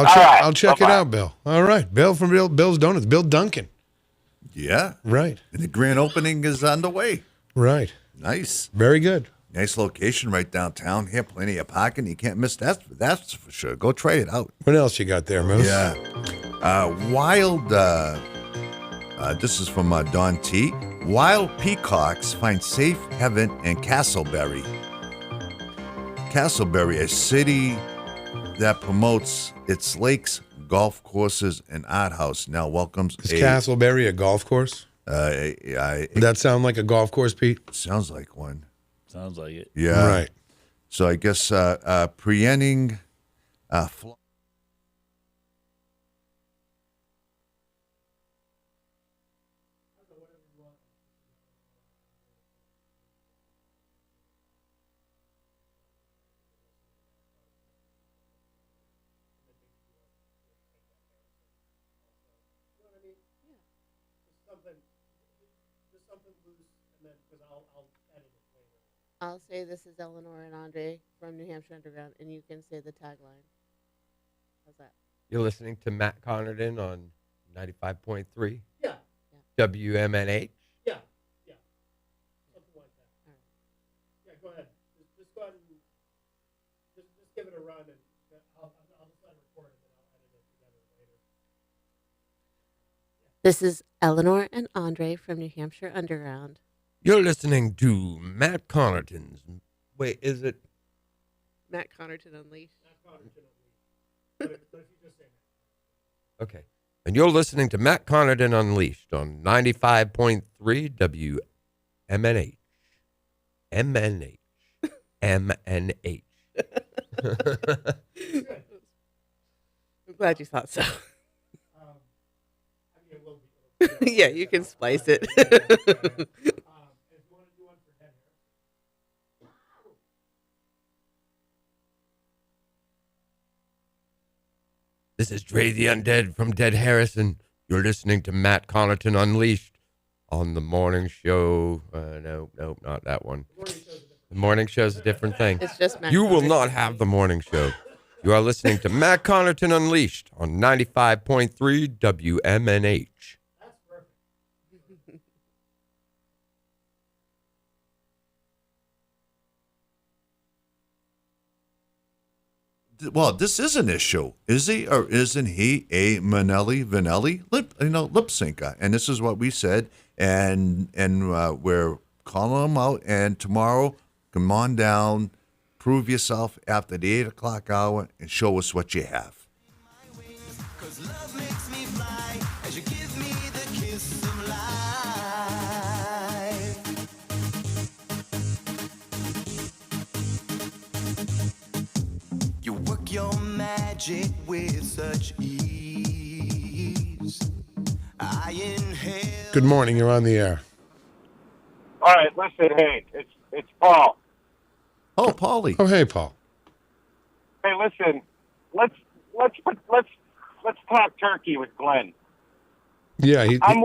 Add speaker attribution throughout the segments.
Speaker 1: I'll check it out, Bill. All right, Bill from Bill's Donuts. Bill Duncan.
Speaker 2: Yeah.
Speaker 1: Right.
Speaker 2: And the grand opening is underway.
Speaker 1: Right.
Speaker 2: Nice.
Speaker 1: Very good.
Speaker 2: Nice location right downtown here. Plenty of parking. You can't miss that. That's for sure. Go try it out.
Speaker 1: What else you got there, Moose?
Speaker 2: Yeah. Wild. This is from Don T. Wild peacocks find safe haven in Castleberry. Castleberry, a city that promotes its lakes, golf courses, and art house, now welcomes
Speaker 1: Is Castleberry a golf course? Does that sound like a golf course, Pete?
Speaker 2: Sounds like one.
Speaker 3: Sounds like it.
Speaker 2: Yeah.
Speaker 1: Right.
Speaker 2: So I guess preempting
Speaker 4: I'll say this is Eleanor and Andre from New Hampshire Underground, and you can say the tagline. How's that?
Speaker 5: You're listening to Matt Connarton on 95.3.
Speaker 4: Yeah.
Speaker 5: WMNH.
Speaker 4: Yeah. Something like that. All right. Yeah, go ahead. Just go ahead and just give it a run, and I'll just let it record it, and I'll edit it together later. This is Eleanor and Andre from New Hampshire Underground.
Speaker 5: You're listening to Matt Connarton's. Wait, is it?
Speaker 4: Matt Connarton Unleashed.
Speaker 5: Okay. And you're listening to Matt Connarton Unleashed on 95.3 WMNH. MNH. MNH.
Speaker 4: I'm glad you thought so. Yeah, you can splice it.
Speaker 5: This is Dre the Undead from Dead Harrison. You're listening to Matt Connarton Unleashed on the morning show. No, not that one. The morning show's a different thing.
Speaker 4: It's just Matt
Speaker 5: You will
Speaker 4: Connarton.
Speaker 5: not have the morning show. You are listening to Matt Connarton Unleashed on 95.3 WMNH.
Speaker 2: Well, this is an issue. Is he or isn't he a Vanelli lip syncer? And this is what we said, and we're calling him out. And tomorrow, come on down, prove yourself after the 8 o'clock hour, and show us what you have.
Speaker 6: Your magic with such ease. I inhale.
Speaker 1: Good morning. You're on the air.
Speaker 7: All right, listen, hey, it's Paul.
Speaker 2: Oh, Paulie.
Speaker 1: Oh, hey, Paul.
Speaker 7: Hey, listen, let's talk turkey with Glenn.
Speaker 1: Yeah,
Speaker 7: I'm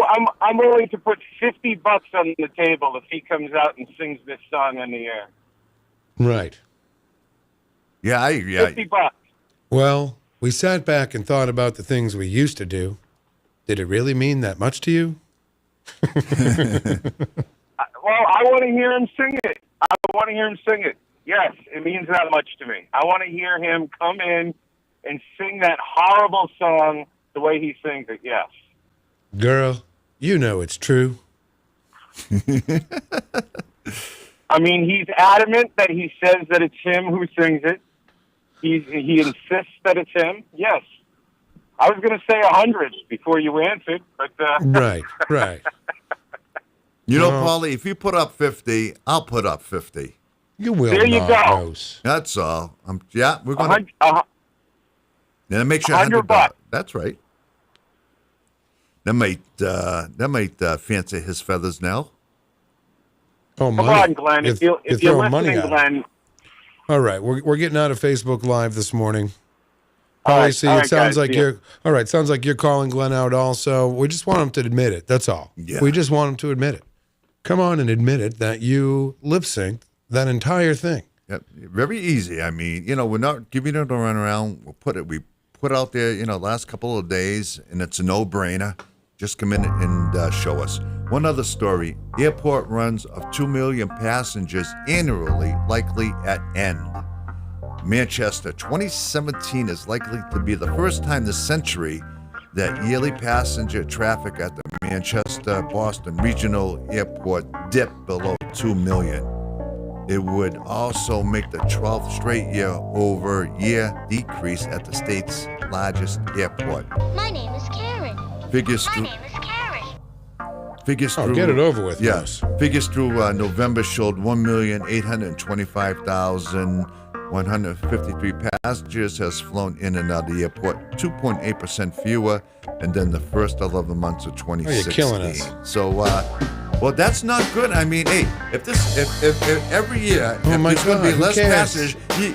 Speaker 7: willing to put $50 on the table if he comes out and sings this song on the air.
Speaker 1: right.
Speaker 2: Yeah,
Speaker 7: $50.
Speaker 1: Well, we sat back and thought about the things we used to do. Did it really mean that much to you?
Speaker 7: Well, I want to hear him sing it. Yes, it means that much to me. I want to hear him come in and sing that horrible song the way he sings it, yes.
Speaker 1: Girl, you know it's true.
Speaker 7: I mean, he's adamant that he says that it's him who sings it. He insists that it's him. Yes. I was going to say 100 before you answered, but...
Speaker 1: Right.
Speaker 2: You know, Paulie, if you put up 50, I'll put up 50.
Speaker 1: You will
Speaker 7: There you
Speaker 1: not,
Speaker 7: go.
Speaker 1: Rose.
Speaker 2: That's all. We're going to... Then make sure
Speaker 7: $100.
Speaker 2: That's right. That might fancy his feathers now.
Speaker 1: Oh,
Speaker 7: Come
Speaker 1: money.
Speaker 7: on, Glenn. If you're
Speaker 1: throwing money
Speaker 7: listening,
Speaker 1: at it.
Speaker 7: Glenn...
Speaker 1: All right, we're getting out of Facebook Live this morning.
Speaker 7: All right,
Speaker 1: See,
Speaker 7: all
Speaker 1: it
Speaker 7: right,
Speaker 1: sounds
Speaker 7: guys,
Speaker 1: like
Speaker 7: see ya.
Speaker 1: you're all right. Sounds like you're calling Glenn out. Also, we just want him to admit it. That's all.
Speaker 2: Yeah.
Speaker 1: We just want him to admit it. Come on and admit it that you lip synced that entire thing.
Speaker 2: Yep. Very easy. I mean, we're not giving it a run around. We put put out there, last couple of days, and it's a no-brainer. Just come in and show us. One other story. Airport runs of 2 million passengers annually likely at end. Manchester, 2017 is likely to be the first time this century that yearly passenger traffic at the Manchester-Boston Regional Airport dipped below 2 million. It would also make the 12th straight year-over-year decrease at the state's largest airport.
Speaker 3: My name is Karen.
Speaker 2: Figures
Speaker 3: My
Speaker 2: through
Speaker 3: name is Karen.
Speaker 2: Figures
Speaker 1: Oh,
Speaker 2: through,
Speaker 1: get it over with,
Speaker 2: Yes.
Speaker 1: Russ.
Speaker 2: Figures through November showed 1,825,153 passengers has flown in and out of the airport, 2.8% fewer than the first 11 months of 2016.
Speaker 1: killing us.
Speaker 2: So, well, that's not good. I mean, hey, if every year
Speaker 1: Oh
Speaker 2: if
Speaker 1: my
Speaker 2: there's going to
Speaker 1: God,
Speaker 2: be
Speaker 1: who
Speaker 2: less
Speaker 1: cares?
Speaker 2: passengers, hey,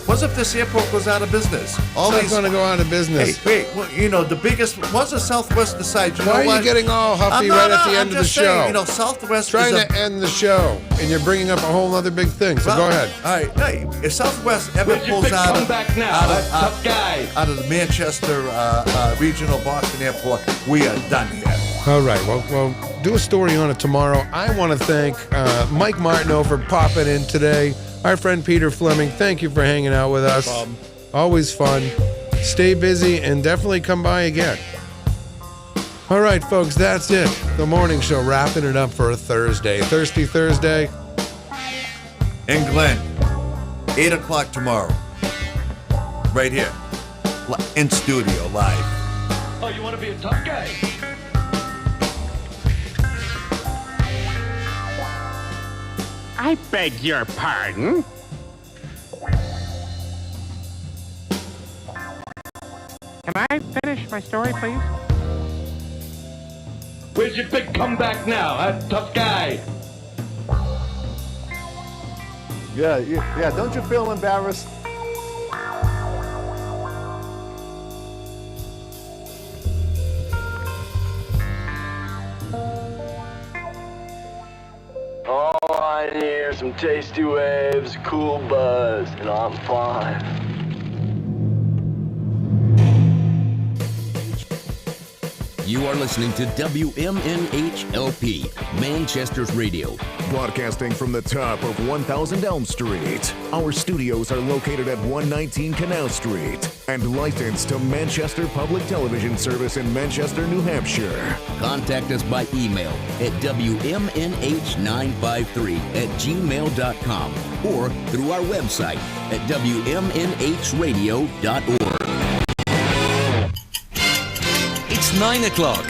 Speaker 2: what if this airport goes out of business?
Speaker 1: It's not going to go out of business.
Speaker 2: Hey, wait, well, the biggest, once the Southwest decides,
Speaker 1: Why are you getting all huffy right at the end of the show?
Speaker 2: Southwest
Speaker 1: Trying
Speaker 2: is
Speaker 1: to end the show, and you're bringing up a whole other big thing. So go ahead.
Speaker 2: All right, hey, if Southwest ever pulls out of the Manchester Regional Boston Airport, we are done here.
Speaker 1: All right. Well, do a story on it tomorrow. I want to thank Mike Martineau for popping in today. Our friend Peter Fleming, thank you for hanging out with us. Always fun. Stay busy and definitely come by again. All right, folks, that's it. The morning show, wrapping it up for a Thursday. Thirsty Thursday.
Speaker 2: And Glenn, 8 o'clock tomorrow, right here, in studio, live.
Speaker 8: Oh, you want to be a tough guy?
Speaker 9: I beg your pardon? Can I finish my story, please?
Speaker 8: Where's your big comeback now, tough guy?
Speaker 10: Yeah, don't you feel embarrassed?
Speaker 8: All I need are some tasty waves, cool buzz, and I'm fine.
Speaker 11: You are listening to WMNHLP, Manchester's radio.
Speaker 12: Broadcasting from the top of 1000 Elm Street. Our studios are located at 119 Canal Street and licensed to Manchester Public Television Service in Manchester, New Hampshire.
Speaker 11: Contact us by email at WMNH953@gmail.com or through our website at WMNHradio.org. It's 9 o'clock.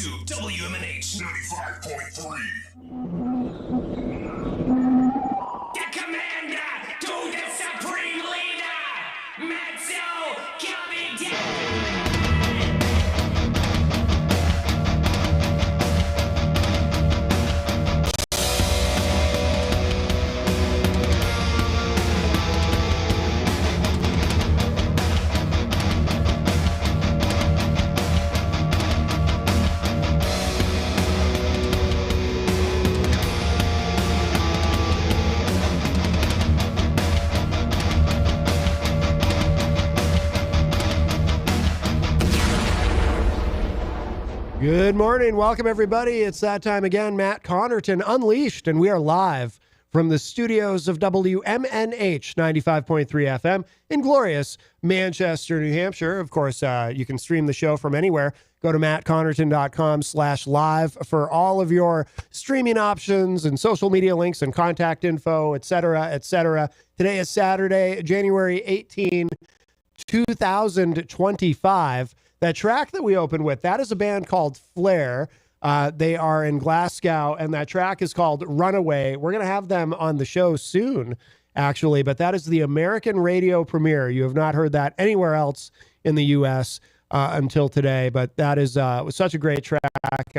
Speaker 13: to WMNH 95.3.
Speaker 14: The commander to the supreme leader, Matzo coming down.
Speaker 4: Good morning. Welcome, everybody. It's that time again. Matt Connarton Unleashed, and we are live from the studios of WMNH 95.3 FM in glorious Manchester, New Hampshire. Of course, you can stream the show from anywhere. Go to mattconnerton.com/live for all of your streaming options and social media links and contact info, et cetera, et cetera. Today is Saturday, January 18, 2025. That track that we opened with, that is a band called Flair. They are in Glasgow, and that track is called Runaway. We're going to have them on the show soon, actually, but that is the American radio premiere. You have not heard that anywhere else in the U.S. Until today, but that is was such a great track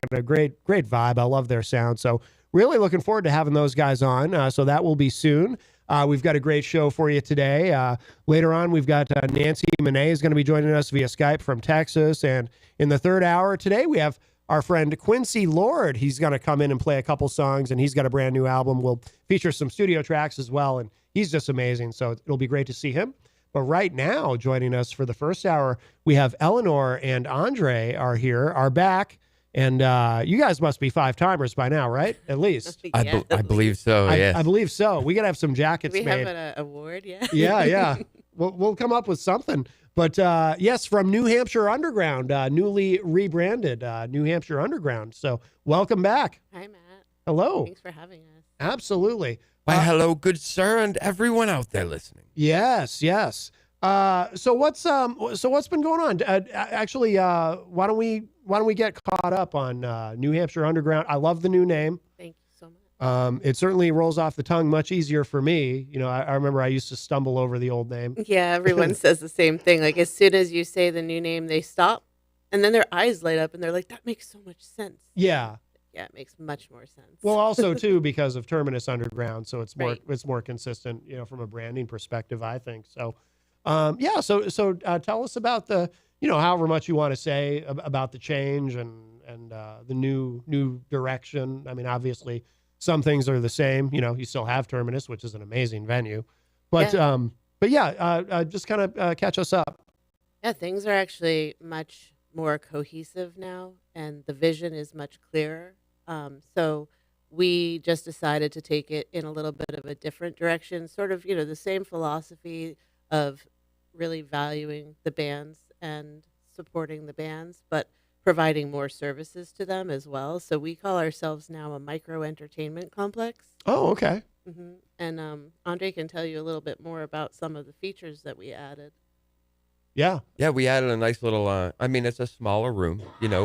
Speaker 4: and a great vibe. I love their sound, so really looking forward to having those guys on. So that will be soon. We've got a great show for you today. Later on, we've got Nancy Monet is going to be joining us via Skype from Texas. And in the third hour today, we have our friend Quincy Lord. He's going to come in and play a couple songs, and he's got a brand new album. We'll feature some studio tracks as well, and he's just amazing. So it'll be great to see him. But right now, joining us for the first hour, we have Eleanor and Andre are back. And you guys must be five-timers by now, right? At least.
Speaker 5: I believe so, yes.
Speaker 4: I believe so. We got to have some jackets
Speaker 15: we
Speaker 4: made.
Speaker 15: have an award, yeah?
Speaker 4: Yeah. We'll come up with something. But yes, from New Hampshire Underground, newly rebranded New Hampshire Underground. So welcome back.
Speaker 15: Hi, Matt.
Speaker 4: Hello.
Speaker 15: Thanks for having us.
Speaker 4: Absolutely.
Speaker 5: Why, hello, good sir, and everyone out there listening.
Speaker 4: Yes. So what's been going on? Actually, why don't we get caught up on New Hampshire Underground? I love the new name.
Speaker 15: Thank you so much.
Speaker 4: It certainly rolls off the tongue much easier for me. You know, I remember I used to stumble over the old name.
Speaker 15: Yeah, everyone says the same thing. Like as soon as you say the new name, they stop, and then their eyes light up, and they're like, "That makes so much sense."
Speaker 4: Yeah.
Speaker 15: Yeah, it makes much more sense.
Speaker 4: Well, also too because of Terminus Underground, so it's more
Speaker 15: Right.
Speaker 4: it's more consistent, you know, from a branding perspective, I think. So, So tell us about the, however much you want to say about the change and the new direction. I mean, obviously, some things are the same. You know, you still have Terminus, which is an amazing venue, but just kind of catch us up.
Speaker 15: Yeah, things are actually much more cohesive now, and the vision is much clearer. So we just decided to take it in a little bit of a different direction, sort of, the same philosophy of really valuing the bands and supporting the bands, but providing more services to them as well. So we call ourselves now a micro entertainment complex.
Speaker 4: Oh, okay.
Speaker 15: Mm-hmm. And Andre can tell you a little bit more about some of the features that we added.
Speaker 4: Yeah.
Speaker 5: Yeah, we added a nice little, it's a smaller room,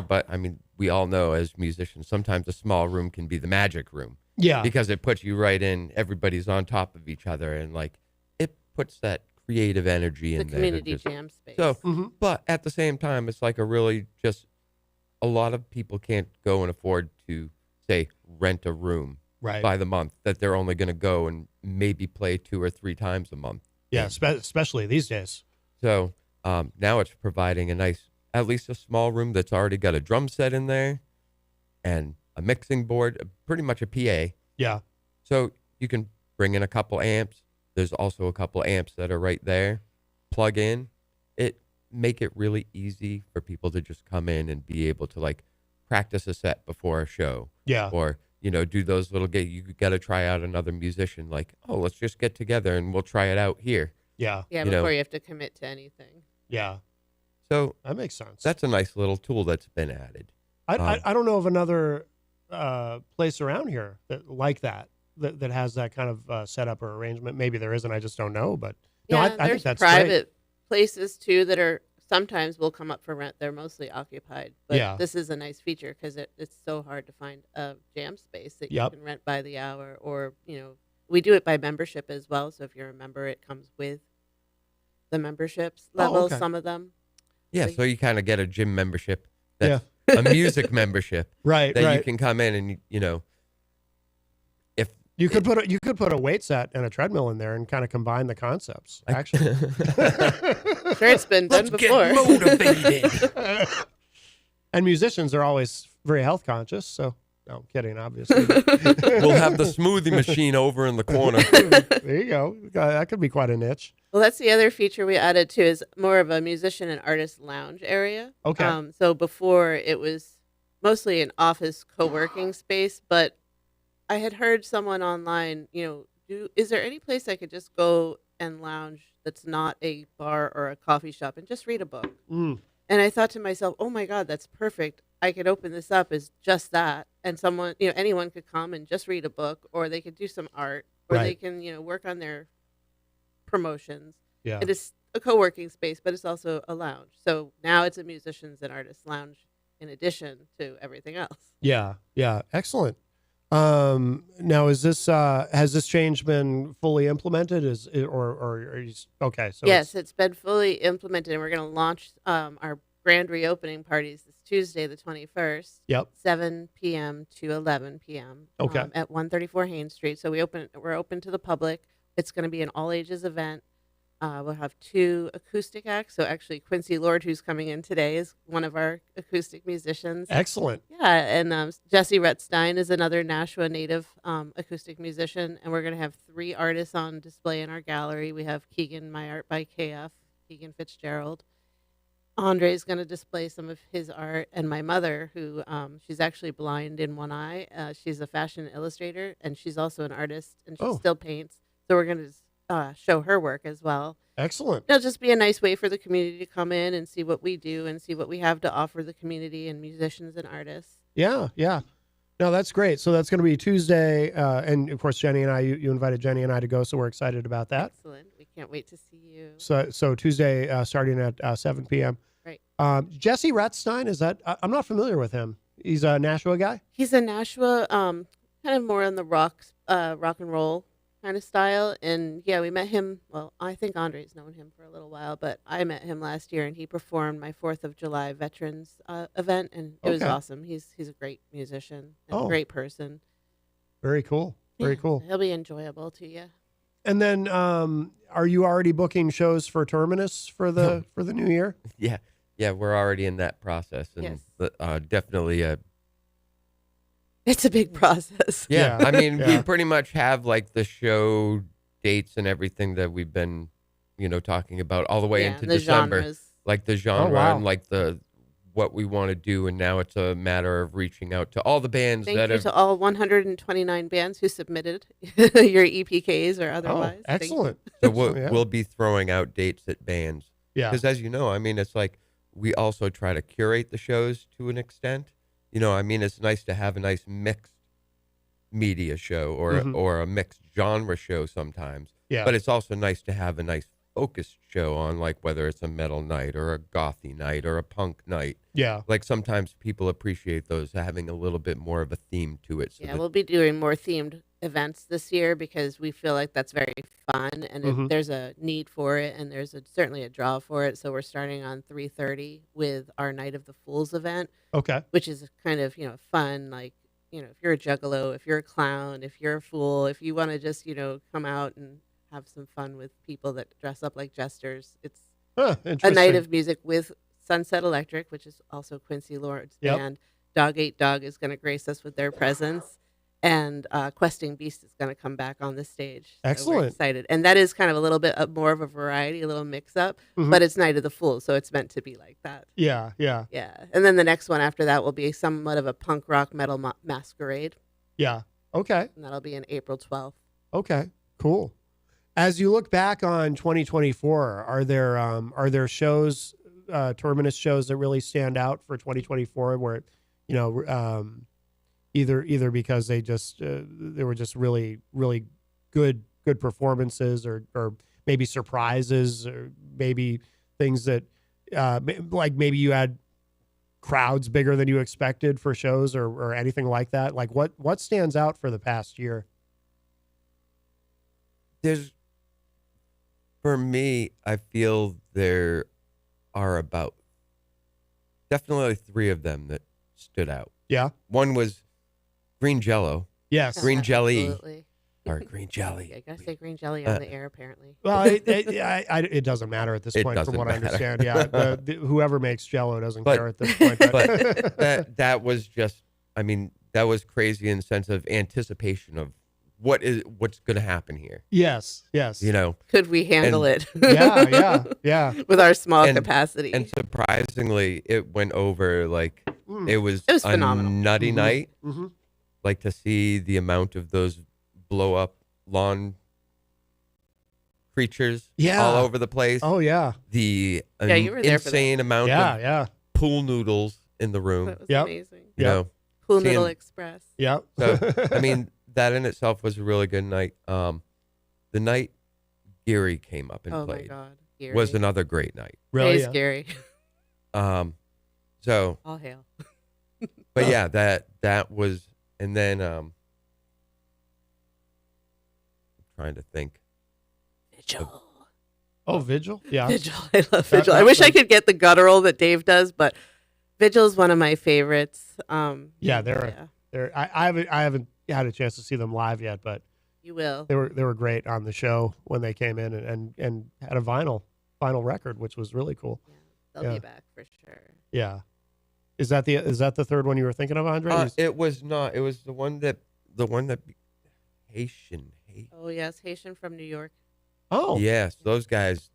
Speaker 5: but we all know as musicians, sometimes a small room can be the magic room.
Speaker 4: Yeah.
Speaker 5: Because it puts you right in, everybody's on top of each other, and it puts that creative energy in there.
Speaker 15: The community jam space.
Speaker 5: So, but at the same time, it's like a lot of people can't go and afford to, say, rent a room by the month, that they're only going to go and maybe play 2 or 3 times a month.
Speaker 4: Yeah, especially these days.
Speaker 5: So now it's providing a nice, at least a small room that's already got a drum set in there and a mixing board, pretty much a PA.
Speaker 4: Yeah.
Speaker 5: So you can bring in a couple amps. There's also a couple amps that are right there. Plug in. Make it really easy for people to just come in and be able to practice a set before a show.
Speaker 4: Yeah.
Speaker 5: Or, do those little gigs. You got to try out another musician. Let's just get together and we'll try it out here.
Speaker 4: Yeah.
Speaker 15: Yeah, before you have to commit to anything.
Speaker 4: Yeah.
Speaker 5: So
Speaker 4: that makes sense.
Speaker 5: That's a nice little tool that's been added.
Speaker 4: I don't know of another place around here that has that kind of setup or arrangement. Maybe there isn't. I just don't know. But
Speaker 15: Yeah,
Speaker 4: I think
Speaker 15: there's
Speaker 4: that's
Speaker 15: private
Speaker 4: great.
Speaker 15: places too that are sometimes will come up for rent. They're mostly occupied, but
Speaker 4: Yeah.
Speaker 15: this is a nice feature because it's so hard to find a jam space that
Speaker 4: Yep.
Speaker 15: you can rent by the hour, or we do it by membership as well. So if you're a member, it comes with the memberships level.
Speaker 4: okay.
Speaker 15: Some of them,
Speaker 5: Yeah,
Speaker 15: So
Speaker 5: so you kind of get a gym membership. That's
Speaker 4: Yeah.
Speaker 5: a music membership.
Speaker 4: Right,
Speaker 5: That
Speaker 4: right.
Speaker 5: you can come in and, if
Speaker 4: You could put a weight set and a treadmill in there and kind of combine the concepts. Actually,
Speaker 15: sure, it's been done
Speaker 5: Let's
Speaker 15: before.
Speaker 5: get motivated.
Speaker 4: and musicians are always very health conscious. So, no, I'm kidding, obviously.
Speaker 5: We'll have the smoothie machine over in the corner.
Speaker 4: There you go. That could be quite a niche.
Speaker 15: Well, that's the other feature we added too, is more of a musician and artist lounge area.
Speaker 4: Okay.
Speaker 15: So before it was mostly an office co-working space, but I had heard someone online, is there any place I could just go and lounge that's not a bar or a coffee shop and just read a book?
Speaker 4: Mm.
Speaker 15: And I thought to myself, oh my God, that's perfect. I could open this up as just that. And someone, anyone could come and just read a book, or they could do some art, or they
Speaker 4: Right.
Speaker 15: can, work on their promotions.
Speaker 4: Yeah.
Speaker 15: It is a co-working space, but it's also a lounge. So now it's a musicians and artists lounge in addition to everything else.
Speaker 4: Yeah. Yeah. Excellent. Now, has this change been fully implemented? Or are you okay? So
Speaker 15: Yes, it's been fully implemented, and we're going to launch our grand reopening parties this Tuesday, the 21st.
Speaker 4: Yep.
Speaker 15: 7 p.m. to 11 p.m.
Speaker 4: Okay.
Speaker 15: At 134 Haynes Street. So we're open to the public. It's going to be an all ages event. We'll have 2 acoustic acts. So actually, Quincy Lord, who's coming in today, is one of our acoustic musicians.
Speaker 4: Excellent.
Speaker 15: Yeah, and Jesse Rutstein is another Nashua native acoustic musician, and we're going to have 3 artists on display in our gallery. We have Keegan, My Art by KF, Keegan Fitzgerald. Andre's going to display some of his art, and my mother, who she's actually blind in one eye. She's a fashion illustrator, and she's also an artist, and she still paints. So we're going to show her work as well.
Speaker 4: Excellent.
Speaker 15: It'll just be a nice way for the community to come in and see what we do and see what we have to offer the community and musicians and artists.
Speaker 4: Yeah. Yeah. No, that's great. So that's going to be Tuesday, and of course, Jenny and I. You invited Jenny and I to go, so we're excited about that.
Speaker 15: Excellent. We can't wait to see you.
Speaker 4: So Tuesday, starting at 7 p.m.
Speaker 15: Right.
Speaker 4: Jesse Rutstein, is that? I'm not familiar with him. He's a Nashua guy.
Speaker 15: He's a Nashua, kind of more on the rock and roll kind of style. And yeah, we met him. Well, I think Andre's known him for a little while, but I met him last year, and he performed my 4th of July veterans event, and it was awesome. He's a great musician and a great person.
Speaker 4: Very cool. Very cool.
Speaker 15: He'll be enjoyable to you.
Speaker 4: And then, are you already booking shows for Terminus for the new year?
Speaker 5: Yeah, we're already in that process, and definitely
Speaker 15: it's a big process.
Speaker 5: Yeah, I mean, we pretty much have like the show dates and everything that we've been, talking about all the way into
Speaker 15: the
Speaker 5: December,
Speaker 15: genres.
Speaker 5: like the genre and like what we want to do, and now it's a matter of reaching out to all the bands
Speaker 15: Thank
Speaker 5: that
Speaker 15: you
Speaker 5: have.
Speaker 15: to all 129 bands who submitted your EPKs or otherwise.
Speaker 4: Excellent.
Speaker 5: So we'll be throwing out dates at bands.
Speaker 4: Yeah.
Speaker 5: Because as you know, I mean, it's like we also try to curate the shows to an extent. I mean, it's nice to have a nice mixed media show or a mixed genre show sometimes.
Speaker 4: Yeah.
Speaker 5: But it's also nice to have a nice focused show on, like, whether it's a metal night or a gothy night or a punk night.
Speaker 4: Yeah.
Speaker 5: Like sometimes people appreciate those having a little bit more of a theme to it. So
Speaker 15: Yeah, we'll be doing more themed events this year because we feel like that's very fun, and there's a need for it, and there's certainly a draw for it. So we're starting on 3:30 with our Night of the Fools event.
Speaker 4: Okay.
Speaker 15: Which is kind of, fun, like, if you're a juggalo, if you're a clown, if you're a fool, if you want to just, come out and have some fun with people that dress up like jesters. It's a night of music with Sunset Electric, which is also Quincy Lord's band. Dog Eat Dog is going to grace us with their presence. And Questing Beast is going to come back on the stage.
Speaker 4: Excellent.
Speaker 15: So we're excited. And that is kind of a little bit more of a variety, a little mix-up. But it's Night of the Fools, so it's meant to be like that.
Speaker 4: Yeah, yeah.
Speaker 15: Yeah. And then the next one after that will be somewhat of a punk rock metal masquerade.
Speaker 4: Yeah. Okay.
Speaker 15: And that'll be in April 12th.
Speaker 4: Okay. Cool. As you look back on 2024, are there shows, Terminus shows that really stand out for 2024 where, either because they were just really, really good performances or maybe surprises or maybe things that like maybe you had crowds bigger than you expected for shows or anything like that? Like what stands out for the past year?
Speaker 5: For me, I feel there are about definitely 3 of them that stood out.
Speaker 4: Yeah.
Speaker 5: One was green jello.
Speaker 4: Yes.
Speaker 5: Green jelly.
Speaker 15: Absolutely.
Speaker 5: Or green jelly.
Speaker 15: I gotta say green jelly on the air, apparently.
Speaker 4: Well, it doesn't matter at this point, from what I understand. Yeah, whoever makes Jello doesn't care at this point.
Speaker 5: But that was just, I mean, that was crazy in the sense of anticipation of what's going to happen here.
Speaker 4: Yes.
Speaker 5: You know,
Speaker 15: could we handle it?
Speaker 4: Yeah.
Speaker 15: With our small capacity.
Speaker 5: And surprisingly, it went over like it was
Speaker 15: phenomenal.
Speaker 5: Nutty night.
Speaker 4: Mm-hmm.
Speaker 5: Like to see the amount of those blow up lawn creatures all over the place.
Speaker 4: Oh yeah.
Speaker 5: The
Speaker 15: you were there
Speaker 5: insane amount of pool noodles in the room.
Speaker 15: That was amazing.
Speaker 5: You know,
Speaker 15: Pool Noodle Express.
Speaker 4: Yeah.
Speaker 5: So I mean, that in itself was a really good night. The night Geary came up and played
Speaker 15: my God, Geary.
Speaker 5: was another great night.
Speaker 4: Really?
Speaker 15: Hey, Gary.
Speaker 5: So
Speaker 15: all hail.
Speaker 5: But yeah, that was, and then I'm trying to think.
Speaker 15: Vigil.
Speaker 4: Oh, Vigil? Yeah.
Speaker 15: Vigil. I love Vigil. I wish I could get the guttural that Dave does, but Vigil is one of my favorites.
Speaker 4: Yeah, I haven't had a chance to see them live yet, but
Speaker 15: you will.
Speaker 4: They were great on the show when they came in and had a vinyl record, which was really cool.
Speaker 15: Yeah, they'll be back for sure.
Speaker 4: Yeah. Is that the third one you were thinking of, Andre?
Speaker 5: It was not. It was the one that Haitian.
Speaker 15: Oh yes, Haitian from New York.
Speaker 4: Oh
Speaker 5: yes, those guys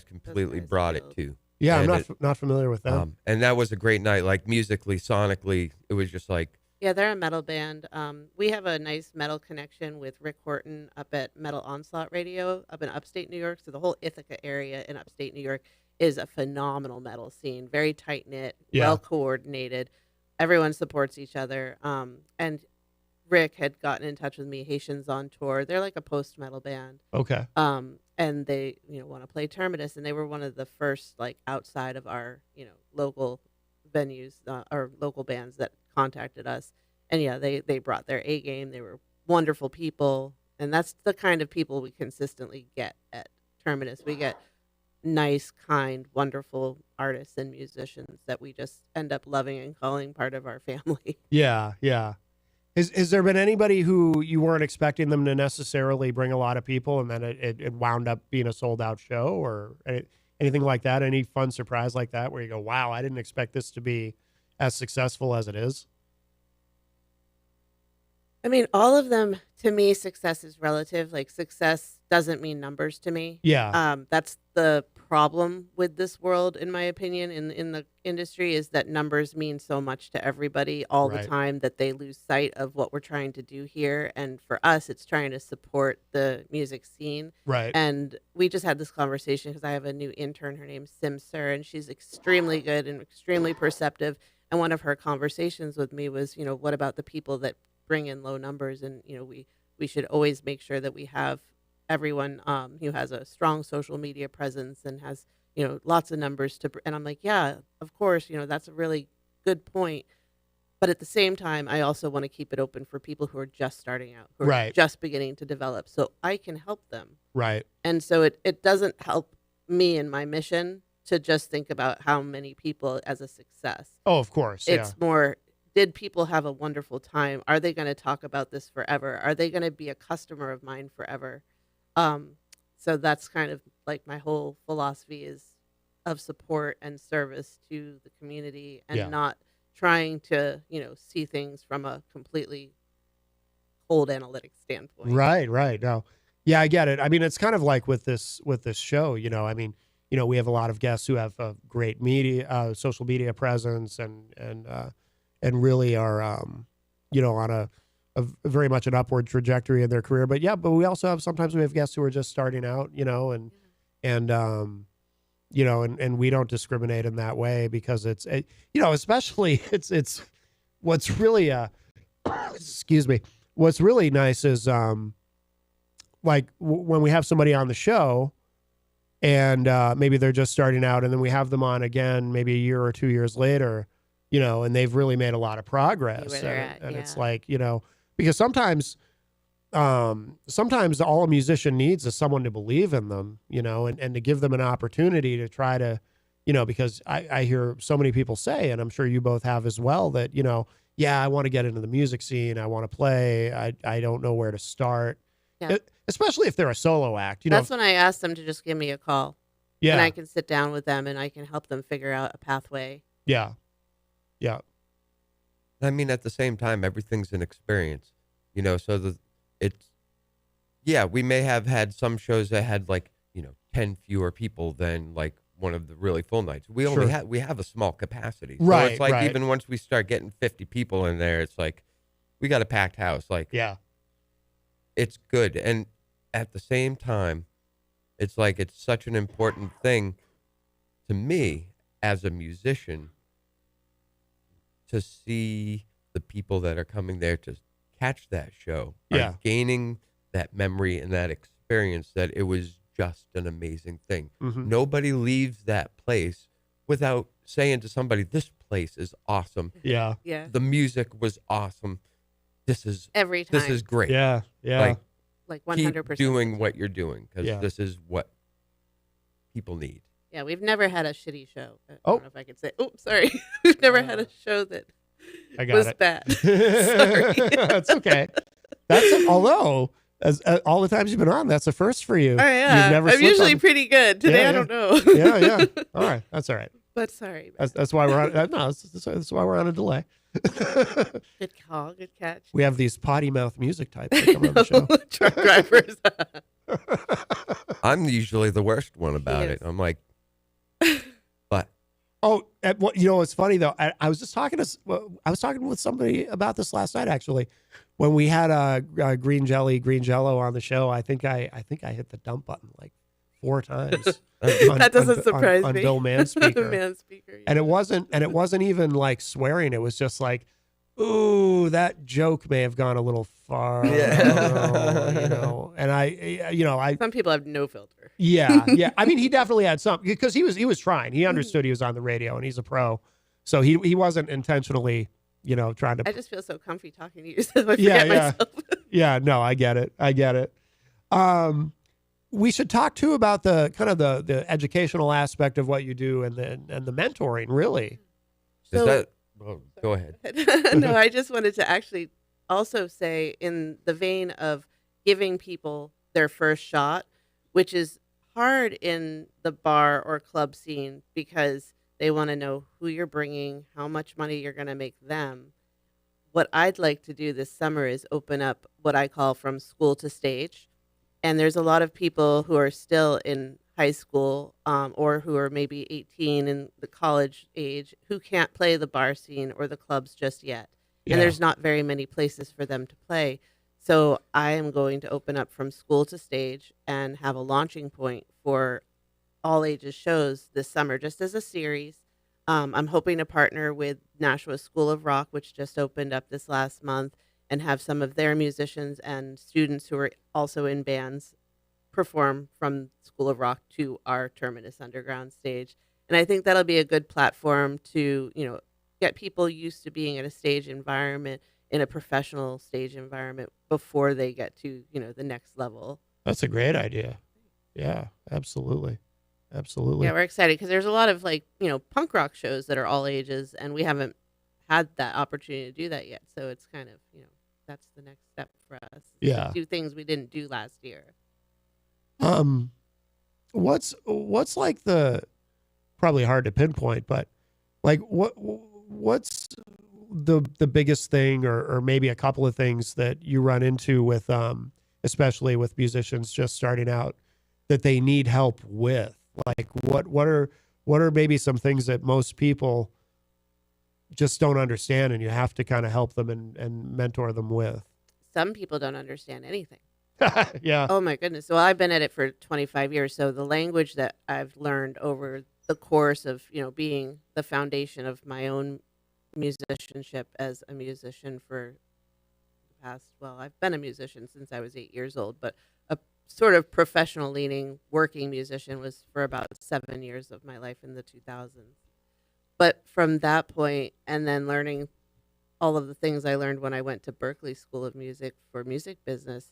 Speaker 5: completely brought it too.
Speaker 4: Yeah,
Speaker 5: and
Speaker 4: I'm not familiar with them.
Speaker 5: And that was a great night. Like musically, sonically, it was just like.
Speaker 15: Yeah, they're a metal band. We have a nice metal connection with Rick Horton up at Metal Onslaught Radio up in upstate New York. So the whole Ithaca area in upstate New York is a phenomenal metal scene. Very tight knit, well coordinated. Everyone supports each other. And Rick had gotten in touch with me. Haitians on tour. They're like a post metal band.
Speaker 4: Okay.
Speaker 15: And they want to play Terminus, and they were one of the first like outside of our local venues or local bands that contacted us. And yeah, they brought their A game. They were wonderful people, and that's the kind of people we consistently get at Terminus. We get nice, kind, wonderful artists and musicians that we just end up loving and calling part of our family.
Speaker 4: Yeah. Has there been anybody who you weren't expecting them to necessarily bring a lot of people, and then it wound up being a sold out show, or anything like that? Any fun surprise like that where you go, wow, I didn't expect this to be as successful as it is?
Speaker 15: I mean, all of them, to me, success is relative. Like, success doesn't mean numbers to me.
Speaker 4: Yeah.
Speaker 15: That's the problem with this world, in my opinion, in the industry, is that numbers mean so much to everybody all the time that they lose sight of what we're trying to do here. And for us, it's trying to support the music scene.
Speaker 4: Right.
Speaker 15: And we just had this conversation because I have a new intern. Her name's Sim Sir, and she's extremely good and extremely perceptive. And one of her conversations with me was, what about the people that bring in low numbers? And we should always make sure that we have everyone who has a strong social media presence and has lots of numbers and I'm like, yeah, of course, that's a really good point, but at the same time I also want to keep it open for people who are just starting out, who are just beginning to develop, so I can help them.
Speaker 4: Right.
Speaker 15: And so it doesn't help me in my mission to just think about how many people as a success.
Speaker 4: Oh, of course.
Speaker 15: It's more, did people have a wonderful time? Are they going to talk about this forever? Are they going to be a customer of mine forever? So that's kind of like my whole philosophy is of support and service to the community, and not trying to, see things from a completely cold analytic standpoint.
Speaker 4: Right. No. Yeah, I get it. I mean, it's kind of like with this show, I mean, we have a lot of guests who have a great social media presence and really are, on a very much an upward trajectory in their career. But we also sometimes we have guests who are just starting out, and we don't discriminate in that way, because it's, especially it's what's really, excuse me, what's really nice is, like when we have somebody on the show and maybe they're just starting out, and then we have them on again maybe a year or 2 years later, and they've really made a lot of progress.
Speaker 15: where they're at,
Speaker 4: and
Speaker 15: yeah.
Speaker 4: it's like, because sometimes all a musician needs is someone to believe in them, and to give them an opportunity to try to, because I hear so many people say, and I'm sure you both have as well, that, yeah, I want to get into the music scene. I want to play. I don't know where to start.
Speaker 15: Yeah.
Speaker 4: Especially if they're a solo act,
Speaker 15: That's when I ask them to just give me a call.
Speaker 4: Yeah.
Speaker 15: And I can sit down with them and I can help them figure out a pathway.
Speaker 4: Yeah. Yeah.
Speaker 5: I mean, at the same time, everything's an experience, so we may have had some shows that had 10 fewer people than one of the really full nights. We only have a small capacity. So
Speaker 4: Right,
Speaker 5: it's like,
Speaker 4: right.
Speaker 5: even once we start getting 50 people in there, it's like, we got a packed house.
Speaker 4: Yeah.
Speaker 5: It's good. And at the same time, it's like, it's such an important thing to me as a musician to see the people that are coming there to catch that show
Speaker 4: Yeah.
Speaker 5: are gaining that memory and that experience, that it was just an amazing thing.
Speaker 4: Mhm.
Speaker 5: Nobody leaves that place without saying to somebody, this place is awesome.
Speaker 4: Yeah.
Speaker 15: Yeah.
Speaker 5: The music was awesome. This is
Speaker 15: Every
Speaker 5: This
Speaker 15: time.
Speaker 5: is great.
Speaker 4: Yeah. Yeah.
Speaker 15: Like
Speaker 5: keep
Speaker 15: 100%.
Speaker 5: doing what you're doing, because
Speaker 4: Yeah.
Speaker 5: this is what people need.
Speaker 15: Yeah, we've never had a shitty show. I
Speaker 4: Oh.
Speaker 15: don't know if I could say. Oh, sorry. We've never had a show that
Speaker 4: I got
Speaker 15: was
Speaker 4: it.
Speaker 15: bad. Sorry.
Speaker 4: That's okay. Although, as all the times you've been on, that's a first for you.
Speaker 15: Oh, yeah.
Speaker 4: You've never
Speaker 15: I'm
Speaker 4: slipped
Speaker 15: usually
Speaker 4: on-
Speaker 15: pretty good. Today,
Speaker 4: Yeah,
Speaker 15: I
Speaker 4: yeah.
Speaker 15: don't know.
Speaker 4: Yeah, yeah. All right. That's all right.
Speaker 15: But sorry.
Speaker 4: That's why we're on. No, that's why we're on a delay.
Speaker 15: Good call. Good catch.
Speaker 4: We have these potty mouth music types that come on the show.
Speaker 15: Truck drivers.
Speaker 5: I'm usually the worst one about it. I'm like, but
Speaker 4: Oh, it's funny though. I was just talking I was talking with somebody about this last night actually, when we had green Jello on the show. I think I hit the dump button like 4 times.
Speaker 15: That doesn't surprise
Speaker 4: on
Speaker 15: me.
Speaker 4: Bill Manspeaker.
Speaker 15: Manspeaker,
Speaker 4: And it wasn't even like swearing. It was just like, ooh, that joke may have gone a little far.
Speaker 5: Yeah.
Speaker 4: And I
Speaker 15: Some people have no filter.
Speaker 4: yeah. I mean, he definitely had some, because he was trying. He understood he was on the radio and he's a pro, so he wasn't intentionally, trying to.
Speaker 15: I just feel so comfy talking to you, so I forget myself.
Speaker 4: Yeah. No, I get it. We should talk too about the kind of the educational aspect of what you do and the mentoring, really.
Speaker 5: is
Speaker 15: So-
Speaker 5: that? Oh, go ahead.
Speaker 15: No, I just wanted to actually also say, in the vein of giving people their first shot, which is hard in the bar or club scene, because they want to know who you're bringing, how much money you're going to make them. What I'd like to do this summer is open up what I call from school to stage. And there's a lot of people who are still in high school, or who are maybe 18 in the college age, who can't play the bar scene or the clubs just yet.
Speaker 4: Yeah.
Speaker 15: And there's not very many places for them to play. So I am going to open up from school to stage and have a launching point for all ages shows this summer, just as a series. I'm hoping to partner with Nashua School of Rock, which just opened up this last month, and have some of their musicians and students who are also in bands perform from School of Rock to our Terminus Underground stage. And I think that'll be a good platform to, get people used to being in a stage environment, in a professional stage environment, before they get to, the next level.
Speaker 4: That's a great idea. Yeah, absolutely. Absolutely.
Speaker 15: Yeah, we're excited because there's a lot of punk rock shows that are all ages, and we haven't had that opportunity to do that yet. So it's kind of, that's the next step for us.
Speaker 4: Yeah.
Speaker 15: Do things we didn't do last year.
Speaker 4: What's like probably hard to pinpoint, but like what's the biggest thing, or maybe a couple of things that you run into with especially with musicians just starting out, that they need help with? Like what are maybe some things that most people just don't understand, and you have to kind of help them and mentor them with?
Speaker 15: Some people don't understand anything.
Speaker 4: Yeah.
Speaker 15: Oh my goodness. Well, I've been at it for 25 years. So the language that I've learned over the course of, being the foundation of my own musicianship as a musician for the past, I've been a musician since I was 8 years old, but sort of professional leaning working musician was for about 7 years of my life in the 2000s. But from that point, and then learning all of the things I learned when I went to Berklee School of Music for music business,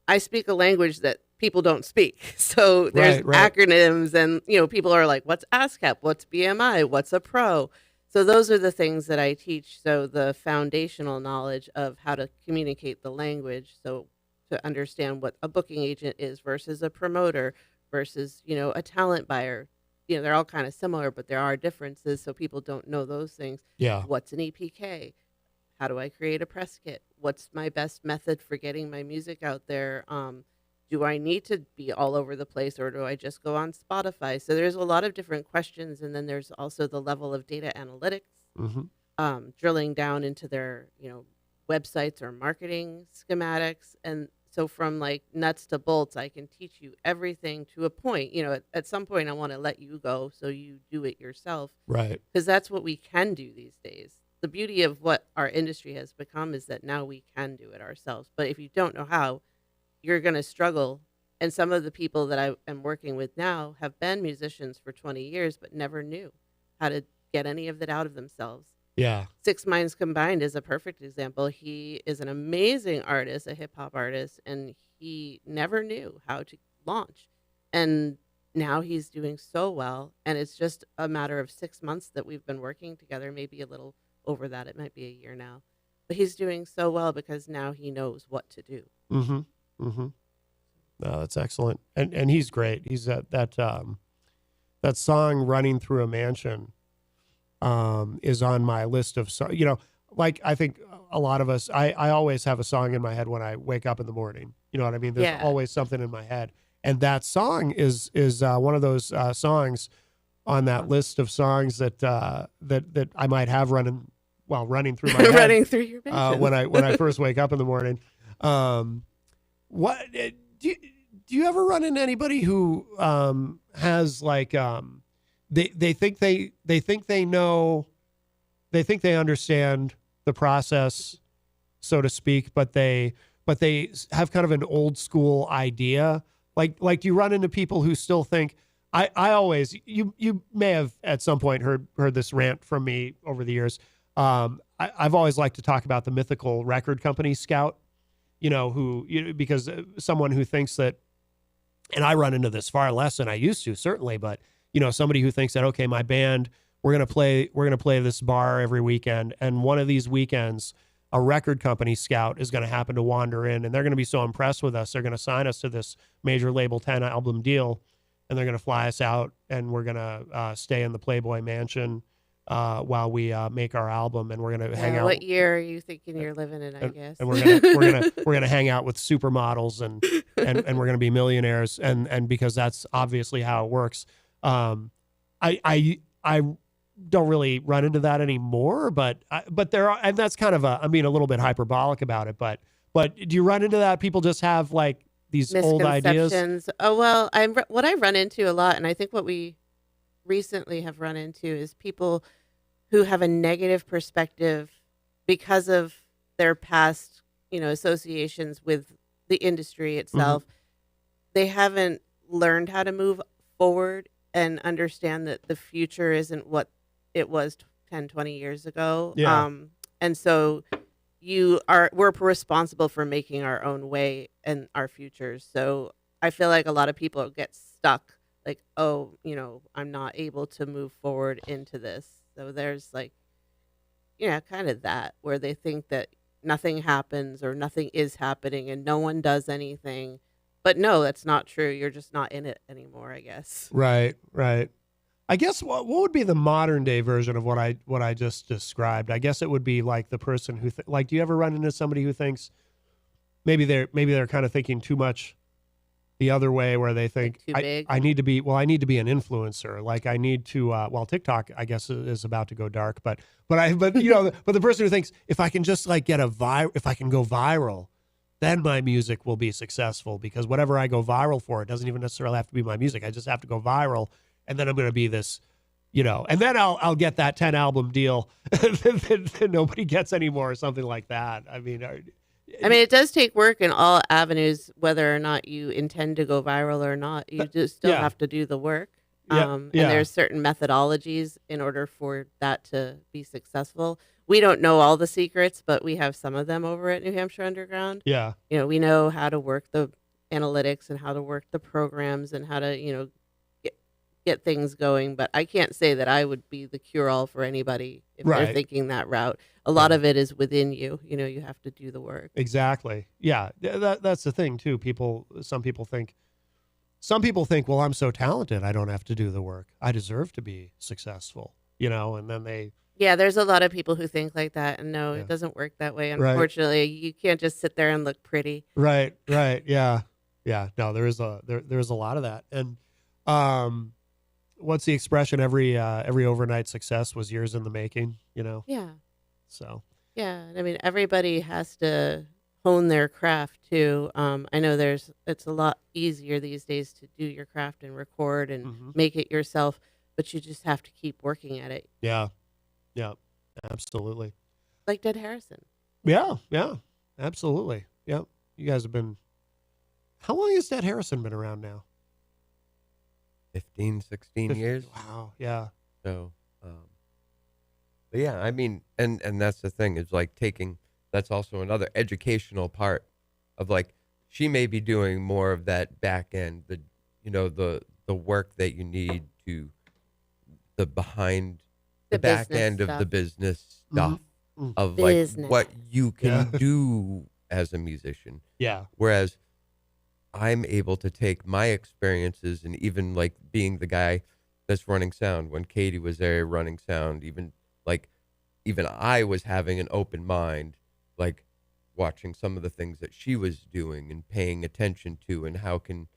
Speaker 15: I speak a language that people don't speak. So there's
Speaker 4: Right.
Speaker 15: acronyms, and people are like, "What's ASCAP? What's BMI? What's a pro?" So those are the things that I teach. So the foundational knowledge of how to communicate the language. So to understand what a booking agent is versus a promoter versus a talent buyer. They're all kind of similar, but there are differences. So people don't know those things.
Speaker 4: Yeah.
Speaker 15: What's an EPK? How do I create a press kit? What's my best method for getting my music out there? Do I need to be all over the place, or do I just go on Spotify? So there's a lot of different questions, and then there's also the level of data analytics, drilling down into their websites or marketing schematics. And so from like nuts to bolts, I can teach you everything to a point. At some point I want to let you go so you do it yourself.
Speaker 4: Right.
Speaker 15: Because that's what we can do these days. The beauty of what our industry has become is that now we can do it ourselves. But if you don't know how, you're going to struggle. And some of the people that I am working with now have been musicians for 20 years, but never knew how to get any of that out of themselves.
Speaker 4: Yeah.
Speaker 15: Six Minds Combined is a perfect example. He is an amazing artist, a hip hop artist, and he never knew how to launch. And now he's doing so well. And it's just a matter of 6 months that we've been working together, maybe a little over that. It might be a year now. But he's doing so well because now he knows what to do.
Speaker 4: Mm-hmm. Mm-hmm. No, that's excellent. And he's great. He's that song "Running Through a Mansion" is on my list of like I think a lot of us, I always have a song in my head when I wake up in the morning. You know what I mean? There's always something in my head. And that song is one of those songs on that list of songs that I might have running through my head.
Speaker 15: Running through your mansion.
Speaker 4: when I first wake up in the morning. What do you ever run into anybody who has like they think they know, they think they understand the process, so to speak, but they have kind of an old school idea? Like do you run into people who still think, I always, you may have at some point heard this rant from me over the years. I've always liked to talk about the mythical record company scout, because someone who thinks that, and I run into this far less than I used to, certainly, but somebody who thinks that, okay, my band, we're going to play this bar every weekend, and one of these weekends a record company scout is going to happen to wander in, and they're going to be so impressed with us, they're going to sign us to this major label 10 album deal, and they're going to fly us out, and we're going to stay in the Playboy Mansion while we make our album, and we're going to hang out.
Speaker 15: What year are you thinking you're living in? I guess.
Speaker 4: And we're gonna hang out with supermodels and we're gonna be millionaires, and because that's obviously how it works. I don't really run into that anymore, but there are, and that's kind of a little bit hyperbolic about it, but do you run into that? People just have like these old ideas.
Speaker 15: Misconceptions. Oh well, what I run into a lot, and I think what we recently have run into is people who have a negative perspective because of their past, associations with the industry itself. They haven't learned how to move forward and understand that the future isn't what it was 10, 20 years ago.
Speaker 4: Yeah.
Speaker 15: And so we're responsible for making our own way and our futures. So I feel like a lot of people get stuck like, oh, I'm not able to move forward into this. So there's like, kind of that where they think that nothing happens or nothing is happening and no one does anything. But no, that's not true. You're just not in it anymore, I guess.
Speaker 4: Right. I guess what would be the modern day version of what I just described? I guess it would be like the person who do you ever run into somebody who thinks maybe they're kind of thinking too much the other way, where they think I need to be an influencer. Like I need to, TikTok, I guess, is about to go dark, but the person who thinks if I can just like if I can go viral, then my music will be successful, because whatever I go viral for, it doesn't even necessarily have to be my music. I just have to go viral, and then I'm going to be this, and then I'll get that 10 album deal that nobody gets anymore, or something like that. I mean,
Speaker 15: I mean, it does take work in all avenues, whether or not you intend to go viral or not. You just still
Speaker 4: yeah.
Speaker 15: have to do the work.
Speaker 4: Yeah,
Speaker 15: And
Speaker 4: yeah.
Speaker 15: there's certain methodologies in order for that to be successful. We don't know all the secrets, but we have some of them over at New Hampshire Underground.
Speaker 4: Yeah.
Speaker 15: You know, we know how to work the analytics and how to work the programs and how to, get things going. But I can't say that I would be the cure-all for anybody if they're
Speaker 4: Right.
Speaker 15: thinking that route. A lot of it is within you. You know, you have to do the work.
Speaker 4: Exactly. Yeah. That's the thing too. Some people think, well, I'm so talented, I don't have to do the work. I deserve to be successful, and then they,
Speaker 15: Yeah, there's a lot of people who think like that, and no,
Speaker 4: Yeah.
Speaker 15: it doesn't work that way.
Speaker 4: Right.
Speaker 15: Unfortunately, you can't just sit there and look pretty.
Speaker 4: right. Yeah. Yeah. No, there's a lot of that. And, what's the expression? Every overnight success was years in the making,
Speaker 15: Yeah,
Speaker 4: so.
Speaker 15: yeah. I mean, everybody has to hone their craft too. I know it's a lot easier these days to do your craft and record and
Speaker 4: Mhm.
Speaker 15: make it yourself, but you just have to keep working at it.
Speaker 4: Yeah. Yeah. Absolutely.
Speaker 15: Like Dead Harrison.
Speaker 4: Yeah. Yeah. Absolutely. Yeah. You guys have been, how long has Dead Harrison been around now?
Speaker 5: 15, 16 years.
Speaker 4: Wow. Yeah.
Speaker 5: So, but yeah, I mean, and that's the thing is like that's also another educational part of like, she may be doing more of that back end, the work that you need to the behind the back
Speaker 15: business
Speaker 5: end of
Speaker 15: stuff.
Speaker 5: the business stuff
Speaker 4: Mhm.
Speaker 5: of
Speaker 15: Business.
Speaker 5: like what you can
Speaker 4: Yeah.
Speaker 5: do as a musician.
Speaker 4: Yeah.
Speaker 5: Whereas I'm able to take my experiences and even like being the guy that's running sound when Katie was there running sound, even I was having an open mind, like watching some of the things that she was doing and paying attention to and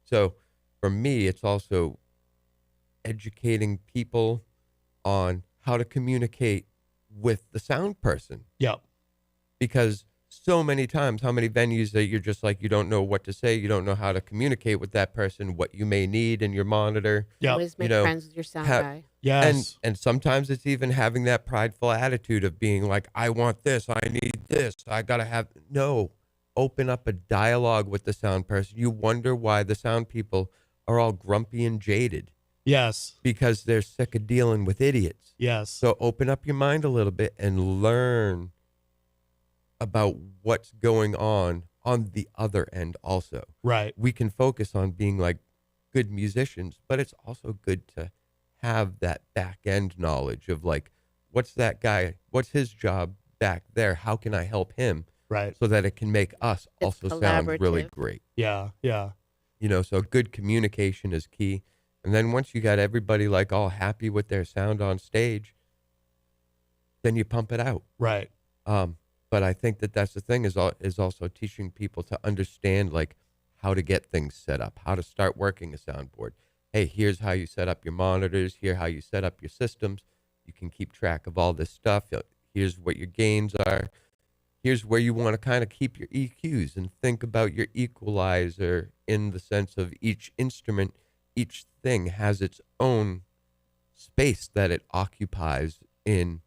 Speaker 5: so for me, it's also educating people on how to communicate with the sound person.
Speaker 4: Yep.
Speaker 5: Because so many times, how many venues that you're just like, you don't know what to say, you don't know how to communicate with that person, what you may need in your monitor.
Speaker 4: Yep.
Speaker 15: Always make friends with your sound
Speaker 5: ha-
Speaker 15: guy.
Speaker 4: Yes.
Speaker 5: And sometimes it's even having that prideful attitude of being like, I want this, I need this, I gotta have. No, open up a dialogue with the sound person. You wonder why the sound people are all grumpy and jaded
Speaker 4: Yes.
Speaker 5: because they're sick of dealing with idiots.
Speaker 4: Yes.
Speaker 5: So open up your mind a little bit and learn about what's going on the other end also.
Speaker 4: Right.
Speaker 5: We can focus on being like good musicians, but it's also good to have that back end knowledge of like, what's that guy, what's his job back there? How can I help him?
Speaker 4: Right.
Speaker 5: So that it can make us
Speaker 15: It's
Speaker 5: also sound really
Speaker 15: collaborative.
Speaker 5: great.
Speaker 4: Yeah. Yeah.
Speaker 5: So good communication is key. And then once you got everybody like all happy with their sound on stage, then you pump it out.
Speaker 4: Right.
Speaker 5: But I think that's the thing is also teaching people to understand like how to get things set up, how to start working a soundboard. Hey, here's how you set up your monitors. Here how you set up your systems. You can keep track of all this stuff. Here's what your gains are. Here's where you want to kind of keep your EQs and think about your equalizer in the sense of each instrument, each thing has its own space that it occupies in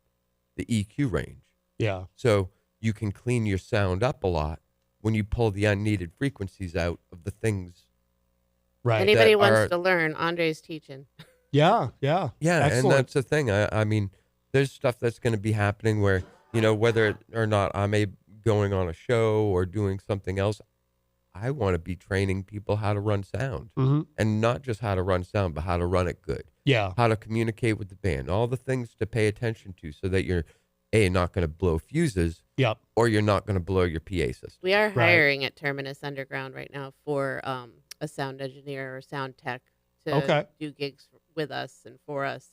Speaker 5: the EQ range.
Speaker 4: Yeah.
Speaker 5: So you can clean your sound up a lot when you pull the unneeded frequencies out of the things.
Speaker 4: Right.
Speaker 15: Anybody
Speaker 5: that
Speaker 15: wants
Speaker 5: are-
Speaker 15: to learn, Andre's teaching.
Speaker 4: Yeah. Yeah.
Speaker 5: Yeah,
Speaker 4: Excellent.
Speaker 5: and that's the thing. I mean, there's stuff that's going to be happening where, whether or not I'm going on a show or doing something else, I want to be training people how to run sound.
Speaker 4: Mm-hmm.
Speaker 5: And not just how to run sound, but how to run it good.
Speaker 4: Yeah.
Speaker 5: How to communicate with the band, all the things to pay attention to so that you're, not going to blow fuses.
Speaker 4: Yep.
Speaker 5: Or you're not going to blow your PA system.
Speaker 15: We are
Speaker 4: Right.
Speaker 15: hiring at Terminus Underground right now for a sound engineer or sound tech to
Speaker 4: Okay.
Speaker 15: do gigs with us and for us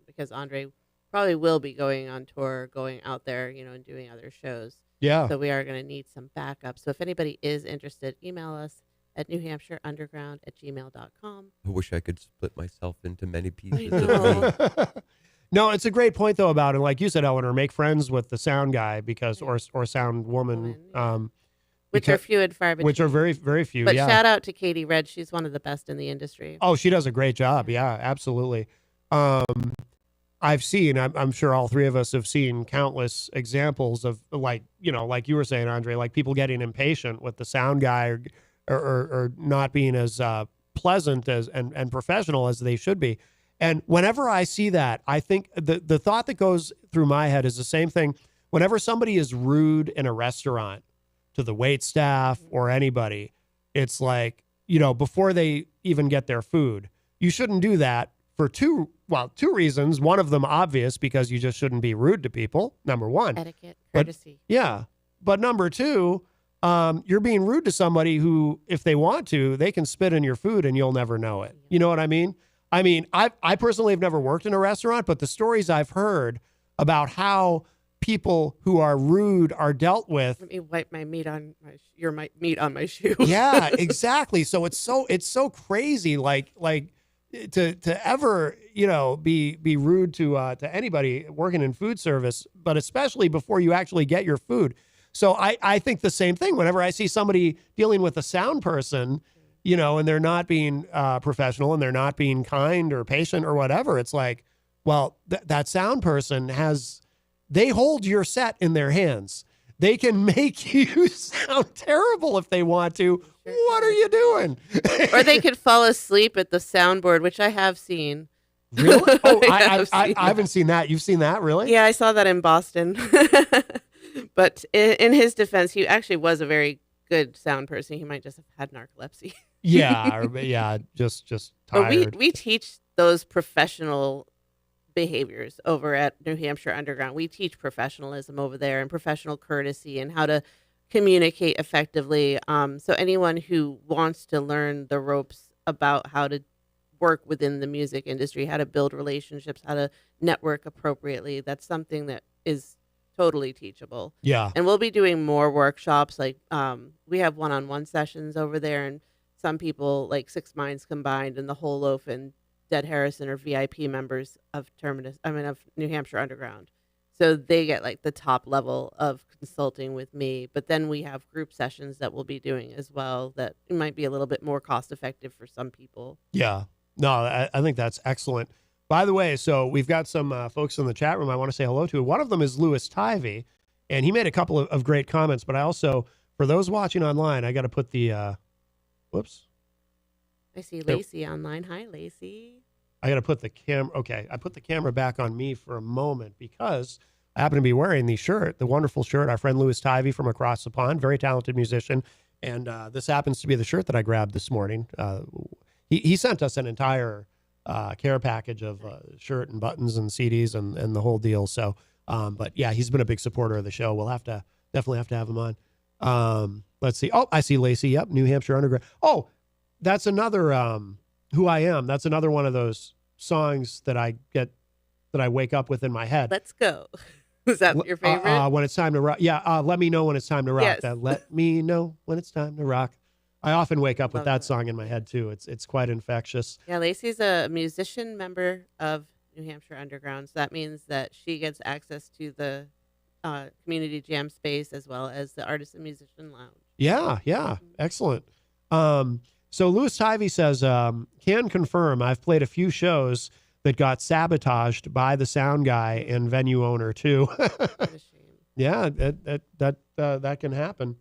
Speaker 15: because Andre probably will be going on tour, going out there, and doing other shows.
Speaker 4: Yeah.
Speaker 15: So we are going to need some backup. So if anybody is interested, email us at newhampshireunderground@gmail.com.
Speaker 5: I wish I could split myself into many
Speaker 15: I
Speaker 5: pieces
Speaker 15: know.
Speaker 5: of me.
Speaker 4: No, it's a great point though about it. Like you said, Eleanor, make friends with the sound guy because or sound woman.
Speaker 15: Which are
Speaker 4: because-
Speaker 15: few and far between.
Speaker 4: Which are very, very few.
Speaker 15: But
Speaker 4: yeah.
Speaker 15: shout out to Katie Red. She's one of the best in the industry.
Speaker 4: Oh, she does a great job. Yeah, absolutely. I've seen, I'm sure all three of us have seen countless examples of like, like you were saying, Andre, like people getting impatient with the sound guy or not being as pleasant as and professional as they should be. And whenever I see that, I think the thought that goes through my head is the same thing. Whenever somebody is rude in a restaurant to the wait staff or anybody, it's like, before they even get their food, you shouldn't do that for two reasons. One of them obvious, because you just shouldn't be rude to people. Number one,
Speaker 15: etiquette,
Speaker 4: but,
Speaker 15: courtesy.
Speaker 4: yeah. But number two, you're being rude to somebody who, if they want to, they can spit in your food and you'll never know it. You know what I mean? I personally have never worked in a restaurant, but the stories I've heard about how people who are rude are dealt with.
Speaker 15: Let me wipe my meat on my meat on my shoe.
Speaker 4: Yeah, exactly. So it's so crazy. Like to ever, be rude to anybody working in food service, but especially before you actually get your food. So I think the same thing whenever I see somebody dealing with a sound person, and they're not being professional and they're not being kind or patient or whatever. It's like, well, that sound person they hold your set in their hands. They can make you sound terrible if they want to. What are you doing?
Speaker 15: Or they could fall asleep at the soundboard, which I have seen.
Speaker 4: Really? Oh,
Speaker 15: I
Speaker 4: haven't seen that. You've seen that, really?
Speaker 15: Yeah, I saw that in Boston. But in his defense, he actually was a very good sound person. He might just have had narcolepsy.
Speaker 4: Yeah, just tired.
Speaker 15: But we teach those professional behaviors over at New Hampshire Underground. We teach professionalism over there and professional courtesy and how to communicate effectively. So anyone who wants to learn the ropes about how to work within the music industry, how to build relationships, how to network appropriately, that's something that is totally teachable.
Speaker 4: Yeah.
Speaker 15: And we'll be doing more workshops. Like we have one-on-one sessions over there, and some people like Six Minds Combined and the Whole Loaf and Dead Harrison are VIP members of of New Hampshire Underground. So they get like the top level of consulting with me. But then we have group sessions that we'll be doing as well that might be a little bit more cost effective for some people.
Speaker 4: Yeah. No, I think that's excellent. By the way, so we've got some folks in the chat room I want to say hello to. One of them is Louis Tivey, and he made a couple of great comments. But I also, for those watching online, I got to put the, whoops.
Speaker 15: I see Lacey online. Hi, Lacey.
Speaker 4: I got to put the camera. Okay, I put the camera back on me for a moment because I happen to be wearing the shirt, the wonderful shirt. Our friend Louis Tivey from across the pond, very talented musician, and this happens to be the shirt that I grabbed this morning. He sent us an entire care package of shirt and buttons and CDs and the whole deal. So, but yeah, he's been a big supporter of the show. We'll definitely have to have him on. Let's see. Oh, I see Lacey. Yep, New Hampshire Underground. Oh, that's another Who I Am. That's another one of those songs that I wake up with in my head.
Speaker 15: Let's go. Is that your favorite?
Speaker 4: When it's time to rock. Yeah. Let me know when it's time to rock.
Speaker 15: Yes.
Speaker 4: Let me know when it's time to rock. I often wake up with that song in my head too. It's quite infectious.
Speaker 15: Yeah, Lacey's a musician member of New Hampshire Underground. So that means that she gets access to the community jam space as well as the artist and musician lounge.
Speaker 4: Yeah. Excellent. So Louis Tivey says, can confirm I've played a few shows that got sabotaged by the sound guy and venue owner too.
Speaker 15: What a shame.
Speaker 4: Yeah, that can happen.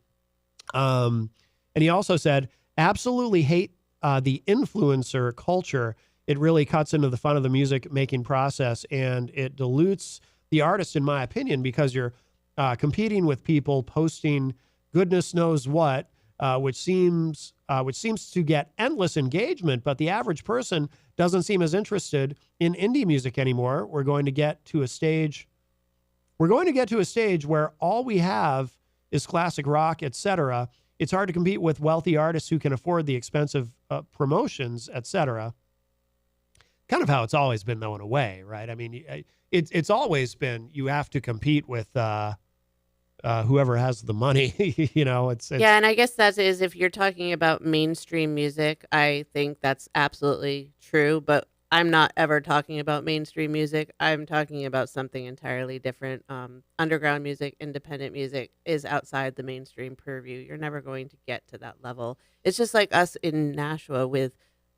Speaker 4: And he also said, absolutely hate the influencer culture. It really cuts into the fun of the music making process, and it dilutes the artist, in my opinion, because you're competing with people posting goodness knows what, which seems to get endless engagement, but the average person doesn't seem as interested in indie music anymore. We're going to get to a stage where all we have is classic rock, etc. It's hard to compete with wealthy artists who can afford the expensive promotions, etc. Kind of how it's always been, though, in a way, right? I mean, it's always been you have to compete with whoever has the money. It's
Speaker 15: yeah, and I guess that is if you're talking about mainstream music, I think that's absolutely true. But I'm not ever talking about mainstream music. I'm talking about something entirely different. Underground music, independent music is outside the mainstream purview. You're never going to get to that level. It's just like us in Nashua with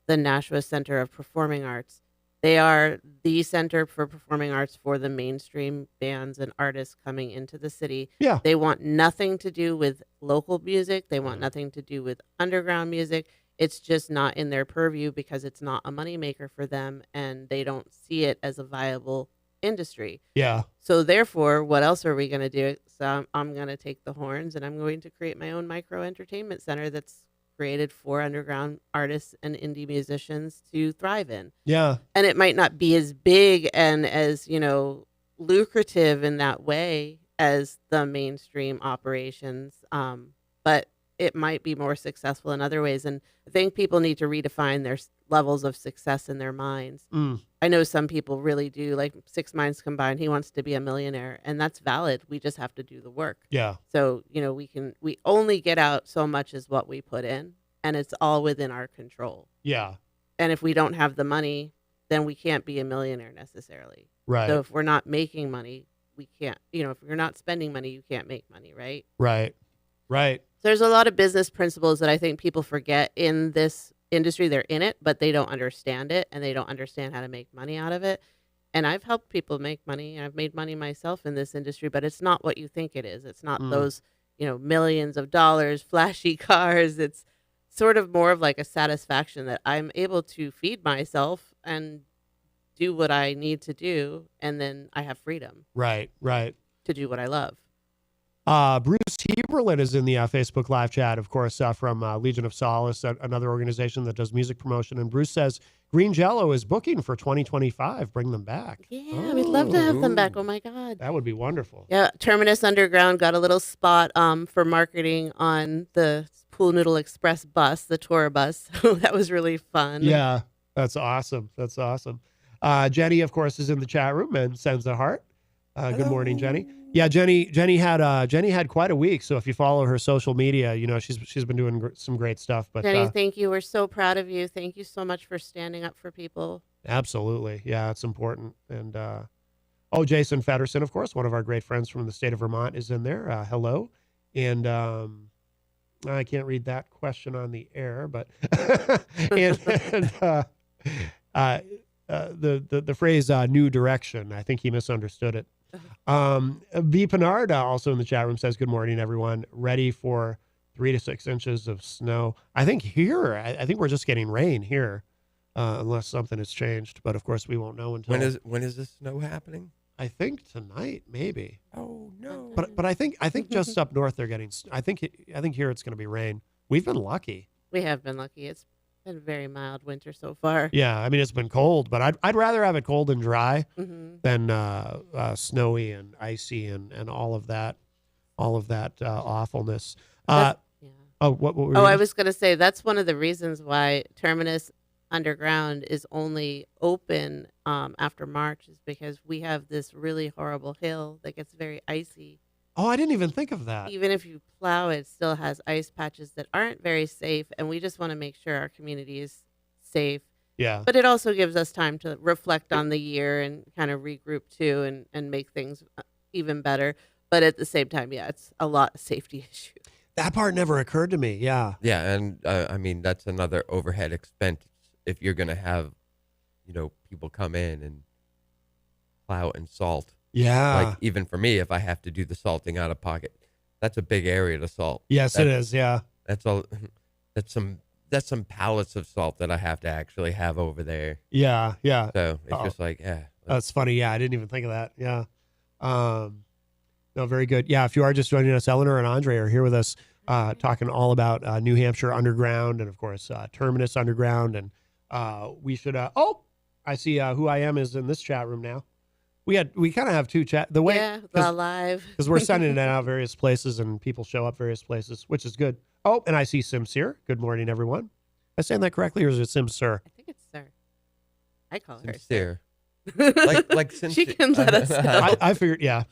Speaker 15: the Nashua Center of Performing Arts. They are the center for performing arts for the mainstream bands and artists coming into the city.
Speaker 4: Yeah.
Speaker 15: They want nothing to do with local music. They want nothing to do with underground music. It's just not in their purview because it's not a moneymaker for them and they don't see it as a viable industry.
Speaker 4: Yeah.
Speaker 15: So therefore, what else are we going to do? So I'm going to take the horns and I'm going to create my own micro entertainment center that's created for underground artists and indie musicians to thrive in.
Speaker 4: Yeah.
Speaker 15: And it might not be as big and as, lucrative in that way as the mainstream operations, but it might be more successful in other ways. And I think people need to redefine their levels of success in their minds. I know some people really do, like Six Minds Combined. He wants to be a millionaire, and that's valid. We just have to do the work.
Speaker 4: Yeah.
Speaker 15: So, we only get out so much as what we put in, and it's all within our control.
Speaker 4: Yeah.
Speaker 15: And if we don't have the money, then we can't be a millionaire necessarily.
Speaker 4: Right.
Speaker 15: So if we're not making money, we can't, if you're not spending money, you can't make money, right?
Speaker 4: Right. Right.
Speaker 15: There's a lot of business principles that I think people forget in this industry. They're in it, but they don't understand it and they don't understand how to make money out of it. And I've helped people make money. I've made money myself in this industry, but it's not what you think it is. It's not those, millions of dollars, flashy cars. It's sort of more of like a satisfaction that I'm able to feed myself and do what I need to do. And then I have freedom.
Speaker 4: Right. Right.
Speaker 15: To do what I love.
Speaker 4: Bruce Heberlin is in the Facebook live chat, of course, from Legion of Solace, another organization that does music promotion. And Bruce says Green Jello is booking for 2025. Bring them back.
Speaker 15: Yeah, we'd love to have them back. Oh, my God.
Speaker 4: That would be wonderful.
Speaker 15: Yeah, Terminus Underground got a little spot for marketing on the Pool Noodle Express bus, the tour bus. That was really fun.
Speaker 4: Yeah, that's awesome. That's awesome. Jenny, of course, is in the chat room and sends a heart. Good morning, Jenny. Yeah, Jenny had quite a week. So if you follow her social media, she's been doing some great stuff. But
Speaker 15: Jenny, thank you. We're so proud of you. Thank you so much for standing up for people.
Speaker 4: Absolutely, yeah, it's important. And Jason Fedderson, of course, one of our great friends from the state of Vermont, is in there. Hello, and I can't read that question on the air, but the phrase "new direction," I think he misunderstood it. B. Pinard also in the chat room says, good morning, everyone. Ready for 3 to 6 inches of snow. I think I think we're just getting rain here, unless something has changed. But of course, we won't know until.
Speaker 5: When is this snow happening?
Speaker 4: I think tonight, maybe.
Speaker 5: Oh no!
Speaker 4: But I think just up north they're getting. I think here it's going to be rain. We've been lucky.
Speaker 15: We have been lucky. It's been a very mild winter so far.
Speaker 4: Yeah, I mean it's been cold, but I'd rather have it cold and dry than snowy and icy and all of that awfulness. What were you
Speaker 15: I was going to say that's one of the reasons why Terminus Underground is only open after March is because we have this really horrible hill that gets very icy.
Speaker 4: Oh, I didn't even think of that.
Speaker 15: Even if you plow it, still has ice patches that aren't very safe, and we just want to make sure our community is safe.
Speaker 4: Yeah.
Speaker 15: But it also gives us time to reflect on the year and kind of regroup too and make things even better. But at the same time, yeah, it's a lot of safety issues.
Speaker 4: That part never occurred to me. Yeah.
Speaker 5: Yeah, and I mean that's another overhead expense if you're gonna have, people come in and plow and salt.
Speaker 4: Yeah.
Speaker 5: Like even for me, if I have to do the salting out of pocket, that's a big area to salt.
Speaker 4: Yes, it is. Yeah.
Speaker 5: That's all. That's some pallets of salt that I have to actually have over there.
Speaker 4: Yeah. Yeah.
Speaker 5: So it's just like, yeah.
Speaker 4: That's funny. Yeah, I didn't even think of that. Yeah. No, very good. Yeah, if you are just joining us, Eleanor and Andre are here with us talking all about New Hampshire Underground and, of course, Terminus Underground. And we should, I see Who I Am is in this chat room now. We kind of have two chat. The way,
Speaker 15: live.
Speaker 4: Because we're sending it out various places and people show up various places, which is good. Oh, and I see Simsir. Good morning, everyone. Am I saying that correctly or is it Simsir?
Speaker 15: I think it's Sir. I call her
Speaker 5: Sir.
Speaker 15: Sir.
Speaker 5: like since
Speaker 15: she can let us know.
Speaker 4: I figured, yeah.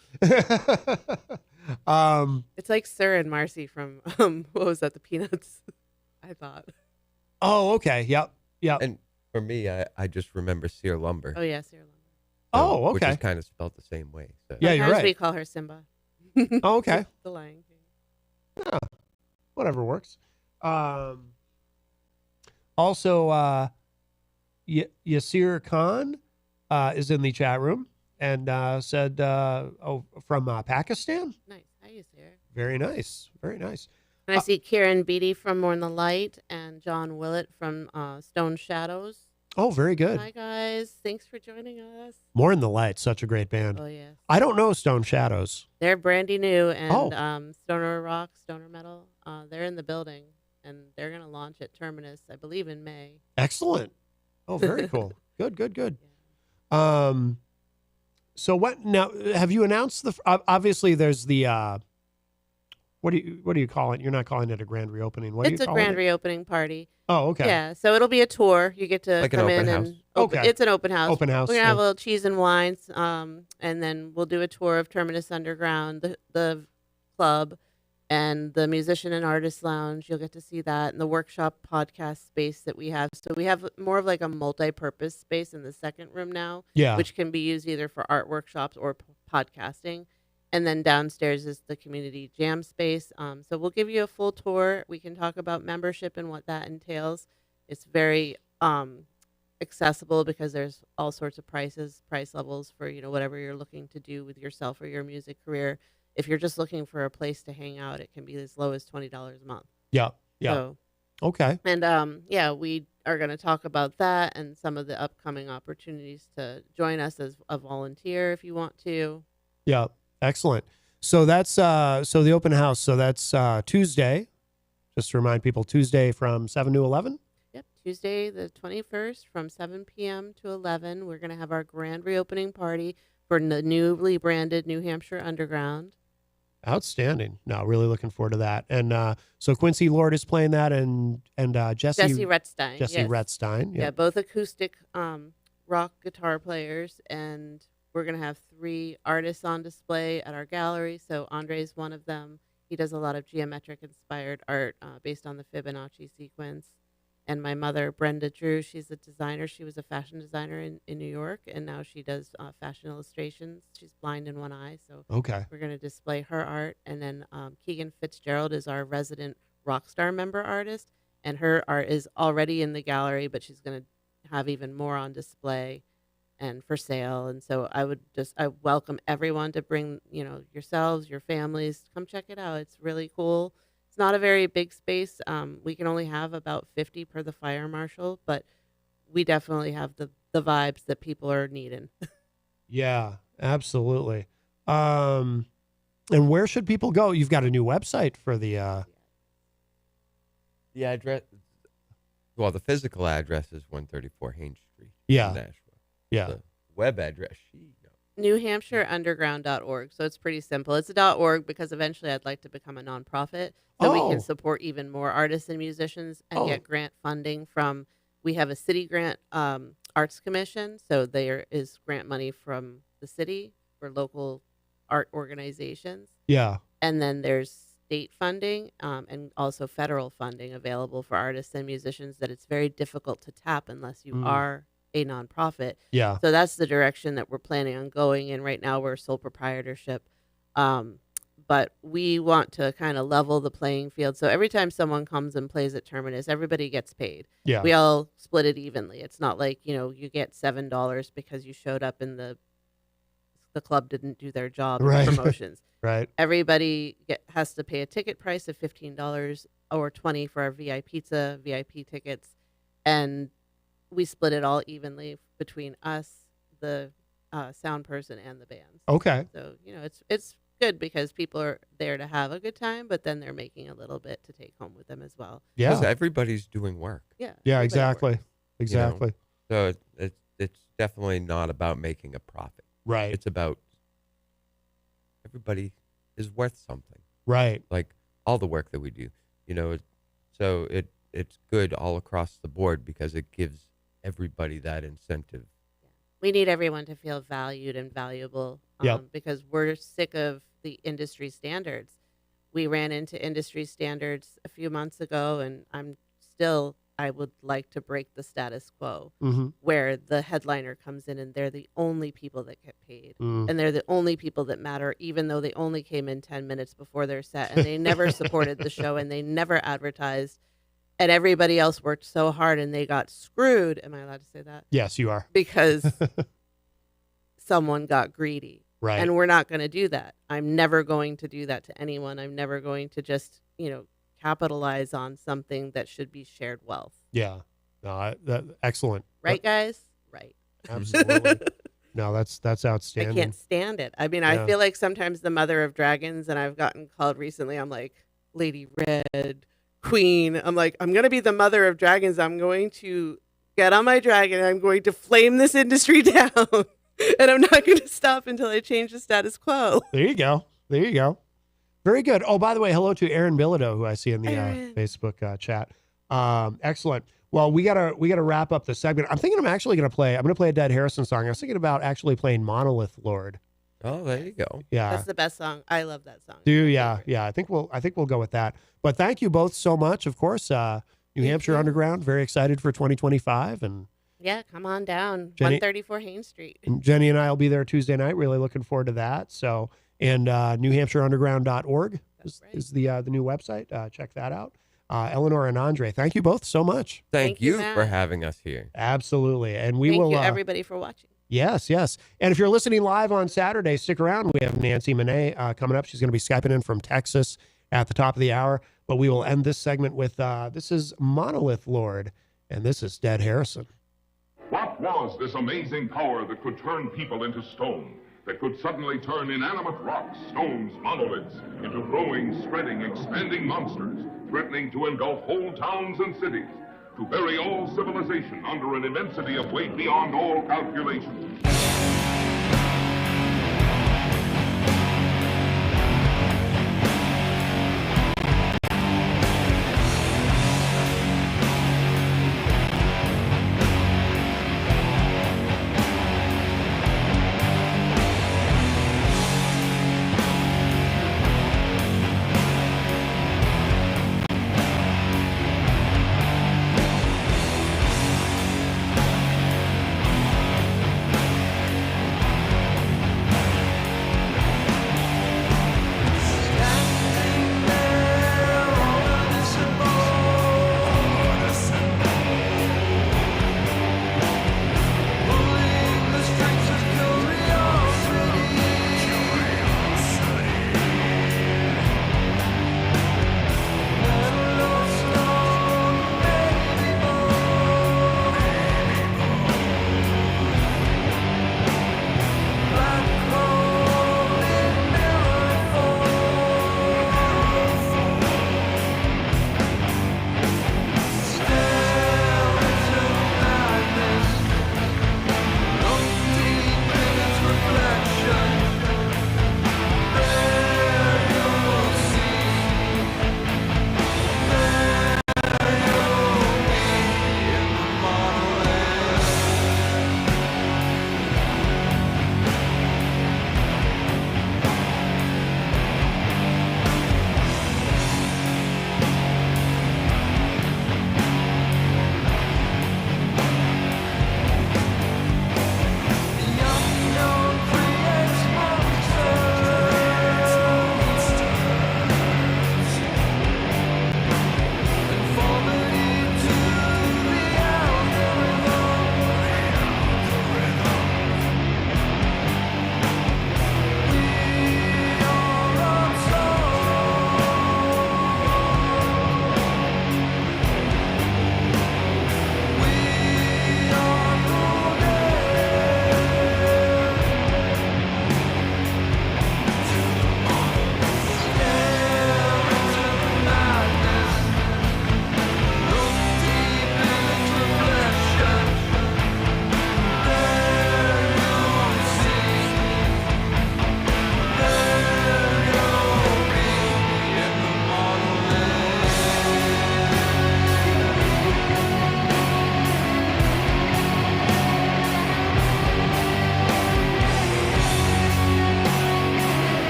Speaker 15: It's like Sir and Marcy from what was that? The Peanuts. I thought.
Speaker 4: Oh, okay. Yep.
Speaker 5: And for me, I just remember Sear Lumber.
Speaker 15: Oh yeah, Sear Lumber.
Speaker 4: Oh, okay.
Speaker 5: Which is kind of spelled the same way. So.
Speaker 4: Yeah, you're right.
Speaker 15: We call her Simba.
Speaker 4: Oh, okay.
Speaker 15: The Lion King.
Speaker 4: Yeah, whatever works. Also, Yasir Khan is in the chat room and said, from Pakistan.
Speaker 15: Nice. Hi, Yasir.
Speaker 4: Very nice. Very nice.
Speaker 15: And I see Kieran Beatty from More in the Light and John Willett from Stone Shadows.
Speaker 4: Oh, very good.
Speaker 15: Hi, guys. Thanks for joining us.
Speaker 4: More in the Light, such a great band.
Speaker 15: Oh, yes.
Speaker 4: I don't know Stone Shadows.
Speaker 15: They're brandy new and stoner rock, stoner metal. They're in the building, and they're going to launch at Terminus, I believe, in May.
Speaker 4: Excellent. Oh, very cool. Good. So what now? Have you announced obviously there's the what do you call it? You're not calling it a grand reopening. What do you
Speaker 15: It's a
Speaker 4: call
Speaker 15: grand
Speaker 4: it?
Speaker 15: reopening party.
Speaker 4: Oh, okay.
Speaker 15: Yeah, so it'll be a tour. You get to
Speaker 5: Like an
Speaker 15: come
Speaker 5: open
Speaker 15: in
Speaker 5: house.
Speaker 15: and open.
Speaker 4: Okay.
Speaker 15: It's an open house.
Speaker 4: Open house,
Speaker 15: We're gonna have
Speaker 4: yeah.
Speaker 15: a little cheese and wines, and then we'll do a tour of Terminus Underground, the club, and the Musician and Artist Lounge. You'll get to see that, and the workshop podcast space that we have. So we have more of like a multi-purpose space in the second room now,
Speaker 4: Yeah.
Speaker 15: which can be used either for art workshops or podcasting. And then downstairs is the community jam space. So we'll give you a full tour. We can talk about membership and what that entails. It's very accessible because there's all sorts of price levels for whatever you're looking to do with yourself or your music career. If you're just looking for a place to hang out, it can be as low as $20 a month.
Speaker 4: Yeah.
Speaker 15: So,
Speaker 4: Okay.
Speaker 15: and we are going to talk about that and some of the upcoming opportunities to join us as a volunteer if you want to.
Speaker 4: Yeah. Excellent. So that's so the open house. So that's Tuesday. Just to remind people, Tuesday from 7 to 11.
Speaker 15: Yep, Tuesday the 21st from 7 p.m. to 11. We're going to have our grand reopening party for the newly branded New Hampshire Underground.
Speaker 4: Outstanding. No, really looking forward to that. And so Quincy Lord is playing that, and Jesse
Speaker 15: Retzstein.
Speaker 4: Jesse
Speaker 15: yes.
Speaker 4: Retzstein.
Speaker 15: Yeah, both acoustic rock guitar players, and we're going to have 3 artists on display at our gallery. So Andre's one of them. He does a lot of geometric inspired art based on the Fibonacci sequence. And my mother, Brenda Drew, she's a designer. She was a fashion designer in New York, and now she does fashion illustrations. She's blind in one eye, so
Speaker 4: Okay.
Speaker 15: we're going to display her art. And then Keegan Fitzgerald is our resident Rockstar member artist, and her art is already in the gallery, but she's going to have even more on display and for sale. And so I welcome everyone to bring, yourselves, your families, come check it out. It's really cool. It's not a very big space. We can only have about 50 per the fire marshal, but we definitely have the vibes that people are needing.
Speaker 4: Yeah, absolutely. And where should people go? You've got a new website for the
Speaker 5: The address, well, the physical address is 134 Haines Street
Speaker 4: Yeah.
Speaker 5: in Nashville.
Speaker 4: Yeah.
Speaker 5: The web address,
Speaker 15: NewHampshireUnderground.org. So it's pretty simple. It's a .org because eventually I'd like to become a nonprofit so we
Speaker 4: Oh.
Speaker 15: can support even more artists and musicians and get grant funding from. We have a city grant arts commission, so there is grant money from the city for local art organizations.
Speaker 4: Yeah.
Speaker 15: And then there's state funding and also federal funding available for artists and musicians that it's very difficult to tap unless you are a nonprofit.
Speaker 4: Yeah.
Speaker 15: So that's the direction that we're planning on going in. Right now we're sole proprietorship. But we want to kind of level the playing field. So every time someone comes and plays at Terminus, everybody gets paid.
Speaker 4: Yeah.
Speaker 15: We all split it evenly. It's not like, you get $7 because you showed up and the club didn't do their job
Speaker 4: Right.
Speaker 15: in promotions.
Speaker 4: Right.
Speaker 15: Everybody has to pay a ticket price of $15 or $20 for our VIP tickets. And we split it all evenly between us, the sound person, and the bands.
Speaker 4: Okay.
Speaker 15: So it's good because people are there to have a good time, but then they're making a little bit to take home with them as well.
Speaker 4: Yeah.
Speaker 5: Because everybody's doing work.
Speaker 15: Yeah.
Speaker 4: Yeah,
Speaker 15: everybody
Speaker 4: exactly.
Speaker 15: works.
Speaker 4: Exactly.
Speaker 5: So it's definitely not about making a profit.
Speaker 4: Right.
Speaker 5: It's about everybody is worth something.
Speaker 4: Right.
Speaker 5: Like all the work that we do, so it's good all across the board because it gives everybody that incentive.
Speaker 15: We need everyone to feel valued and valuable because we're sick of the industry standards. We ran into industry standards a few months ago, and I would like to break the status quo where the headliner comes in and they're the only people that get paid. And they're the only people that matter, even though they only came in 10 minutes before their set and they never supported the show and they never advertised. and everybody else worked so hard and they got screwed. Am I allowed to say that?
Speaker 4: Yes, you are.
Speaker 15: Because someone got greedy.
Speaker 4: Right.
Speaker 15: And we're not going to do that. I'm never going to do that to anyone. I'm never going to just, capitalize on something that should be shared wealth.
Speaker 4: Yeah. No, excellent.
Speaker 15: Right, guys? Right.
Speaker 4: Absolutely. No, that's outstanding.
Speaker 15: I can't stand it. I mean,
Speaker 4: Yeah.
Speaker 15: I feel like sometimes the mother of dragons, and I've gotten called recently, I'm like, Lady Red, Queen. I'm like, I'm going to be the mother of dragons. I'm going to get on my dragon. I'm going to flame this industry down. And I'm not going to stop until I change the status quo.
Speaker 4: There you go. There you go. Very good. Oh, by the way, hello to Aaron Bilodeau, who I see in the Facebook chat. Excellent. Well, we gotta wrap up the segment. I'm thinking I'm going to play a Dead Harrison song. I was thinking about actually playing Monolith Lord.
Speaker 5: Oh, there you go.
Speaker 4: Yeah.
Speaker 15: That's the best song. I love that song.
Speaker 4: Yeah. I think we'll go with that. But thank you both so much. Of course, New Hampshire Underground, very excited for 2025, and
Speaker 15: yeah, come on down.
Speaker 4: Jenny-
Speaker 15: 134 Haines Street.
Speaker 4: and Jenny and I will be there Tuesday night. Really looking forward to that. So, and NewHampshireUnderground.org is the new website. Check that out. Eleanor and Andre, thank you both so much.
Speaker 5: Thank
Speaker 15: you,
Speaker 5: you
Speaker 15: Matt.
Speaker 5: for having us here.
Speaker 4: Absolutely. And we
Speaker 15: Thank
Speaker 4: will
Speaker 15: you, everybody, for watching.
Speaker 4: Yes. And if you're listening live on Saturday, stick around. We have Nancy Monet coming up. She's going to be Skyping in from Texas at the top of the hour. But we will end this segment with this is Monolith Lord, and this is Dead Harrison.
Speaker 13: What was this amazing power that could turn people into stone? That could suddenly turn inanimate rocks, stones, monoliths into growing, spreading, expanding monsters, threatening to engulf whole towns and cities, to bury all civilization under an immensity of weight beyond all calculation.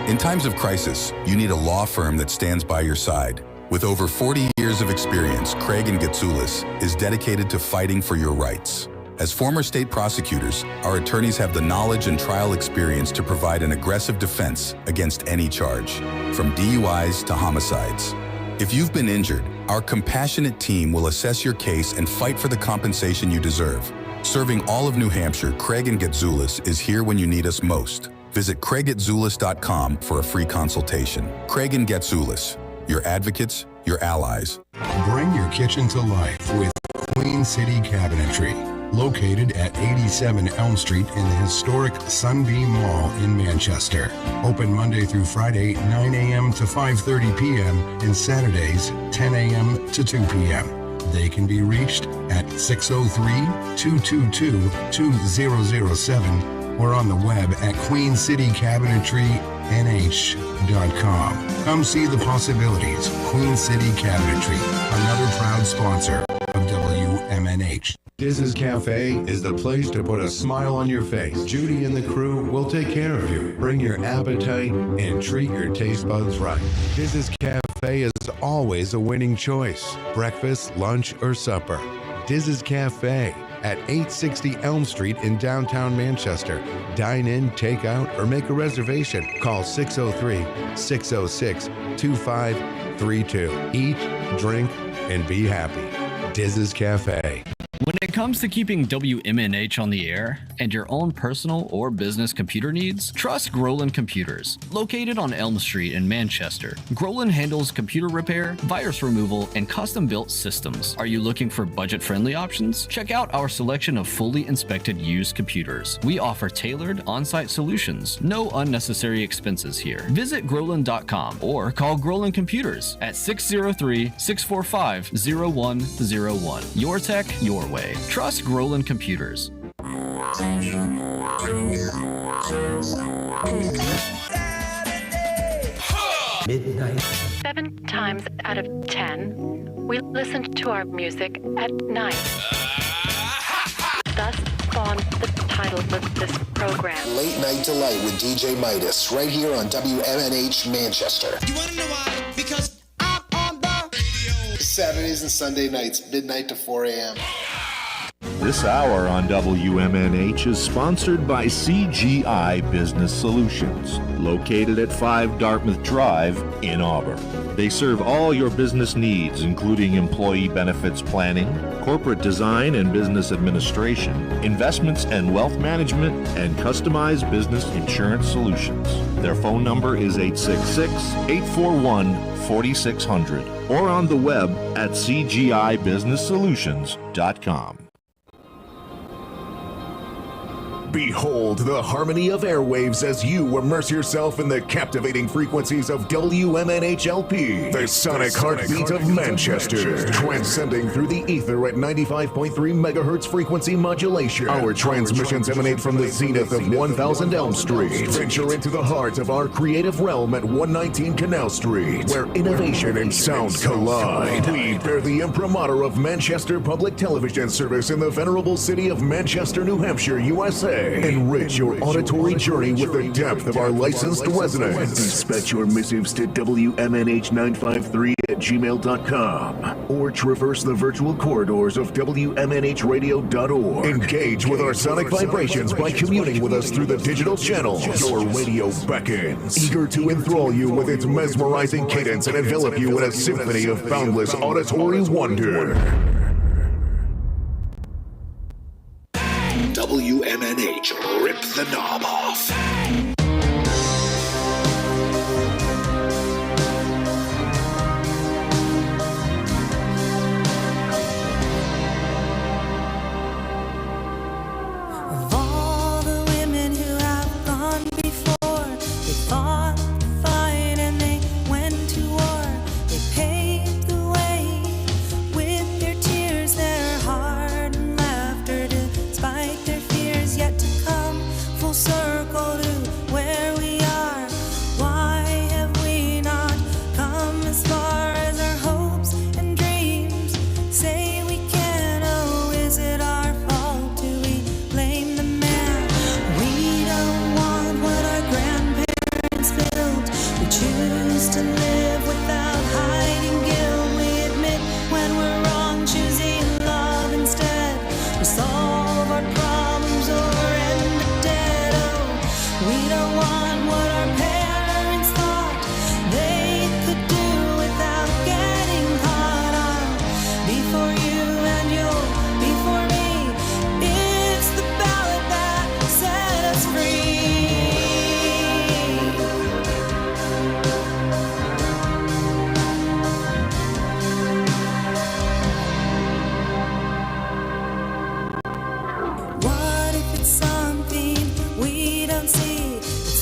Speaker 16: In times of crisis, you need a law firm that stands by your side. With over 40 years of experience, Craig and Getsoulis is dedicated to fighting for your rights. As former state prosecutors, our attorneys have the knowledge and trial experience to provide an aggressive defense against any charge, from DUIs to homicides. If you've been injured, our compassionate team will assess your case and fight for the compensation you deserve. Serving all of New Hampshire, Craig and Getsoulis is here when you need us most. Visit craigatzulis.com for a free consultation. Craig and Getsoulis, your advocates, your allies.
Speaker 17: Bring your kitchen to life with Queen City Cabinetry. Located at 87 Elm Street in the historic Sunbeam Mall in Manchester. Open Monday through Friday, 9 a.m. to 5:30 p.m. and Saturdays, 10 a.m. to 2 p.m. They can be reached at 603-222-2007 or on the web at queencitycabinetrynh.com. Come see the possibilities. Queen City Cabinetry, another proud sponsor of WMNH.
Speaker 18: Diz's Cafe is the place to put a smile on your face. Judy and the crew will take care of you. Bring your appetite and treat your taste buds right. Diz's Cafe is always a winning choice. Breakfast, lunch, or supper. Diz's Cafe at 860 Elm Street in downtown Manchester. Dine in, take out, or make a reservation. Call 603-606-2532. Eat, drink, and be happy. Diz's Cafe.
Speaker 19: When it comes to keeping WMNH on the air and your own personal or business computer needs, trust Groland Computers. Located on Elm Street in Manchester, Groland handles computer repair, virus removal, and custom-built systems. Are you looking for budget-friendly options? Check out our selection of fully inspected used computers. We offer tailored on-site solutions. No unnecessary expenses here. Visit Groland.com or call Groland Computers at 603-645-0101. Your tech, your way. Trust Groland Computers.
Speaker 20: Midnight. 7 times out of 10, we listen to our music at night. Thus spawned the title of this program.
Speaker 21: Late Night Delight with DJ Midas, right here on WMNH Manchester.
Speaker 14: You wanna know why? Because I'm on the radio.
Speaker 21: Saturdays and Sunday nights, midnight to 4 a.m.
Speaker 22: This hour on WMNH is sponsored by CGI Business Solutions, located at 5 Dartmouth Drive in Auburn. They serve all your business needs, including employee benefits planning, corporate design and business administration, investments and wealth management, and customized business insurance solutions. Their phone number is 866-841-4600 or on the web at cgibusinesssolutions.com.
Speaker 12: Behold the harmony of airwaves as you immerse yourself in the captivating frequencies of WMNH-LP, the sonic heartbeat of Manchester, transcending through the ether at 95.3 megahertz frequency modulation. Our transmissions emanate from the zenith of 1000 Elm Street. Venture into the heart of our creative realm at 119 Canal Street, where innovation and sound collide. We bear the imprimatur of Manchester Public Television Service in the venerable city of Manchester, New Hampshire, USA. Enrich your auditory journey with the depth of our licensed residents. Dispatch your missives to WMNH953@gmail.com or traverse the virtual corridors of WMNHradio.org. Engage with our sonic vibrations by communing with us through the digital channels. Your radio beckons, eager to enthrall you with its mesmerizing cadence and envelop you in a symphony of boundless auditory wonder. WMNH, rip the knob off.
Speaker 23: Of all the women who have gone before, they fought the fight and they went to war. They paved the way with their tears, their heart and laughter, despite their fears, yet to come full circle to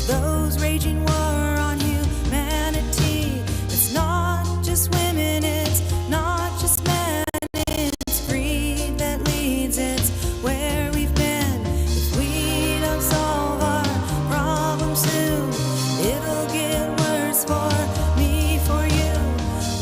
Speaker 23: those raging war on humanity. It's not just women, it's not just men, it's greed that leads, it's where we've been. If we don't solve our problems soon, it'll get worse for me, for you.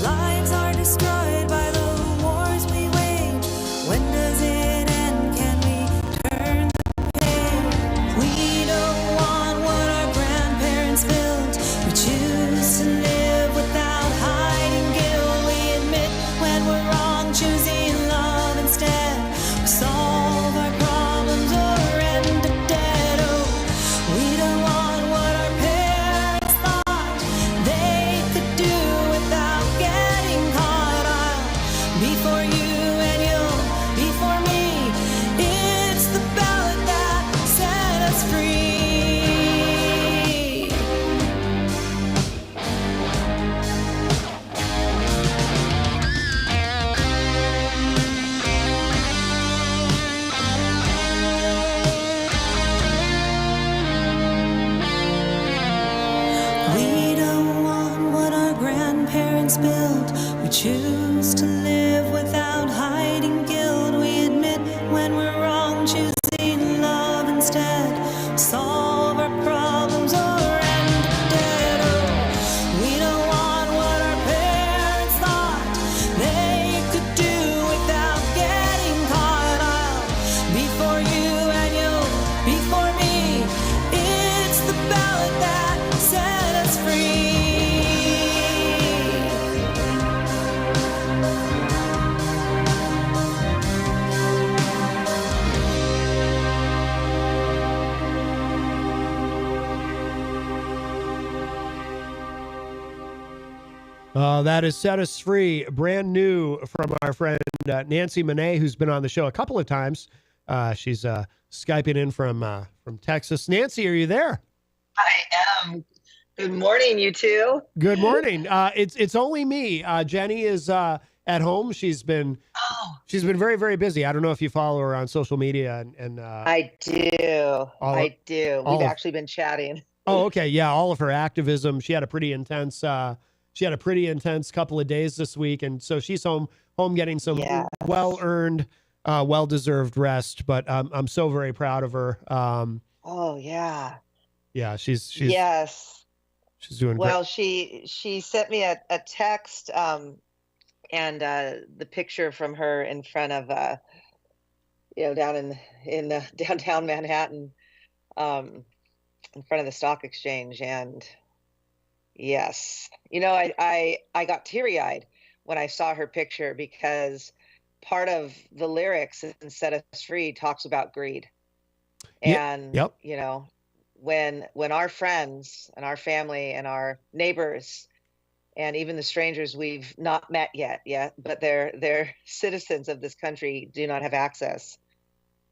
Speaker 23: Lives are destroyed by the wars we wage. When does it end? Can we turn the page? We don't want what our grandparents built. We choose to live without hiding guilt. We admit when we're wrong, choosing love instead. We solve our problems or end up dead. Oh, we don't want what our parents thought they could do without getting caught. I'll be for you and you'll be for me. It's the ballot that set us free. We don't want what our grandparents built. We choose to live without hiding guilt. We admit when we're wrong, choosing love instead. Solve our problems or end up dead. Oh, we don't want what our parents thought they could do without getting caught. I'll be for you and you'll be for me. It's the ballot that set us free.
Speaker 4: That is Set Us Free, brand new from our friend Nancy Monet, who's been on the show a couple of times. She's Skyping in from Texas. Nancy, are you there?
Speaker 3: I am. Good morning, you two.
Speaker 4: Good morning. It's only me. Jenny is at home. She's been very, very busy. I don't know if you follow her on social media and
Speaker 3: I do. I do. We've actually been chatting.
Speaker 4: Oh, okay. Yeah, all of her activism. She had a pretty intense couple of days this week, and so she's home getting some well-earned, well-deserved rest. But I'm so very proud of her.
Speaker 3: Oh yeah.
Speaker 4: Yeah, she's
Speaker 3: yes.
Speaker 4: She's doing
Speaker 3: well.
Speaker 4: great.
Speaker 3: She sent me a text and the picture from her in front of down in downtown Manhattan, in front of the stock exchange. And yes, I got teary-eyed when I saw her picture, because part of the lyrics in Set Us Free talks about greed. And when our friends and our family and our neighbors and even the strangers we've not met yet, but they're citizens of this country, do not have access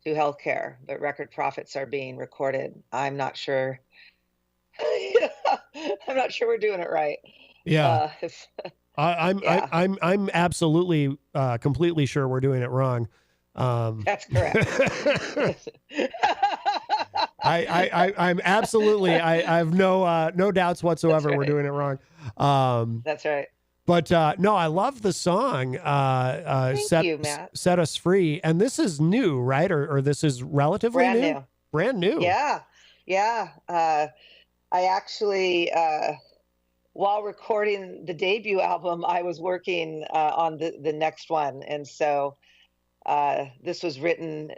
Speaker 3: to health care, but record profits are being recorded, I'm not sure. I'm not sure we're doing it right.
Speaker 4: Yeah. I'm absolutely completely sure we're doing it wrong.
Speaker 3: That's correct.
Speaker 4: I'm absolutely. I have no doubts whatsoever. We're doing it wrong.
Speaker 3: That's right.
Speaker 4: But no, I love the song.
Speaker 3: Thank you, Matt.
Speaker 4: Set Us Free, and this is new, right? Or this is relatively new. Brand new.
Speaker 3: Yeah. I actually, while recording the debut album, I was working on the next one, and so this was written.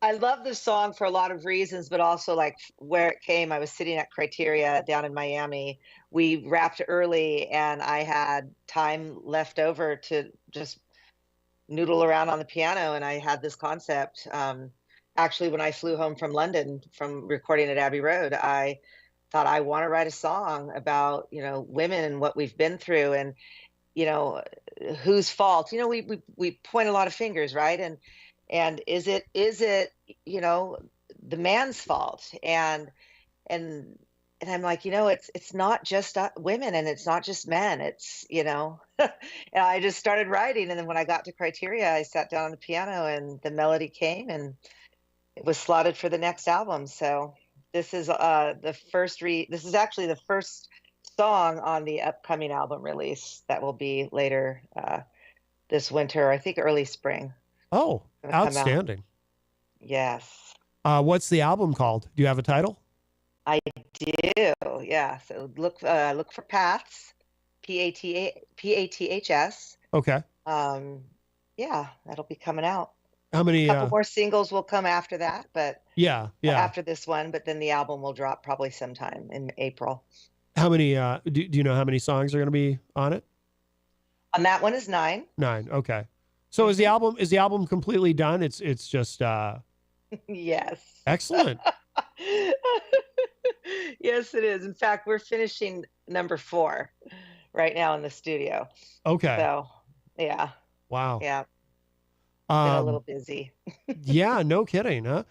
Speaker 3: I love this song for a lot of reasons, but also like where it came. I was sitting at Criteria down in Miami. We wrapped early, and I had time left over to just noodle around on the piano, and I had this concept. Actually, when I flew home from London from recording at Abbey Road, I thought, I want to write a song about, women and what we've been through, and, whose fault. We point a lot of fingers, right? And is it the man's fault? And I'm like, it's not just women, and it's not just men. It's, and I just started writing. And then when I got to Criteria, I sat down on the piano, and the melody came, and it was slotted for the next album. So this is this is actually the first song on the upcoming album release that will be later this winter, I think early spring.
Speaker 4: Oh,
Speaker 3: Gonna come out.
Speaker 4: outstanding.
Speaker 3: Yes.
Speaker 4: What's the album called? Do you have a title?
Speaker 3: I do. Yeah. So look for Paths, Paths.
Speaker 4: Okay.
Speaker 3: Yeah, that'll be coming out.
Speaker 4: How many?
Speaker 3: A couple more singles will come after that, but
Speaker 4: Yeah.
Speaker 3: after this one, but then the album will drop probably sometime in April.
Speaker 4: How many? Do you know how many songs are going to be on it?
Speaker 3: On that one is 9.
Speaker 4: 9. Okay. So is the album completely done? It's just
Speaker 3: Yes.
Speaker 4: excellent.
Speaker 3: Yes, it is. In fact, we're finishing number 4 right now in the studio.
Speaker 4: Okay.
Speaker 3: So, yeah.
Speaker 4: Wow.
Speaker 3: Yeah. Been a little busy.
Speaker 4: Yeah, no kidding, huh?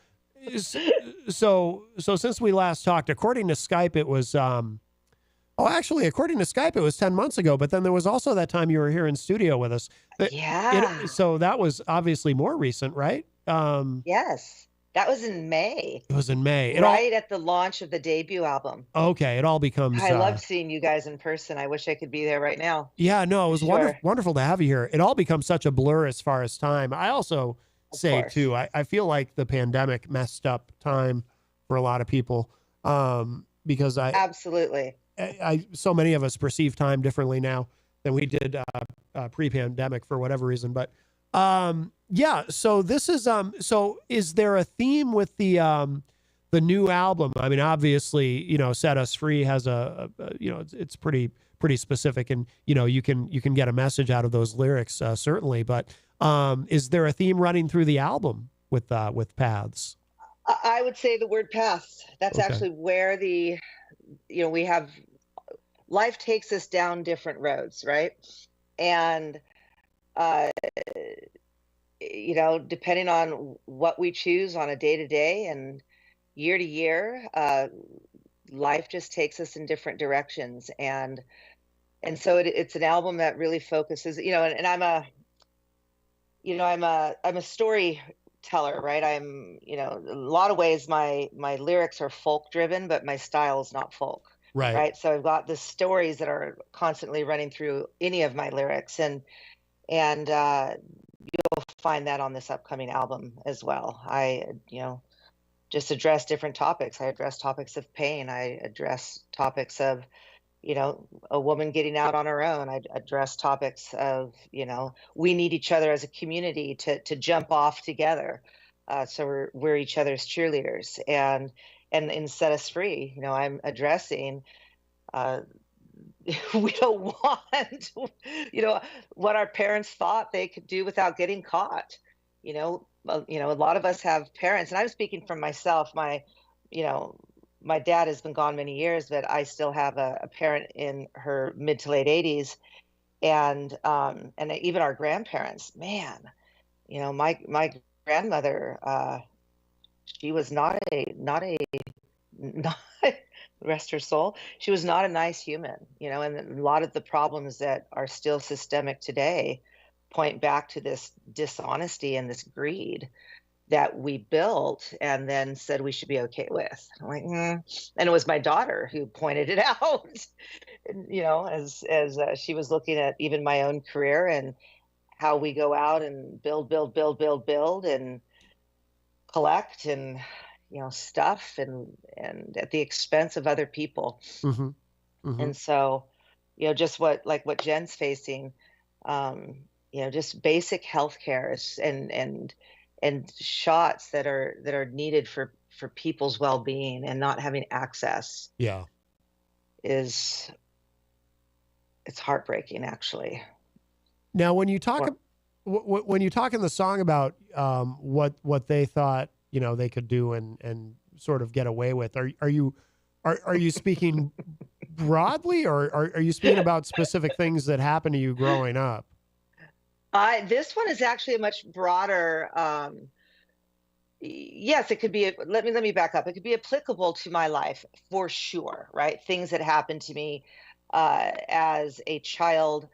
Speaker 4: So since we last talked, according to Skype, it was according to Skype, it was 10 months ago, but then there was also that time you were here in studio with us.
Speaker 3: Yeah.
Speaker 4: So that was obviously more recent, right?
Speaker 3: Yes. That was in May.
Speaker 4: It was in May.
Speaker 3: Right at the launch of the debut album.
Speaker 4: Okay, it all becomes...
Speaker 3: I love seeing you guys in person. I wish I could be there right now.
Speaker 4: Yeah, no, it was wonderful to have you here. It all becomes such a blur as far as time. I also say, too, I feel like the pandemic messed up time for a lot of people because
Speaker 3: Absolutely.
Speaker 4: So many of us perceive time differently now than we did pre-pandemic for whatever reason. But yeah, so this is so is there a theme with the new album? I mean, obviously, Set Us Free has it's pretty specific, and you can get a message out of those lyrics certainly. But is there a theme running through the album with Paths?
Speaker 3: I would say the word paths. That's actually where we have life takes us down different roads, right? And depending on what we choose on a day to day and year to year, life just takes us in different directions. And so it's an album that really focuses, and I'm a storyteller, right? I'm, in a lot of ways, my lyrics are folk driven, but my style is not folk. Right. So I've got the stories that are constantly running through any of my lyrics, and you'll find that on this upcoming album as well. I, just address different topics. I address topics of pain. I address topics of, a woman getting out on her own. I address topics of, we need each other as a community to jump off together. So we're each other's cheerleaders. And in Set Us Free, I'm addressing, we don't want, what our parents thought they could do without getting caught. A lot of us have parents, and I'm speaking from myself. My dad has been gone many years, but I still have a parent in her mid to late 80s, and even our grandparents. Man, my grandmother, she was not rest her soul. She was not a nice human, and a lot of the problems that are still systemic today point back to this dishonesty and this greed that we built and then said we should be okay with. I'm like, and it was my daughter who pointed it out, as she was looking at even my own career and how we go out and build and collect and stuff and at the expense of other people.
Speaker 4: Mm-hmm. Mm-hmm.
Speaker 3: And so, just what Jen's facing, just basic healthcare and shots that are needed for people's well-being and not having access.
Speaker 4: Yeah.
Speaker 3: It's heartbreaking, actually.
Speaker 4: Now, when you talk in the song about what they thought they could do and sort of get away with, are you speaking broadly, or are you speaking about specific things that happened to you growing up?
Speaker 3: This one is actually a much broader. Yes, it could be. Let me back up. It could be applicable to my life for sure, right? Things that happened to me as a child,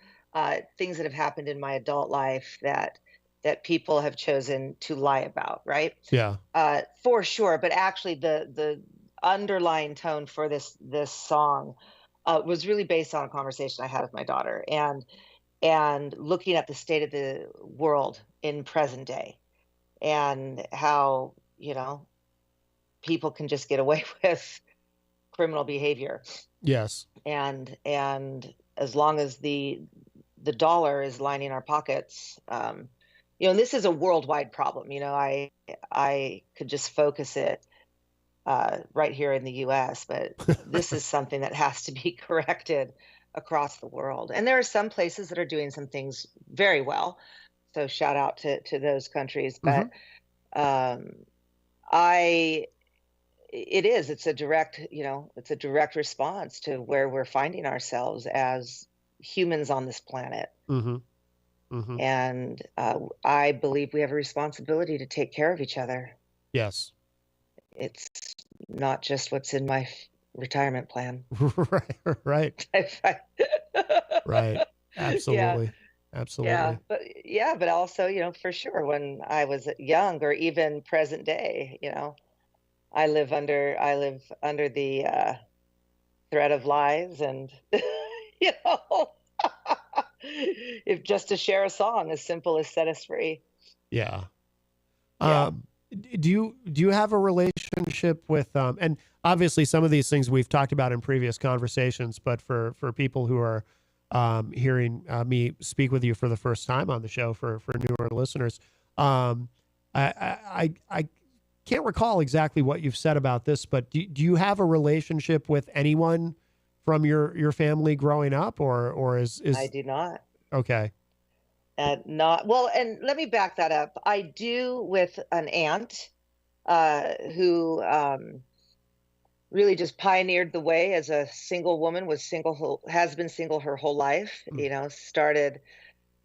Speaker 3: things that have happened in my adult life that that people have chosen to lie about, right?
Speaker 4: Yeah.
Speaker 3: For sure. But actually, the underlying tone for this song was really based on a conversation I had with my daughter, and looking at the state of the world in present day, and how, people can just get away with criminal behavior.
Speaker 4: Yes.
Speaker 3: And as long as the dollar is lining our pockets, and this is a worldwide problem. I could just focus it right here in the U.S., but this is something that has to be corrected across the world. And there are some places that are doing some things very well. So shout out to those countries. But it's a direct response to where we're finding ourselves as humans on this planet. And I believe we have a responsibility to take care of each other.
Speaker 4: Yes.
Speaker 3: It's not just what's in my retirement plan.
Speaker 4: Right. Right. Absolutely. Absolutely.
Speaker 3: But also, for sure, when I was young, or even present day, I live under the threat of lies, and if just to share a song as simple as Set Us Free.
Speaker 4: Yeah. Do you have a relationship with and obviously some of these things we've talked about in previous conversations, but for people who are hearing me speak with you for the first time on the show, for newer listeners, I can't recall exactly what you've said about this, but do you have a relationship with anyone from your family growing up, or is
Speaker 3: I do not.
Speaker 4: Okay.
Speaker 3: Not well, and let me back that up. I do with an aunt who really just pioneered the way as a single woman, has been single her whole life. Started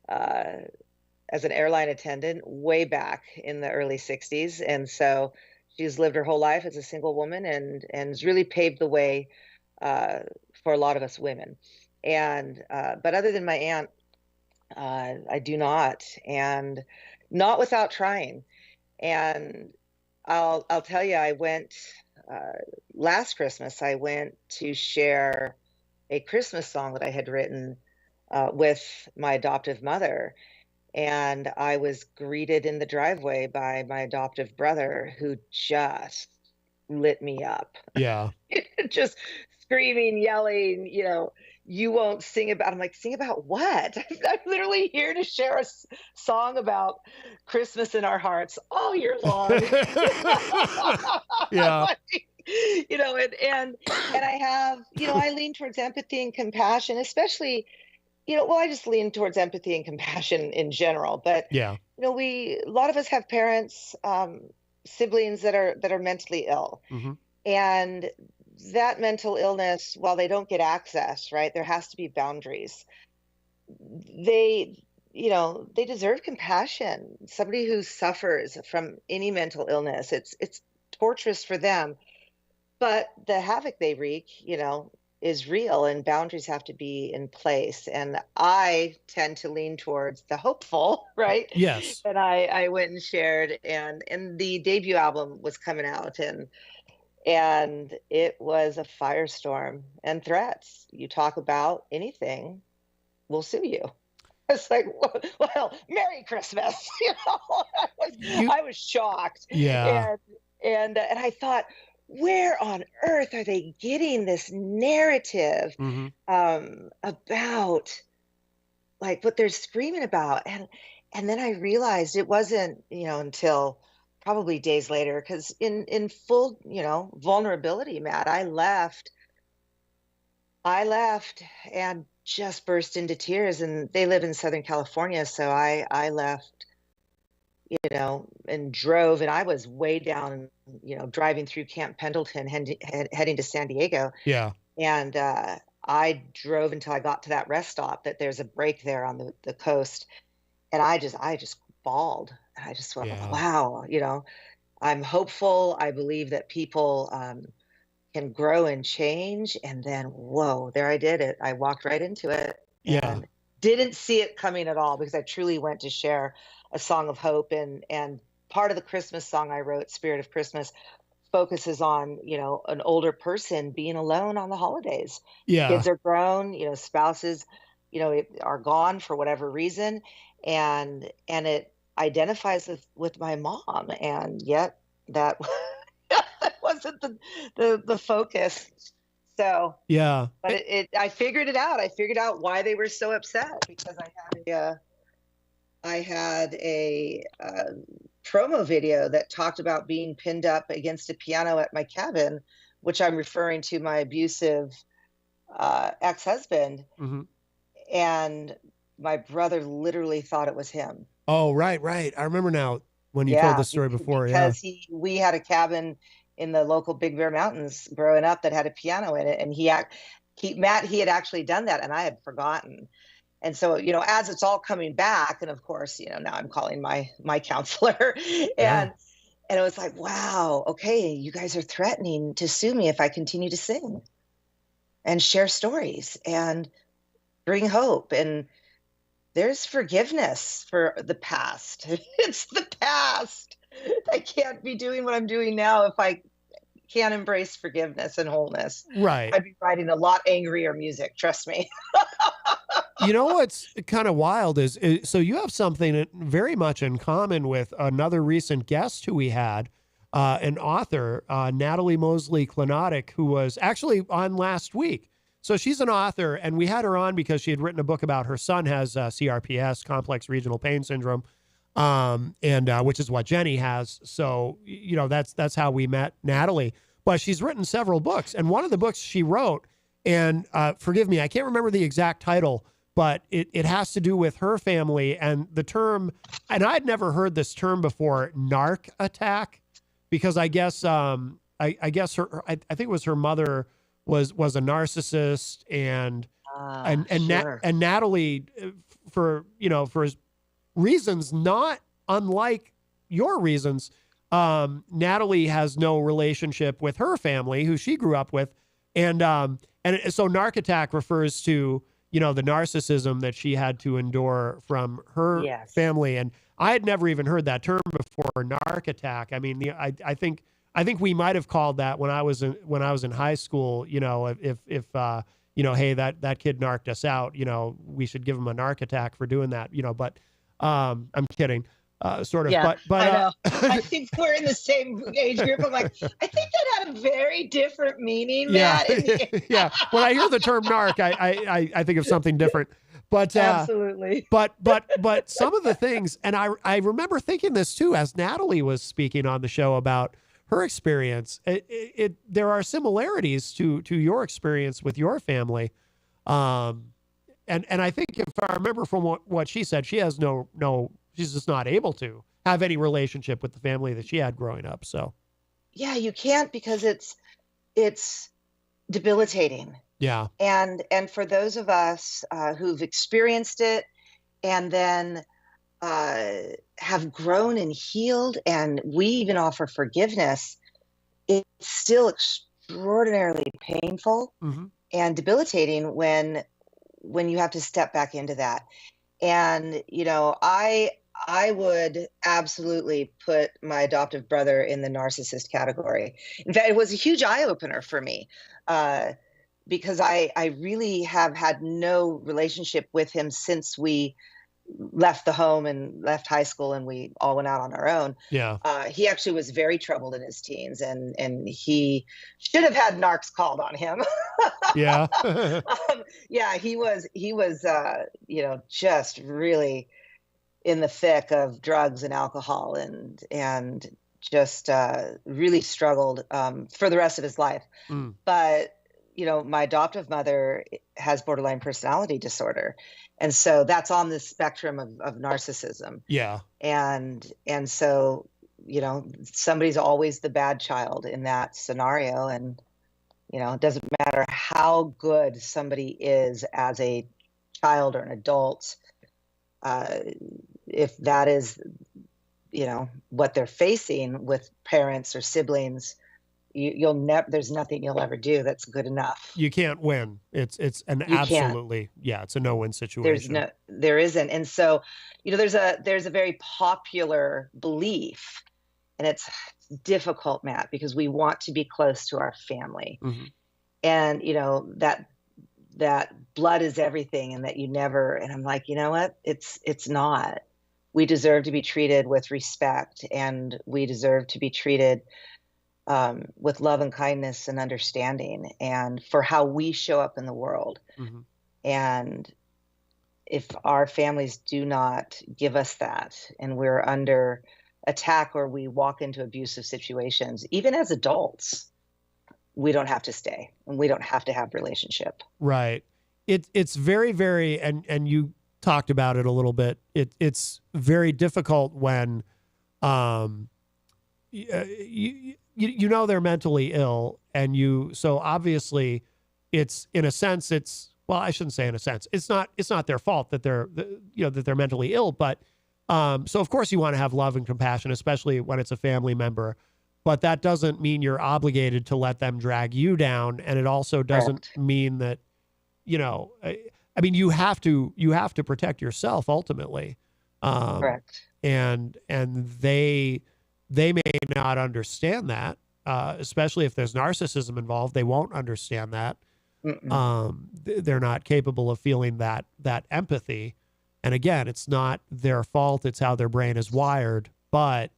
Speaker 3: as an airline attendant way back in the early 60s, and so she's lived her whole life as a single woman, and has really paved the way for a lot of us women. And but other than my aunt, I do not, and not without trying. And I'll tell you, I went last Christmas. I went to share a Christmas song that I had written with my adoptive mother, and I was greeted in the driveway by my adoptive brother, who just lit me up.
Speaker 4: Yeah.
Speaker 3: Just screaming, yelling, you won't sing about. I'm like, sing about what? I'm literally here to share a song about Christmas in our hearts all year long.
Speaker 4: Yeah.
Speaker 3: And I have, I lean towards empathy and compassion, especially, I just lean towards empathy and compassion in general. But
Speaker 4: yeah,
Speaker 3: a lot of us have parents, siblings that are mentally ill, and that mental illness, while they don't get access, right, there has to be boundaries. They deserve compassion. Somebody who suffers from any mental illness, it's torturous for them, but the havoc they wreak, is real, and boundaries have to be in place. And I tend to lean towards the hopeful, right?
Speaker 4: Yes.
Speaker 3: And I went and shared, and the debut album was coming out, and it was a firestorm and threats. You talk about anything, we'll sue you. It's like, well, Merry Christmas. I was shocked.
Speaker 4: Yeah.
Speaker 3: And I thought, where on earth are they getting this narrative about like what they're screaming about? And then I realized it wasn't, until probably days later, because in full, vulnerability, Matt, I left and just burst into tears. And they live in Southern California, so I left, and drove, and I was way down, driving through Camp Pendleton, heading to San Diego.
Speaker 4: Yeah.
Speaker 3: And I drove until I got to that rest stop that there's a break there on the coast, and I just bawled. I just went, wow, I'm hopeful. I believe that people can grow and change. And then, whoa, there I did it. I walked right into it.
Speaker 4: Yeah.
Speaker 3: And didn't see it coming at all, because I truly went to share a song of hope, and part of the Christmas song I wrote, Spirit of Christmas, focuses on, an older person being alone on the holidays.
Speaker 4: Yeah.
Speaker 3: Kids are grown, spouses, are gone for whatever reason, and it identifies with my mom, and yet that that wasn't the focus. So
Speaker 4: Yeah.
Speaker 3: but I figured it out. I figured out why they were so upset, because I had a promo video that talked about being pinned up against a piano at my cabin, which I'm referring to my abusive ex-husband.
Speaker 4: Mm-hmm.
Speaker 3: And my brother literally thought it was him.
Speaker 4: Oh, right. I remember now when you told the story before.
Speaker 3: Because we had a cabin in the local Big Bear Mountains growing up that had a piano in it, and he had actually done that, and I had forgotten. And so, as it's all coming back, and of course, now I'm calling my counselor, and it was like, wow, okay, you guys are threatening to sue me if I continue to sing and share stories and bring hope. And there's forgiveness for the past. It's the past. I can't be doing what I'm doing now if I can't embrace forgiveness and wholeness.
Speaker 4: Right.
Speaker 3: I'd be writing a lot angrier music, trust me.
Speaker 4: You know what's kind of wild is so you have something very much in common with another recent guest who we had, an author, Natalie Mosley Klonotic, who was actually on last week. So she's an author, and we had her on because she had written a book about her son has CRPS, complex regional pain syndrome, and which is what Jenny has. So, that's how we met Natalie. But she's written several books, and one of the books she wrote, and forgive me, I can't remember the exact title, but it has to do with her family and the term, and I'd never heard this term before, narc attack, because I guess I guess her, I think it was her mother was a narcissist, and
Speaker 3: sure.
Speaker 4: and Natalie, for reasons not unlike your reasons, Natalie has no relationship with her family, who she grew up with, and so narc attack refers to the narcissism that she had to endure from her family, and I had never even heard that term before, narc attack. I mean, I think we might have called that when I was in high school. If hey, that kid narked us out, we should give him a narc attack for doing that. But I'm kidding, sort of.
Speaker 3: Yeah,
Speaker 4: but
Speaker 3: I know. I think we're in the same age group. I'm like, I think that had a very different meaning.
Speaker 4: Yeah,
Speaker 3: Matt.
Speaker 4: yeah. When I hear the term narc, I think of something different. But
Speaker 3: absolutely.
Speaker 4: But some of the things, and I remember thinking this too, as Natalie was speaking on the show about her experience. There are similarities to your experience with your family, and I think if I remember from what she said, she has she's just not able to have any relationship with the family that she had growing up. So
Speaker 3: yeah, you can't, because it's debilitating.
Speaker 4: Yeah.
Speaker 3: And for those of us who've experienced it and then have grown and healed, and we even offer forgiveness, it's still extraordinarily painful and debilitating when you have to step back into that. And I would absolutely put my adoptive brother in the narcissist category. In fact, it was a huge eye-opener for me, because I really have had no relationship with him since we left the home and left high school and we all went out on our own.
Speaker 4: Yeah.
Speaker 3: He actually was very troubled in his teens, and he should have had narcs called on him.
Speaker 4: Yeah.
Speaker 3: Yeah, he was just really in the thick of drugs and alcohol, and just really struggled for the rest of his life. But my adoptive mother has borderline personality disorder. And so that's on the spectrum of narcissism.
Speaker 4: Yeah.
Speaker 3: And so, somebody's always the bad child in that scenario. And, it doesn't matter how good somebody is as a child or an adult, if that is, what they're facing with parents or siblings, you'll never, there's nothing you'll ever do that's good enough.
Speaker 4: You can't win. It's an
Speaker 3: You can't.
Speaker 4: absolutely, yeah, it's a no-win
Speaker 3: There's
Speaker 4: situation.
Speaker 3: there isn't. And so, there's a very popular belief, and it's difficult, Matt, because we want to be close to our family.
Speaker 4: Mhm.
Speaker 3: And, that blood is everything, and that you never, and I'm like, you know what? It's not. We deserve to be treated with respect, and we deserve to be treated with love and kindness and understanding, and for how we show up in the world.
Speaker 4: Mhm.
Speaker 3: And if our families do not give us that, and we're under attack or we walk into abusive situations, even as adults, we don't have to stay, and we don't have to have relationship.
Speaker 4: Right. It's very, very, and you talked about it a little bit. It's very difficult when, they're mentally ill, and so obviously it's, in a sense, well, I shouldn't say in a sense, it's not their fault that they're mentally ill, but, so of course you want to have love and compassion, especially when it's a family member, but that doesn't mean you're obligated to let them drag you down. And it also doesn't mean that, I mean, you have to protect yourself ultimately.
Speaker 3: Correct.
Speaker 4: And they may not understand that, especially if there's narcissism involved. They won't understand that. They're not capable of feeling that empathy. And again, it's not their fault. It's how their brain is wired. But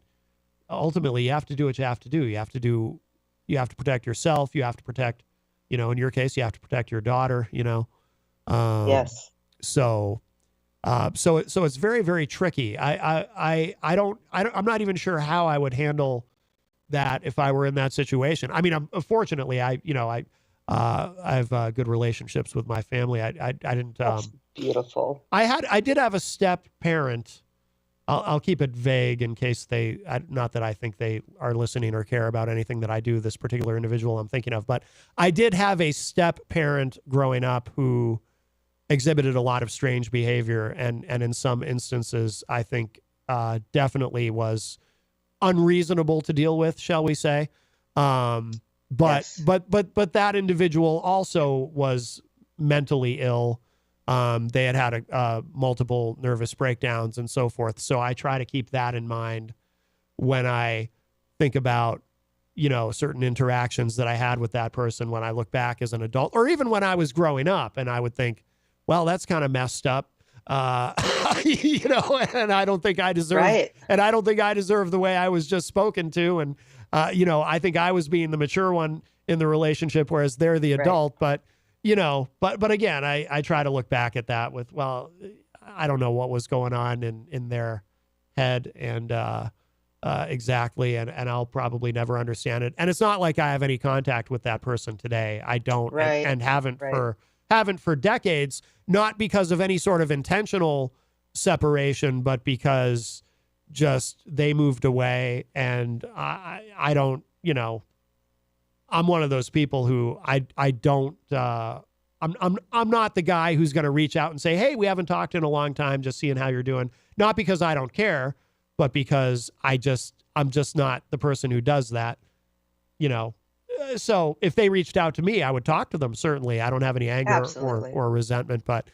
Speaker 4: ultimately, you have to do what you have to do. You have to protect yourself. You have to protect, in your case, you have to protect your daughter,
Speaker 3: Yes.
Speaker 4: So it's very, very tricky. I'm not even sure how I would handle that if I were in that situation. I mean, fortunately, I have good relationships with my family. I didn't.
Speaker 3: That's beautiful.
Speaker 4: I did have a step parent. I'll keep it vague in case not that I think they are listening or care about anything that I do, this particular individual I'm thinking of, but I did have a step parent growing up who exhibited a lot of strange behavior, and in some instances, I think definitely was unreasonable to deal with, shall we say. But that individual also was mentally ill. They had multiple nervous breakdowns and so forth. So I try to keep that in mind when I think about, certain interactions that I had with that person when I look back as an adult, or even when I was growing up, and I would think, well, that's kind of messed up. And I don't think I deserve, and I don't think I deserve the way I was just spoken to. And, I think I was being the mature one in the relationship, whereas they're the adult, but again, I try to look back at that with, well, I don't know what was going on in their head and exactly, and I'll probably never understand it. And it's not like I have any contact with that person today. I don't, and haven't for decades, not because of any sort of intentional separation, but because just they moved away, and I don't, I'm one of those people who I don't, I'm not the guy who's going to reach out and say, hey, we haven't talked in a long time, just seeing how you're doing. Not because I don't care, but because I'm just not the person who does that, So if they reached out to me, I would talk to them. Certainly. I don't have any anger or resentment, but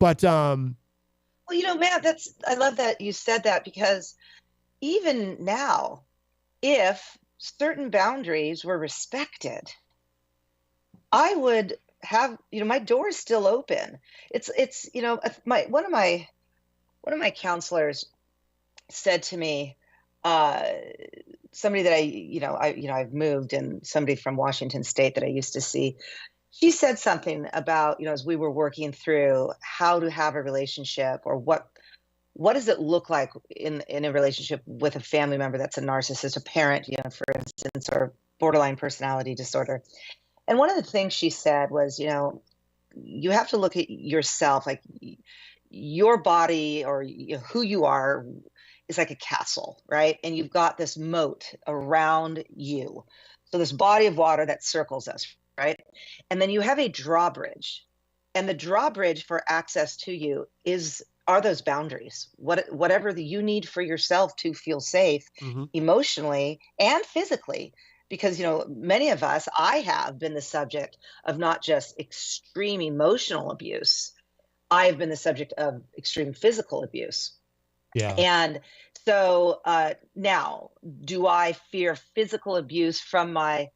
Speaker 4: well,
Speaker 3: Matt, I love that you said that, because even now, if certain boundaries were respected, I would have, my door is still open. It's one of my counselors said to me, somebody that I've moved, and somebody from Washington State that I used to see, she said something about, as we were working through how to have a relationship, or what does it look like in a relationship with a family member that's a narcissist, a parent, for instance, or borderline personality disorder. And one of the things she said was, you have to look at yourself, like your body, or who you are is like a castle, right? And you've got this moat around you. So this body of water that circles us, right? And then you have a drawbridge, and the drawbridge for access to you are those boundaries, whatever you need for yourself to feel safe, emotionally and physically. because, many of us, I have been the subject of not just extreme emotional abuse, I have been the subject of extreme physical abuse.
Speaker 4: Yeah.
Speaker 3: And so now, do I fear physical abuse from my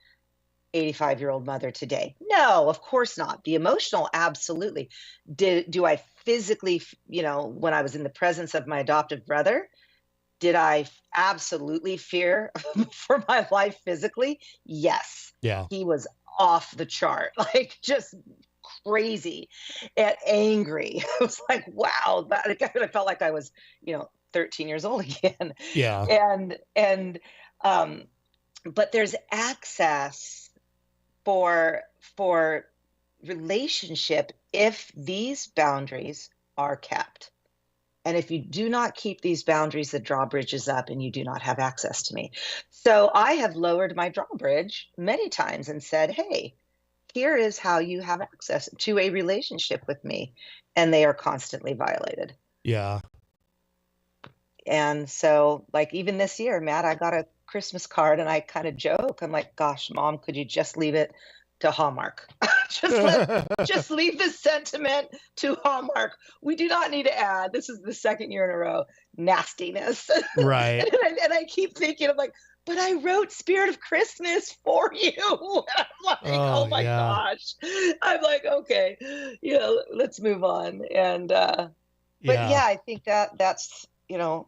Speaker 3: 85-year-old mother today? No, of course not. The emotional, absolutely. Do I physically, when I was in the presence of my adoptive brother, did I absolutely fear for my life physically? Yes.
Speaker 4: Yeah.
Speaker 3: He was off the chart, like just crazy and angry. I was like, wow, I felt like I was, 13 years old again.
Speaker 4: Yeah.
Speaker 3: But there's access for relationship if these boundaries are kept. And if you do not keep these boundaries, the drawbridge is up and you do not have access to me. So I have lowered my drawbridge many times and said, hey, here is how you have access to a relationship with me. And they are constantly violated.
Speaker 4: Yeah.
Speaker 3: And so, like, even this year, Matt, I got a Christmas card and I kind of joke. I'm like, gosh, Mom, could you just leave it to Hallmark? just leave the sentiment to Hallmark. We do not need to add, this is the second year in a row, nastiness.
Speaker 4: Right.
Speaker 3: and I keep thinking, I'm like, but I wrote Spirit of Christmas for you. And I'm like, oh my gosh. I'm like, okay, let's move on. And, but yeah, I think that's, it's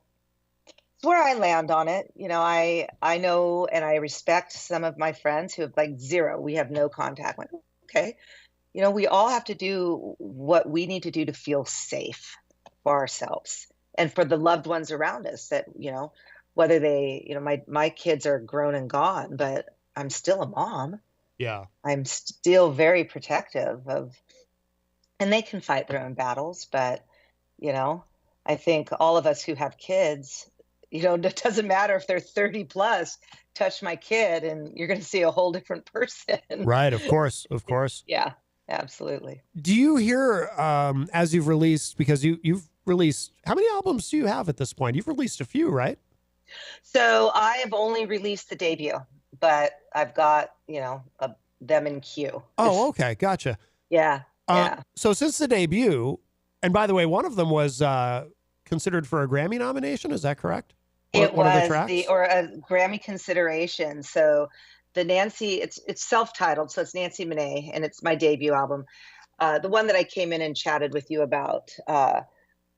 Speaker 3: where I land on it. I know and I respect some of my friends who have like zero. We have no contact. Like, okay. We all have to do what we need to do to feel safe for ourselves and for the loved ones around us that, whether they, my kids are grown and gone, but I'm still a mom.
Speaker 4: Yeah.
Speaker 3: I'm still very protective and they can fight their own battles. But, I think all of us who have kids, it doesn't matter if they're 30 plus, touch my kid and you're going to see a whole different person.
Speaker 4: Right. Of course. Of course.
Speaker 3: Yeah, absolutely.
Speaker 4: Do you hear, as you've released, because you've released, how many albums do you have at this point? You've released a few, right?
Speaker 3: So I have only released the debut, but I've got, them in queue.
Speaker 4: Oh, okay. Gotcha.
Speaker 3: Yeah. Yeah.
Speaker 4: So since the debut, and by the way, one of them was considered for a Grammy nomination. Is that correct?
Speaker 3: It
Speaker 4: one
Speaker 3: was
Speaker 4: of the tracks?
Speaker 3: or a Grammy consideration. So the Nancy, it's self-titled, so it's Nancy Monet, and it's my debut album. The one that I came in and chatted with you about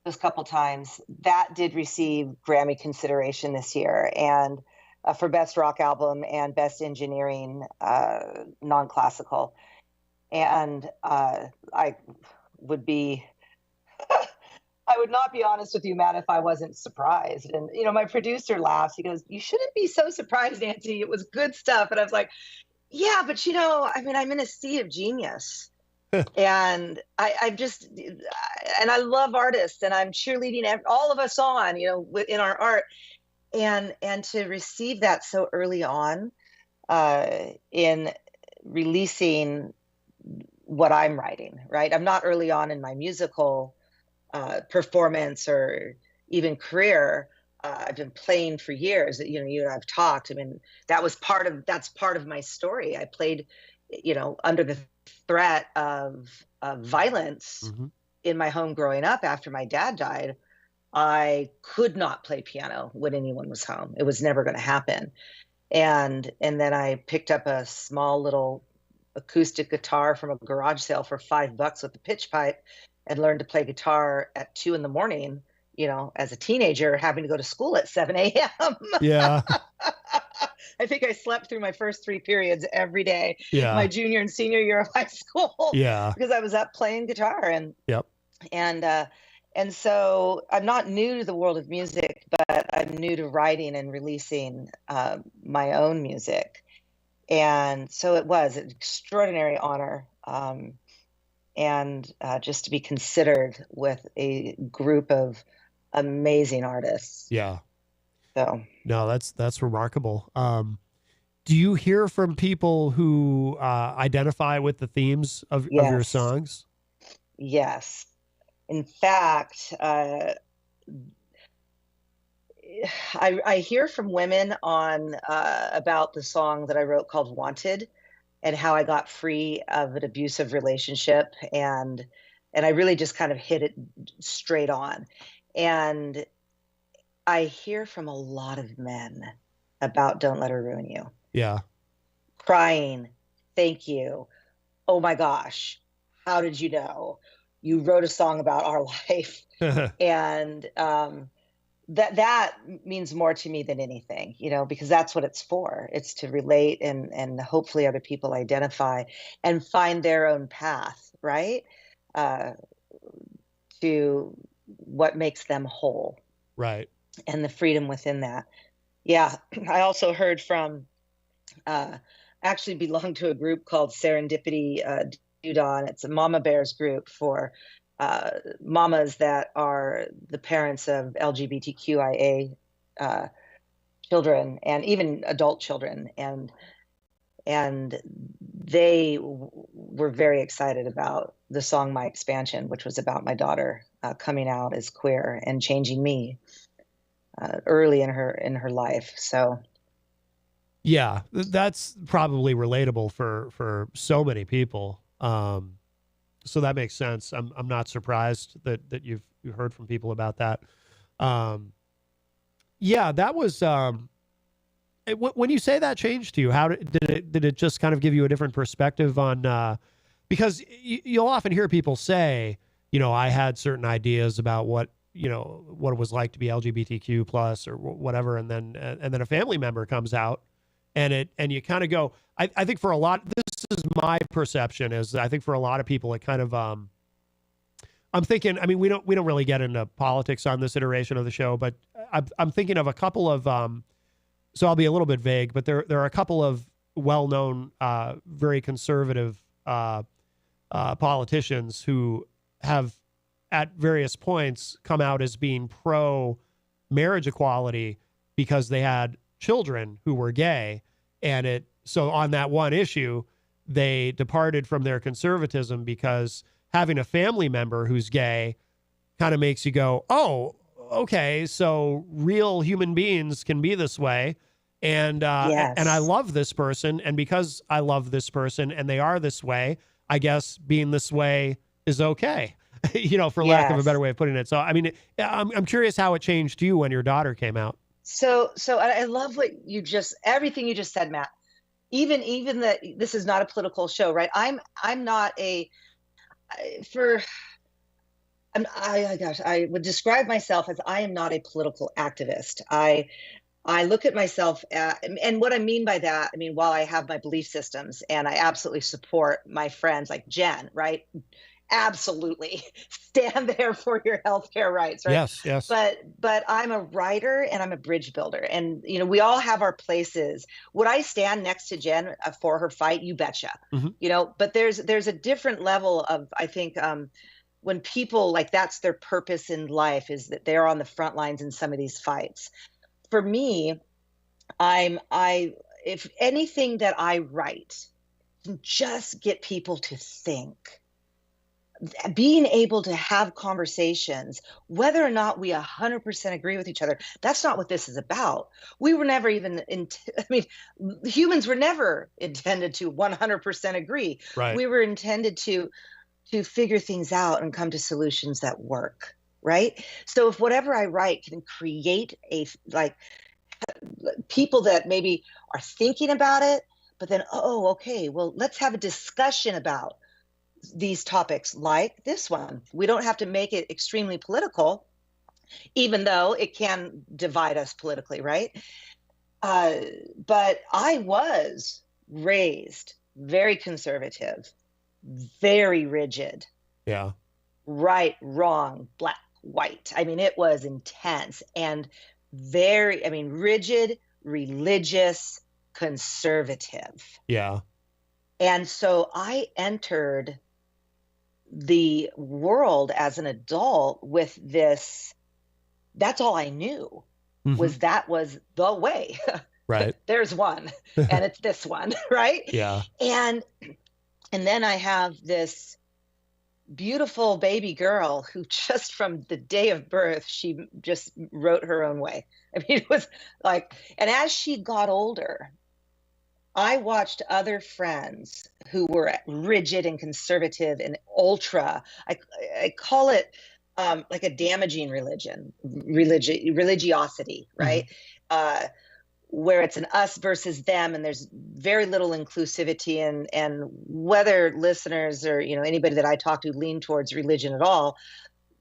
Speaker 3: those couple times, that did receive Grammy consideration this year, and for Best Rock Album and Best Engineering Non-Classical. And I would not be honest with you, Matt, if I wasn't surprised. And, my producer laughs. He goes, you shouldn't be so surprised, Nancy. It was good stuff. And I was like, yeah, but, I'm in a sea of genius. And I love artists and I'm cheerleading all of us on, in our art. And to receive that so early on in releasing what I'm writing, right? I'm not early on in my musical performance or even career. I've been playing for years. You and I've talked. I mean, that's part of my story. I played, under the threat of violence in my home growing up after my dad died. I could not play piano when anyone was home. It was never going to happen. And then I picked up a small little acoustic guitar from a garage sale for $5 with a pitch pipe and learned to play guitar at 2 a.m, as a teenager, having to go to school at 7 a.m.
Speaker 4: Yeah.
Speaker 3: I think I slept through my first 3 periods every day.
Speaker 4: Yeah.
Speaker 3: My junior and senior year of high school.
Speaker 4: Yeah.
Speaker 3: Because I was up playing guitar. And
Speaker 4: yep.
Speaker 3: And so I'm not new to the world of music, but I'm new to writing and releasing my own music. And so it was an extraordinary honor. And just to be considered with a group of amazing artists.
Speaker 4: Yeah.
Speaker 3: So
Speaker 4: no, that's remarkable. Do you hear from people who identify with the themes of your songs?
Speaker 3: Yes. In fact, I hear from women on about the song that I wrote called Wanted, and how I got free of an abusive relationship, and I really just kind of hit it straight on. And I hear from a lot of men about Don't Let Her Ruin You.
Speaker 4: Yeah.
Speaker 3: Crying, thank you. Oh my gosh, how did you know? You wrote a song about our life. And that means more to me than anything, because that's what it's for. It's to relate and hopefully other people identify and find their own path, right? To what makes them whole.
Speaker 4: Right.
Speaker 3: And the freedom within that. Yeah. I also heard from, actually belong to a group called Serendipity Doodah. It's a mama bears group for mamas that are the parents of LGBTQIA children and even adult children. And they were very excited about the song My Expansion, which was about my daughter coming out as queer and changing me early in her life. So
Speaker 4: yeah, that's probably relatable for so many people. So that makes sense. I'm not surprised that you've heard from people about that. Yeah, that was when you say that changed to you, how did it just kind of give you a different perspective on because you'll often hear people say, I had certain ideas about what it was like to be LGBTQ plus or whatever, and then a family member comes out and you kind of go, I think for a lot, this is my perception, is I think for a lot of people it kind of I'm thinking, I mean, we don't really get into politics on this iteration of the show, but I'm thinking of a couple of so I'll be a little bit vague, but there are a couple of well-known very conservative politicians who have at various points come out as being pro marriage equality because they had children who were gay, and so on that one issue they departed from their conservatism because having a family member who's gay kind of makes you go, oh, okay, so real human beings can be this way, and
Speaker 3: yes.
Speaker 4: And I love this person, and because I love this person and they are this way, I guess being this way is okay. For lack of a better way of putting it. So, I mean, I'm curious how it changed you when your daughter came out.
Speaker 3: So I love everything you just said, Matt. Even that this is not a political show, right? I would describe myself as I am not a political activist. I look at myself and what I mean by that, while I have my belief systems and I absolutely support my friends like Jen, right? Absolutely stand there for your healthcare rights, right?
Speaker 4: Yes.
Speaker 3: But I'm a writer and I'm a bridge builder, and we all have our places. Would I stand next to Jen for her fight? You betcha.
Speaker 4: Mm-hmm.
Speaker 3: But there's a different level of, I think, when people that's their purpose in life, is that they're on the front lines in some of these fights. For me, if anything that I write can just get people to think. Being able to have conversations, whether or not we 100% agree with each other, that's not what this is about. We were never even, humans were never intended to 100% agree.
Speaker 4: Right.
Speaker 3: We were intended to figure things out and come to solutions that work, right? So if whatever I write can create people that maybe are thinking about it, but then, okay, well, let's have a discussion about these topics like this one. We don't have to make it extremely political, even though it can divide us politically, right? But I was raised very conservative, very rigid.
Speaker 4: Yeah.
Speaker 3: Right, wrong, black, white. It was intense and very, rigid, religious, conservative.
Speaker 4: Yeah.
Speaker 3: And so I entered the world as an adult with this, that's all I knew, was that was the way.
Speaker 4: Right.
Speaker 3: There's one, and it's this one, right?
Speaker 4: Yeah.
Speaker 3: And then I have this beautiful baby girl who just from the day of birth, she just wrote her own way. I mean, it was like, and as she got older, I watched other friends who were rigid and conservative and ultra. I call it like a damaging religiosity, right? Where it's an us versus them, and there's very little inclusivity. And whether listeners or anybody that I talk to lean towards religion at all,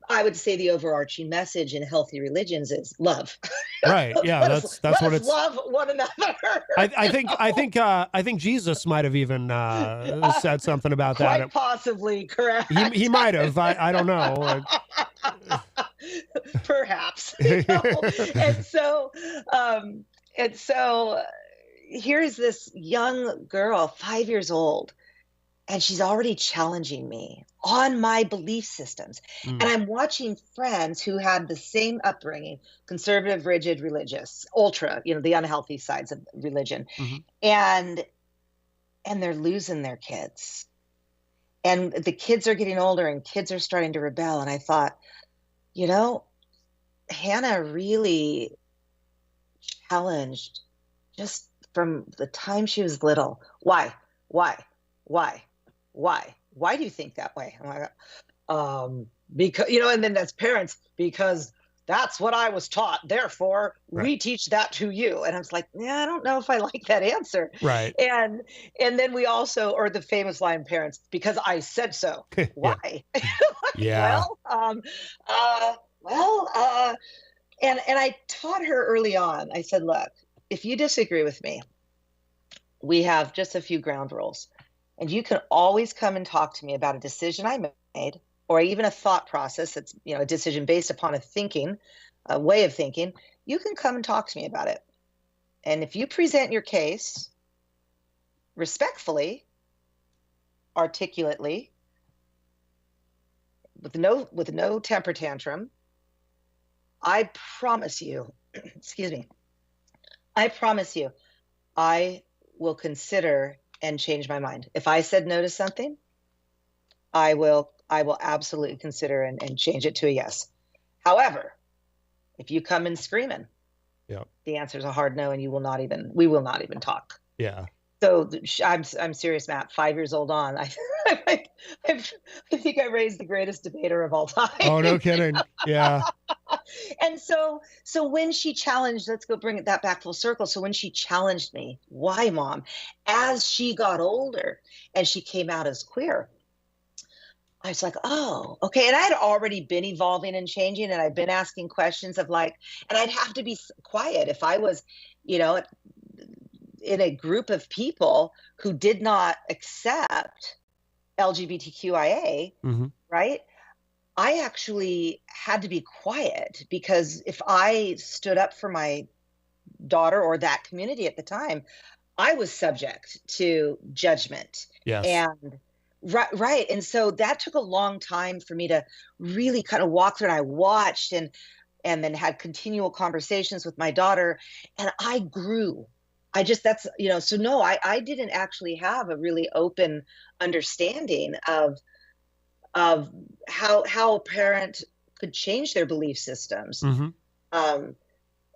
Speaker 3: I would say the overarching message in healthy religions is love.
Speaker 4: Right. Yeah. That's what it's.
Speaker 3: Love one another.
Speaker 4: I think Jesus might have even said something about that.
Speaker 3: Quite possibly correct.
Speaker 4: He might have. I don't know.
Speaker 3: Perhaps. And so here's this young girl, 5 years old, and she's already challenging me on my belief systems. And I'm watching friends who had the same upbringing, conservative, rigid, religious, ultra, the unhealthy sides of religion. And they're losing their kids. And the kids are getting older and kids are starting to rebel. And I thought, Hannah really challenged just from the time she was little. Why do you think that way? I'm like, because and then as parents, because that's what I was taught, therefore we teach that to you. And I was like, I don't know if I like that answer.
Speaker 4: Right.
Speaker 3: And then we also, or the famous line, parents, because I said so. Why?
Speaker 4: Yeah.
Speaker 3: And I taught her early on. I said, look, if you disagree with me, we have just a few ground rules. And you can always come and talk to me about a decision I made, or even a thought process that's, a decision based upon a way of thinking. You can come and talk to me about it. And if you present your case respectfully, articulately, with no temper tantrum, I promise you, I will consider and change my mind. If I said no to something, I will absolutely consider and change it to a yes. However, if you come in screaming, the answer is a hard no, and we will not even talk.
Speaker 4: Yeah.
Speaker 3: So I'm serious, Matt. 5 years old on, I think I raised the greatest debater of all time.
Speaker 4: Oh, no kidding. Yeah.
Speaker 3: And so when she challenged, let's go bring that back full circle. So when she challenged me, why, Mom, as she got older and she came out as queer, I was like, oh, okay. And I'd already been evolving and changing, and I'd been asking questions of and I'd have to be quiet if I was, in a group of people who did not accept LGBTQIA, right? I actually had to be quiet, because if I stood up for my daughter or that community at the time, I was subject to judgment.
Speaker 4: Yes.
Speaker 3: And right. And so that took a long time for me to really kind of walk through, and I watched and then had continual conversations with my daughter, and I grew. I didn't actually have a really open understanding of how a parent could change their belief systems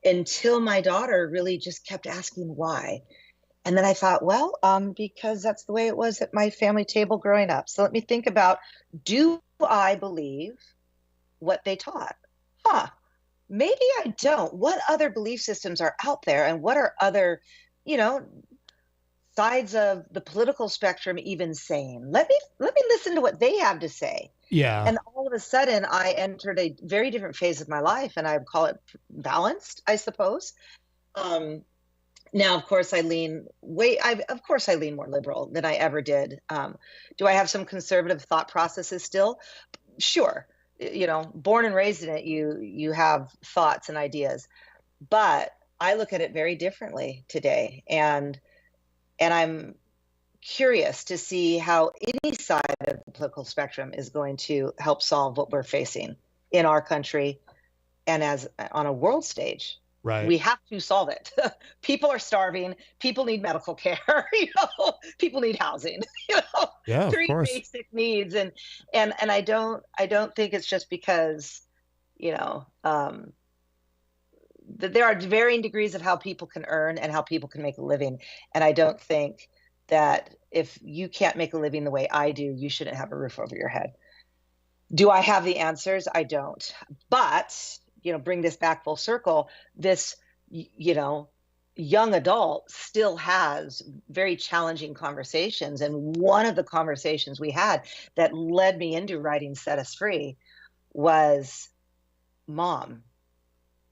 Speaker 3: until my daughter really just kept asking why. And then I thought, well, because that's the way it was at my family table growing up. So let me think about, do I believe what they taught? Maybe I don't. What other belief systems are out there, and what are other, sides of the political spectrum even saying? Let me listen to what they have to say.
Speaker 4: Yeah.
Speaker 3: And all of a sudden I entered a very different phase of my life, and I would call it balanced, I suppose. Now, of course, I lean more liberal than I ever did. Do I have some conservative thought processes still? Sure. Born and raised in it, you have thoughts and ideas, but I look at it very differently today. And I'm curious to see how any side of the political spectrum is going to help solve what we're facing in our country and as on a world stage.
Speaker 4: Right.
Speaker 3: We have to solve it. People are starving. People need medical care. People need housing.
Speaker 4: Yeah, of
Speaker 3: Three
Speaker 4: course.
Speaker 3: basic needs. And I don't think it's just because, there are varying degrees of how people can earn and how people can make a living. And I don't think that if you can't make a living the way I do, you shouldn't have a roof over your head. Do I have the answers? I don't. But, bring this back full circle. This, young adult still has very challenging conversations. And one of the conversations we had that led me into writing Set Us Free was, Mom,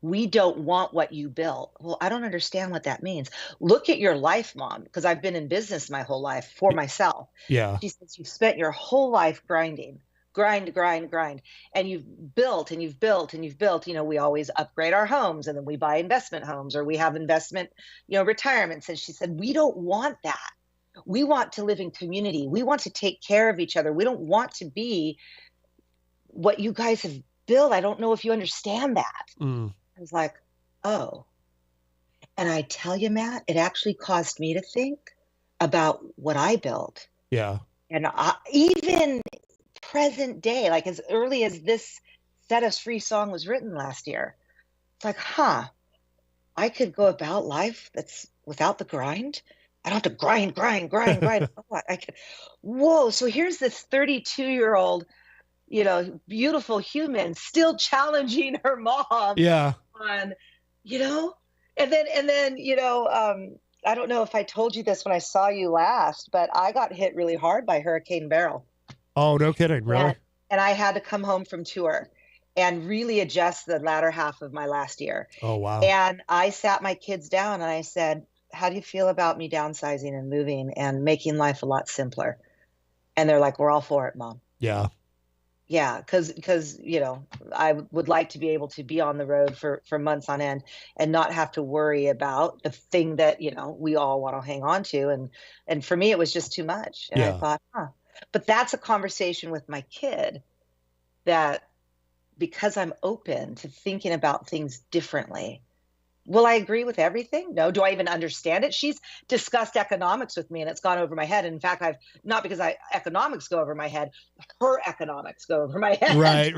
Speaker 3: we don't want what you built. Well, I don't understand what that means. Look at your life, Mom, because I've been in business my whole life for myself.
Speaker 4: Yeah.
Speaker 3: She says, you've spent your whole life grinding, grind. And you've built and you've built and you've built. We always upgrade our homes and then we buy investment homes or we have investment, retirements. And she said, we don't want that. We want to live in community. We want to take care of each other. We don't want to be what you guys have built. I don't know if you understand that. I was like, oh. And I tell you, Matt, it actually caused me to think about what I built.
Speaker 4: Yeah.
Speaker 3: And even present day, like as early as this Set Us Free song was written last year, it's like, I could go about life that's without the grind. I don't have to grind. Oh, I could. Whoa. So here's this 32-year-old, beautiful human still challenging her mom.
Speaker 4: Yeah.
Speaker 3: On, and then, I don't know if I told you this when I saw you last, but I got hit really hard by Hurricane Beryl.
Speaker 4: Oh, no kidding. Really?
Speaker 3: And I had to come home from tour and really adjust the latter half of my last year.
Speaker 4: Oh, wow.
Speaker 3: And I sat my kids down and I said, how do you feel about me downsizing and moving and making life a lot simpler? And they're like, we're all for it, Mom.
Speaker 4: Yeah.
Speaker 3: Yeah, because I would like to be able to be on the road for months on end and not have to worry about the thing that we all want to hang on to, and for me it was just too much. And I thought, but that's a conversation with my kid that, because I'm open to thinking about things differently. Will I agree with everything? No. Do I even understand it? She's discussed economics with me and it's gone over my head. And in fact, not because economics go over my head, her economics go over my head.
Speaker 4: Right.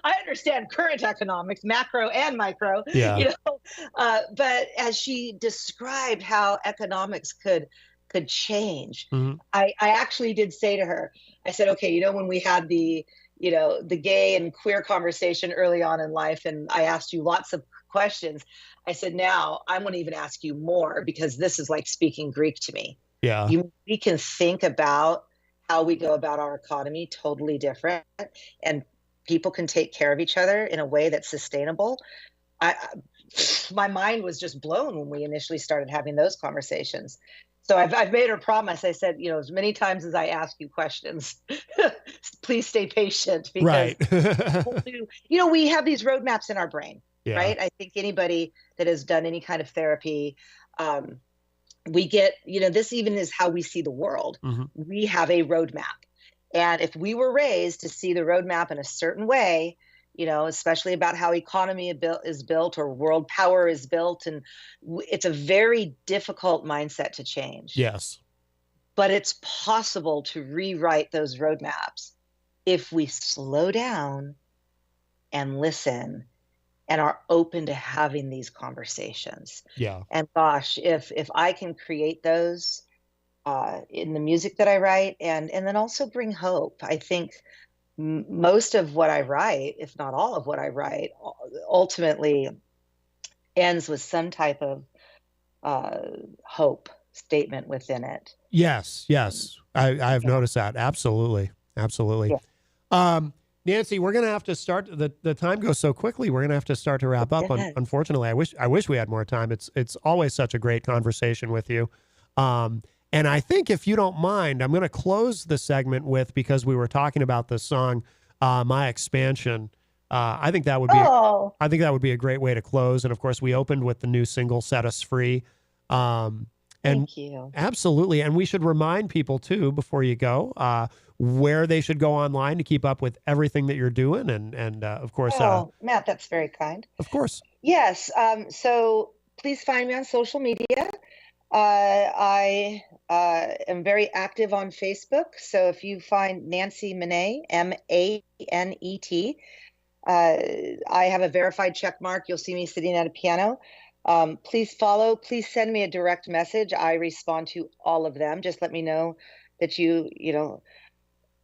Speaker 3: I understand current economics, macro and micro.
Speaker 4: Yeah.
Speaker 3: But as she described how economics could change, I actually did say to her, I said, okay, when we had the gay and queer conversation early on in life, and I asked you lots of questions, I said, now I'm going to even ask you more, because this is like speaking Greek to me.
Speaker 4: Yeah.
Speaker 3: We can think about how we go about our economy totally different, and people can take care of each other in a way that's sustainable. My mind was just blown when we initially started having those conversations. So I've made her promise. I said, as many times as I ask you questions, please stay patient, because we have these roadmaps in our brain, right? I think anybody that has done any kind of therapy, we get, this even is how we see the world. We have a roadmap. And if we were raised to see the roadmap in a certain way, especially about how economy is built or world power is built. And it's a very difficult mindset to change.
Speaker 4: Yes.
Speaker 3: But it's possible to rewrite those roadmaps if we slow down and listen and are open to having these conversations.
Speaker 4: Yeah.
Speaker 3: And gosh, if I can create those in the music that I write, and then also bring hope, I think most of what I write, if not all of what I write, ultimately ends with some type of hope statement within it.
Speaker 4: Yes. I've noticed that. Absolutely. Yeah. Nancy, we're going to have to start. The time goes so quickly. We're going to have to start to wrap up. Unfortunately, I wish we had more time. It's always such a great conversation with you. And I think, if you don't mind, I'm going to close the segment with, because we were talking about the song, My Expansion. I think that would be a great way to close. And of course, we opened with the new single, Set Us Free.
Speaker 3: Thank you.
Speaker 4: Absolutely. And we should remind people too, before you go, where they should go online to keep up with everything that you're doing. And of course,
Speaker 3: Matt, that's very kind.
Speaker 4: Of course.
Speaker 3: Yes. So please find me on social media. I am very active on Facebook. So if you find Nancy Manet, Manet, I have a verified check mark. You'll see me sitting at a piano. Please follow. Please send me a direct message. I respond to all of them. Just let me know that you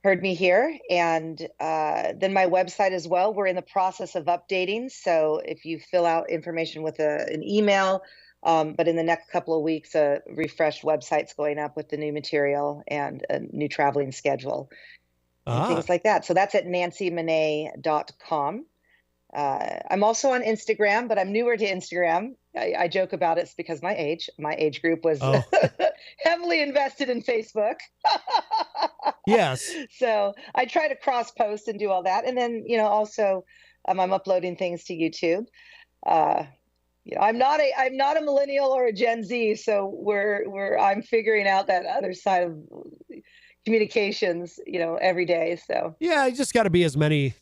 Speaker 3: heard me here. And then my website as well. We're in the process of updating. So if you fill out information with an email, but in the next couple of weeks, a refreshed website's going up with the new material and a new traveling schedule and things like that. So that's at nancymanet.com. I'm also on Instagram, but I'm newer to Instagram. I joke about it's because my age group was heavily invested in Facebook.
Speaker 4: Yes.
Speaker 3: So I try to cross post and do all that. And then, also I'm uploading things to YouTube. I'm not a millennial or a Gen Z. So I'm figuring out that other side of communications, every day. So
Speaker 4: yeah, you just got to be as many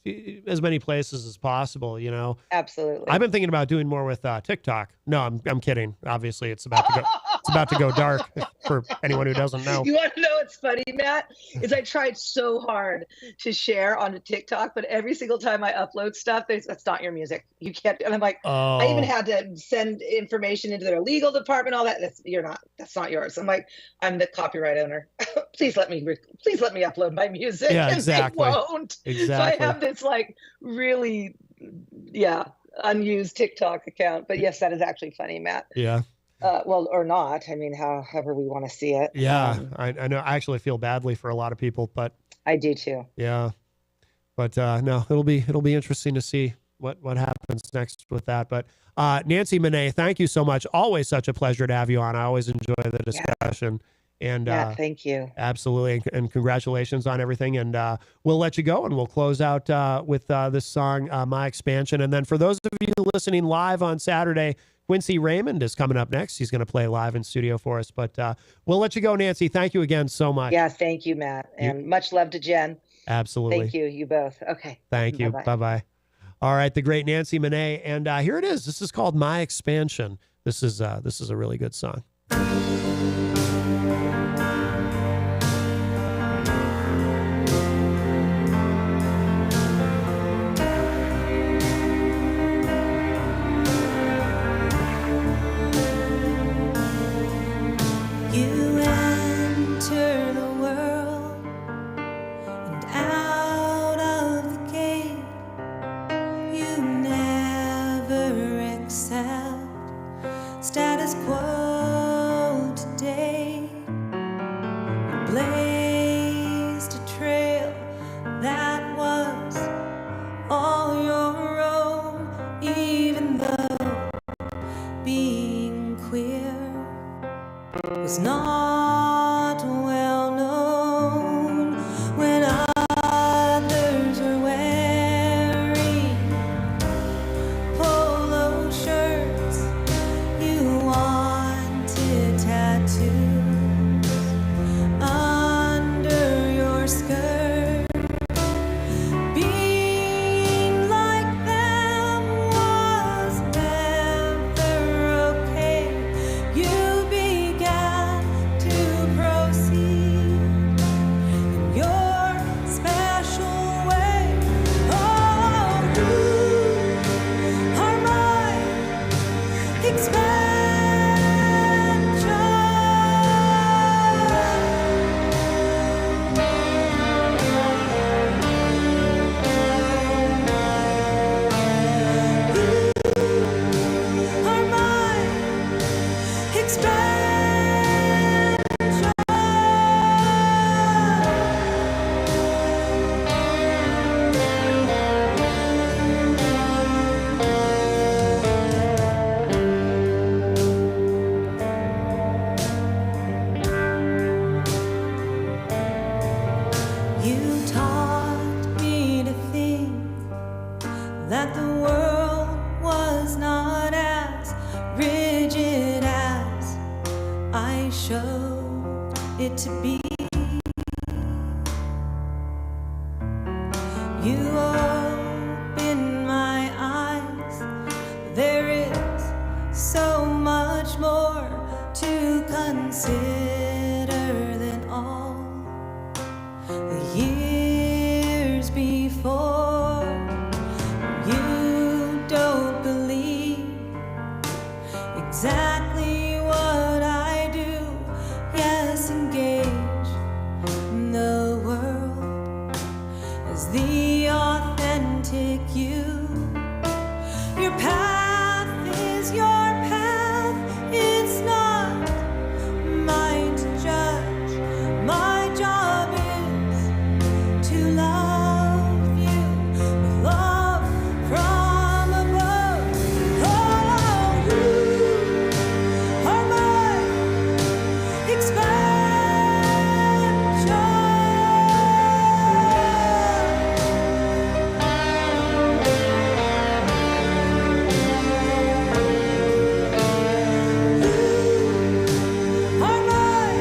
Speaker 4: places as possible,
Speaker 3: Absolutely.
Speaker 4: I've been thinking about doing more with TikTok. No, I'm kidding. Obviously, it's about to go dark for anyone who doesn't know.
Speaker 3: You want to know what's funny, Matt? Is I tried so hard to share on TikTok, but every single time I upload stuff, that's not your music. You can't. And I'm like, I even had to send information into their legal department. All that. That's not yours. I'm like, I'm the copyright owner. Please let me upload my music.
Speaker 4: Yeah,
Speaker 3: and
Speaker 4: exactly.
Speaker 3: They won't.
Speaker 4: Exactly.
Speaker 3: So I have this really, unused TikTok account. But yes, that is actually funny, Matt.
Speaker 4: Yeah.
Speaker 3: Well, or not. I mean, however we want to see it.
Speaker 4: Yeah, I know. I actually feel badly for a lot of people, but
Speaker 3: I do too.
Speaker 4: Yeah, but no, it'll be interesting to see what happens next with that. But Nancy Manet, thank you so much. Always such a pleasure to have you on. I always enjoy the discussion. And
Speaker 3: thank you.
Speaker 4: Absolutely, and congratulations on everything. And we'll let you go, and we'll close out with this song, "My Expansion." And then for those of you listening live on Saturday, Quincy Raymond is coming up next. He's going to play live in studio for us. But we'll let you go, Nancy. Thank you again so much.
Speaker 3: Yeah, thank you, Matt. And much love to Jen.
Speaker 4: Absolutely.
Speaker 3: Thank you. You both. Okay.
Speaker 4: Thank you. Bye-bye. All right, the great Nancy Manet. And here it is. This is called "My Expansion." This is a really good song.
Speaker 23: You enter the world, and out of the gate, you never accept status quo today. You blazed a trail that was all your own, even though being queer was not well known. When others were wearing polo shirts, you wanted tattoos under your skirt. Being like them was never okay. You began to proceed in your special way. Oh, you are my expansion. You are my You taught me to think that the world was not as rigid as I showed it to be. You opened my eyes. There so much more to consider than all the years before. You don't believe exactly what I do. Yes, engage the world as the authentic you. Your path is your path, it's not mine to judge. My job is to love you with love from above. Oh, you are my expansion. Are my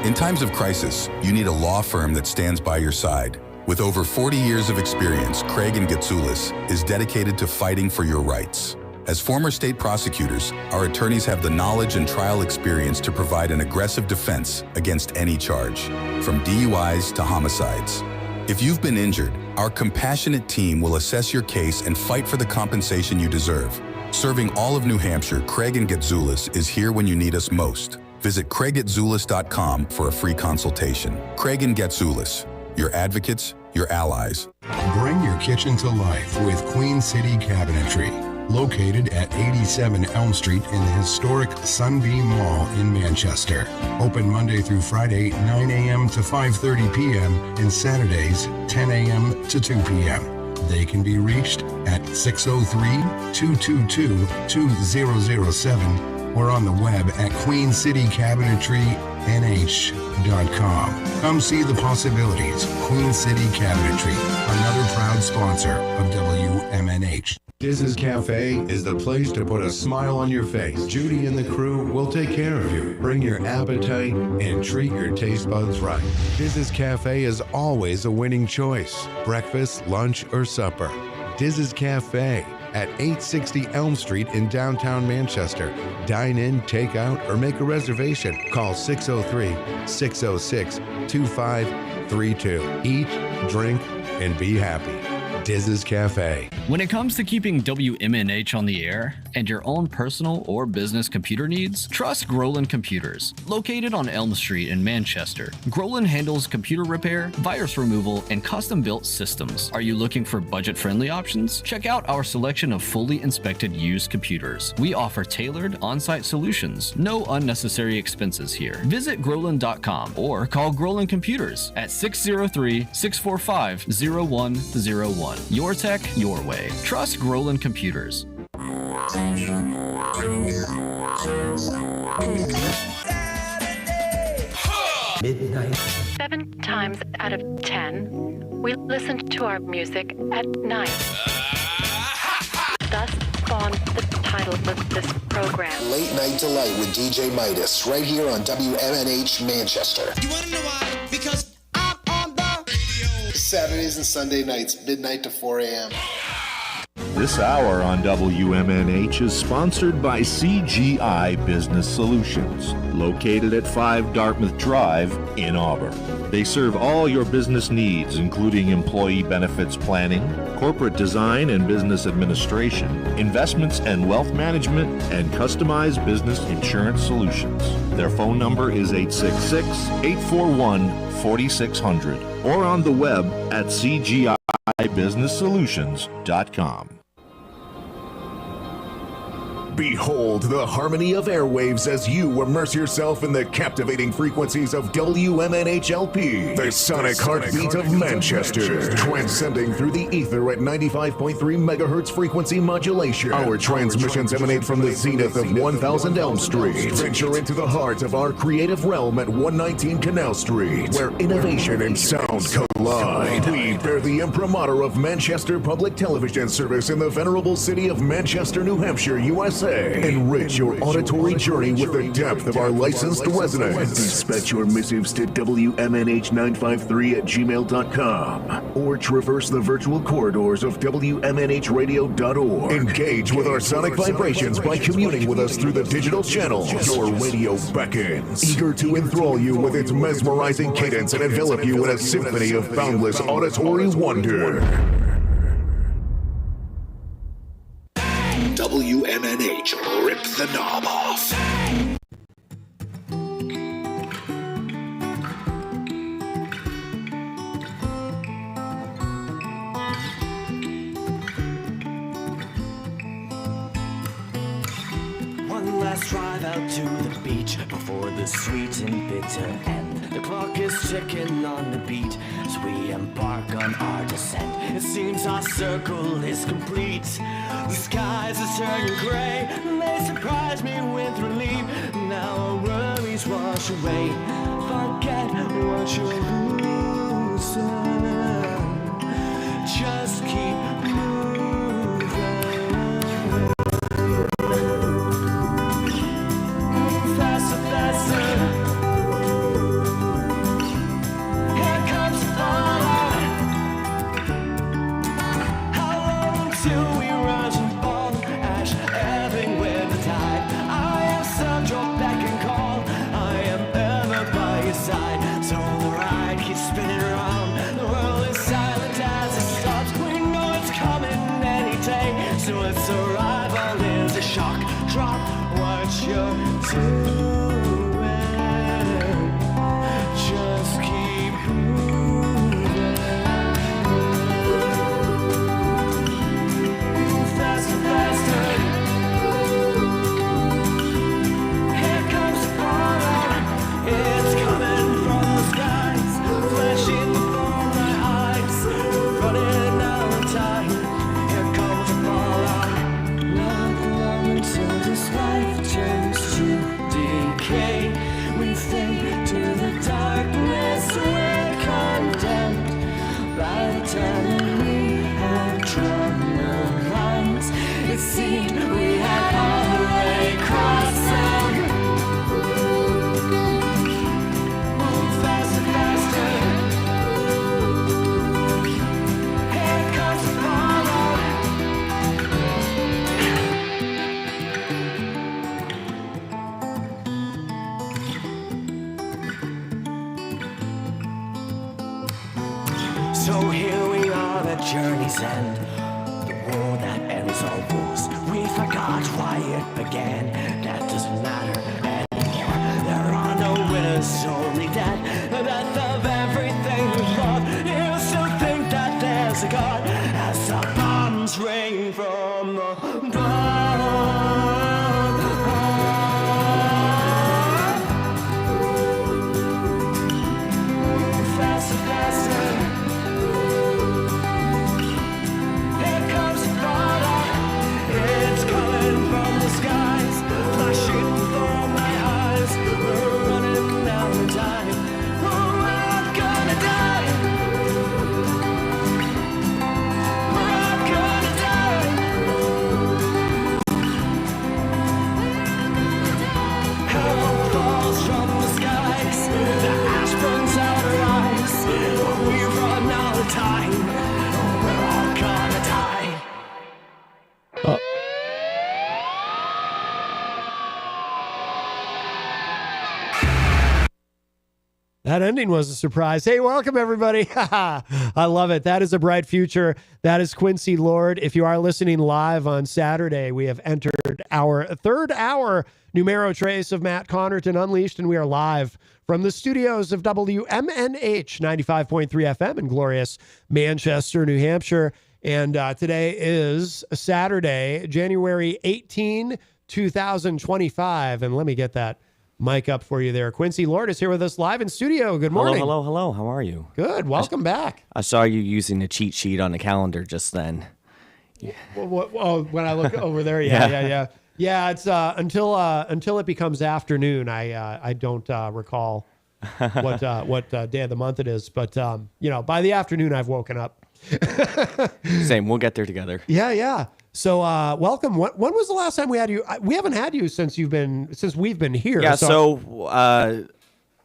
Speaker 16: In times of crisis, you need a law firm that stands by your side. With over 40 years of experience, Craig and Getsoulis is dedicated to fighting for your rights. As former state prosecutors, our attorneys have the knowledge and trial experience to provide an aggressive defense against any charge, from DUIs to homicides. If you've been injured, our compassionate team will assess your case and fight for the compensation you deserve. Serving all of New Hampshire, Craig and Getsoulis is here when you need us most. Visit CraigGetsoulis.com for a free consultation. Craig and Getsoulis, your advocates, your allies.
Speaker 17: Bring your kitchen to life with Queen City Cabinetry, located at 87 Elm Street in the historic Sunbeam Mall in Manchester. Open Monday through Friday, 9 a.m. to 5:30 p.m. and Saturdays, 10 a.m. to 2 p.m. They can be reached at 603-222-2007 or on the web at queencitycabinetrynh.com. Come see the possibilities. Queen City Cabinetry, another proud sponsor of WMNH.
Speaker 18: Diz's Cafe is the place to put a smile on your face. Judy and the crew will take care of you. Bring your appetite and treat your taste buds right. Diz's Cafe is always a winning choice. Breakfast, lunch, or supper. Diz's Cafe at 860 Elm Street in downtown Manchester. Dine in, take out, or make a reservation. Call 603-606-2532. Eat, drink, and be happy. Diz's Cafe.
Speaker 19: When it comes to keeping WMNH on the air and your own personal or business computer needs, trust Groland Computers. Located on Elm Street in Manchester, Groland handles computer repair, virus removal, and custom-built systems. Are you looking for budget-friendly options? Check out our selection of fully inspected used computers. We offer tailored on-site solutions. No unnecessary expenses here. Visit Groland.com or call Groland Computers at 603-645-0101. Your tech, your way. Trust Groland Computers.
Speaker 20: Midnight. 7 times out of 10, we listen to our music at night. Thus spawned the title of this program.
Speaker 21: Late Night Delight with DJ Midas, right here on WMNH Manchester.
Speaker 14: You wanna know why? Because I'm on the radio.
Speaker 21: Saturdays and Sunday nights, midnight to 4 a.m.
Speaker 22: This hour on WMNH is sponsored by CGI Business Solutions, located at 5 Dartmouth Drive in Auburn. They serve all your business needs, including employee benefits planning, corporate design and business administration, investments and wealth management, and customized business insurance solutions. Their phone number is 866-841-4600 or on the web at cgibusinesssolutions.com.
Speaker 12: Behold the harmony of airwaves as you immerse yourself in the captivating frequencies of WMNHLP, the sonic heartbeat of Manchester, transcending through the ether at 95.3 megahertz frequency modulation. Our transmissions emanate from the zenith of 1000 Elm Street. Venture into the heart of our creative realm at 119 Canal Street, where innovation and sound collide. We bear the imprimatur of Manchester Public Television Service in the venerable city of Manchester, New Hampshire, USA. Enrich your auditory journey with the depth of our licensed residents. Dispatch your missives to WMNH953@gmail.com or traverse the virtual corridors of WMNHradio.org. Engage with our sonic vibrations by communing with us through the digital channels. Your radio beckons, eager to enthrall you with its mesmerizing cadence and envelop you in a symphony of boundless auditory wonder.
Speaker 21: WMNH, rip the knob off.
Speaker 1: One last drive out to the beach before the sweet and bitter end. The clock is ticking on the beat as we embark on our descent. It seems our circle is complete. The skies are turning gray, and they surprise me with relief. Now our worries wash away. Forget what you're losing. Just keep moving. Faster, faster. Here comes the fallout. How long till we rise and fall? Ash ebbing with the tide. I am such your beck and call. I am ever by your side. So the ride keeps spinning around. The world is silent as it stops. We know it's coming any day. So its arrival is a shock. Drop what you're doing. Just keep moving. Faster, faster. Here comes the fallout. It's coming from the skies, flashing before my eyes, running out of time. Here comes the fallout. Not long until this life turns to decay. We fade to the darkness, we're condemned. By the time we had drawn the lines, it seemed we had already crossed them. Move faster, faster. Here comes the fallout. So here we are at journey's end, the war that ends all wars. We forgot why it began, that doesn't matter anymore. There are no winners, only death, the death of everything we love. You still think that there's a God, as the bombs rain from the faster, faster. Here comes the fallout. It's coming from the skies, flashing before my eyes. We're running out of time. We're all gonna die. We're all gonna die. Hell falls from the skies. The ash burns out our eyes. We've run out of time. We're all gonna die.
Speaker 4: That ending was a surprise. Hey, welcome everybody. I love it. That is A Bright Future. That is Quincy Lord. If you are listening live on Saturday, we have entered our third hour numero trace of Matt Connarton Unleashed, and we are live from the studios of WMNH 95.3 FM in glorious Manchester, New Hampshire. And today is Saturday, January 18, 2025. And let me get that mic up for you there. Quincy Lord is here with us live in studio. Good morning.
Speaker 2: Hello. How are you?
Speaker 4: Good. Welcome back.
Speaker 2: I saw you using a cheat sheet on the calendar just then.
Speaker 4: Oh, when I look over there, yeah. It's until it becomes afternoon. I don't recall what day of the month it is, but by the afternoon I've woken up.
Speaker 2: Same. We'll get there together.
Speaker 4: Yeah. So welcome. When was the last time we had you? We haven't had you since we've been here.
Speaker 2: Yeah. So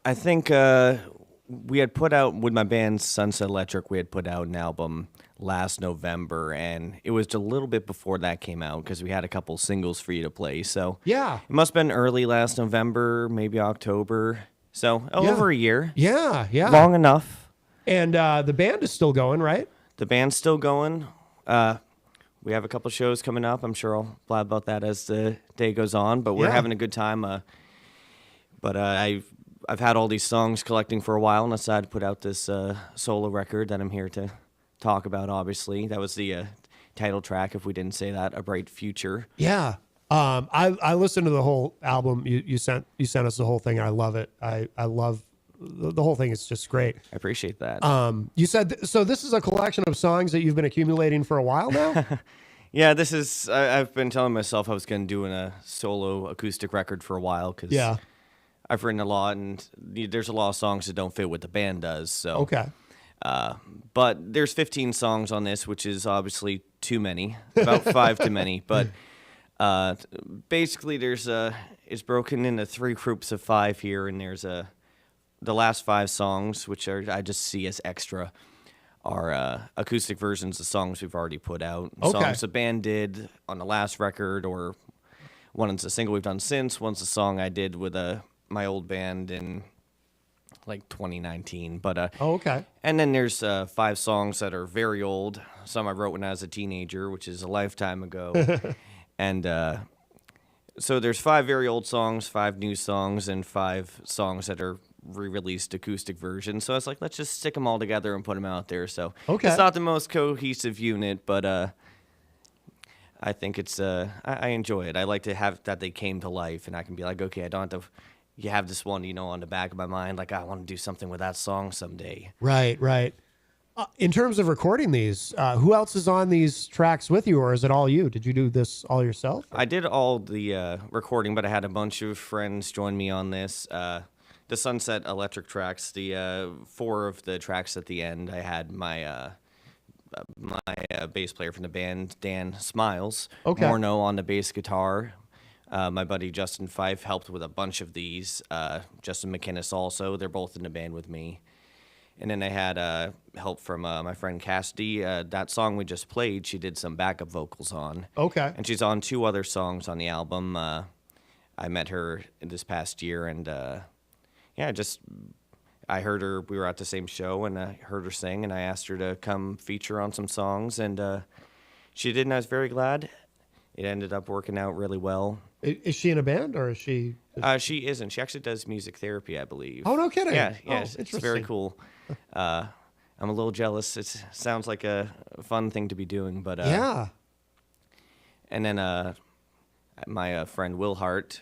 Speaker 2: I think we had put out with my band Sunset Electric. We had put out an album last November, and it was a little bit before that came out because we had a couple singles for you to play. So
Speaker 4: yeah,
Speaker 2: it must have been early last November, maybe October. So over a year.
Speaker 4: Yeah.
Speaker 2: Long enough.
Speaker 4: And the band is still going, right?
Speaker 2: The band's still going. We have a couple shows coming up. I'm sure I'll blab about that as the day goes on, but we're having a good time. But I've had all these songs collecting for a while and decided to put out this solo record that I'm here to talk about, obviously. That was the title track, if we didn't say that, A Bright Future.
Speaker 4: Yeah. I listened to the whole album. You sent us the whole thing. I love it. I love the whole thing. Is just great.
Speaker 2: I appreciate that.
Speaker 4: You said, so this is a collection of songs that you've been accumulating for a while now?
Speaker 2: Yeah, this is, I've been telling myself I was going to do a solo acoustic record for a while because I've written a lot and there's a lot of songs that don't fit what the band does. So
Speaker 4: okay.
Speaker 2: But there's 15 songs on this, which is obviously too many, about 5 too many. But basically, it's broken into 3 groups of 5 here, and there's the last 5 songs, which I just see as extra, are acoustic versions of songs we've already put out.
Speaker 4: Okay.
Speaker 2: Songs the band did on the last record, or one's a single we've done since. One's a song I did with my old band in like 2019. But
Speaker 4: okay.
Speaker 2: And then there's 5 songs that are very old. Some I wrote when I was a teenager, which is a lifetime ago. And so there's 5 very old songs, 5 new songs, and 5 songs that are re-released acoustic versions. So I was like, let's just stick them all together and put them out there. So it's not the most cohesive unit, but I think it's I enjoy it. I like to have that they came to life, and I can be like, okay, I don't have to. You have this one, on the back of my mind, like I want to do something with that song someday.
Speaker 4: Right. In terms of recording these, who else is on these tracks with you, or is it all you? Did you do this all yourself?
Speaker 2: I did all the recording, but I had a bunch of friends join me on this. The Sunset Electric tracks, the 4 of the tracks at the end, I had my bass player from the band, Dan Smiles, Morno on the bass guitar. My buddy Justin Fife helped with a bunch of these. Justin McInnes also. They're both in the band with me. And then I had help from my friend Cassidy. That song we just played, she did some backup vocals on.
Speaker 4: Okay.
Speaker 2: And she's on 2 other songs on the album. I met her this past year, and I heard her. We were at the same show, and I heard her sing, and I asked her to come feature on some songs, and she did, and I was very glad. It ended up working out really well.
Speaker 4: Is she in a band, or is she?
Speaker 2: She isn't. She actually does music therapy, I believe.
Speaker 4: Oh, no kidding.
Speaker 2: Yeah,
Speaker 4: Oh,
Speaker 2: it's very cool. I'm a little jealous. It sounds like a fun thing to be doing, but
Speaker 4: yeah.
Speaker 2: And then my friend Will Hart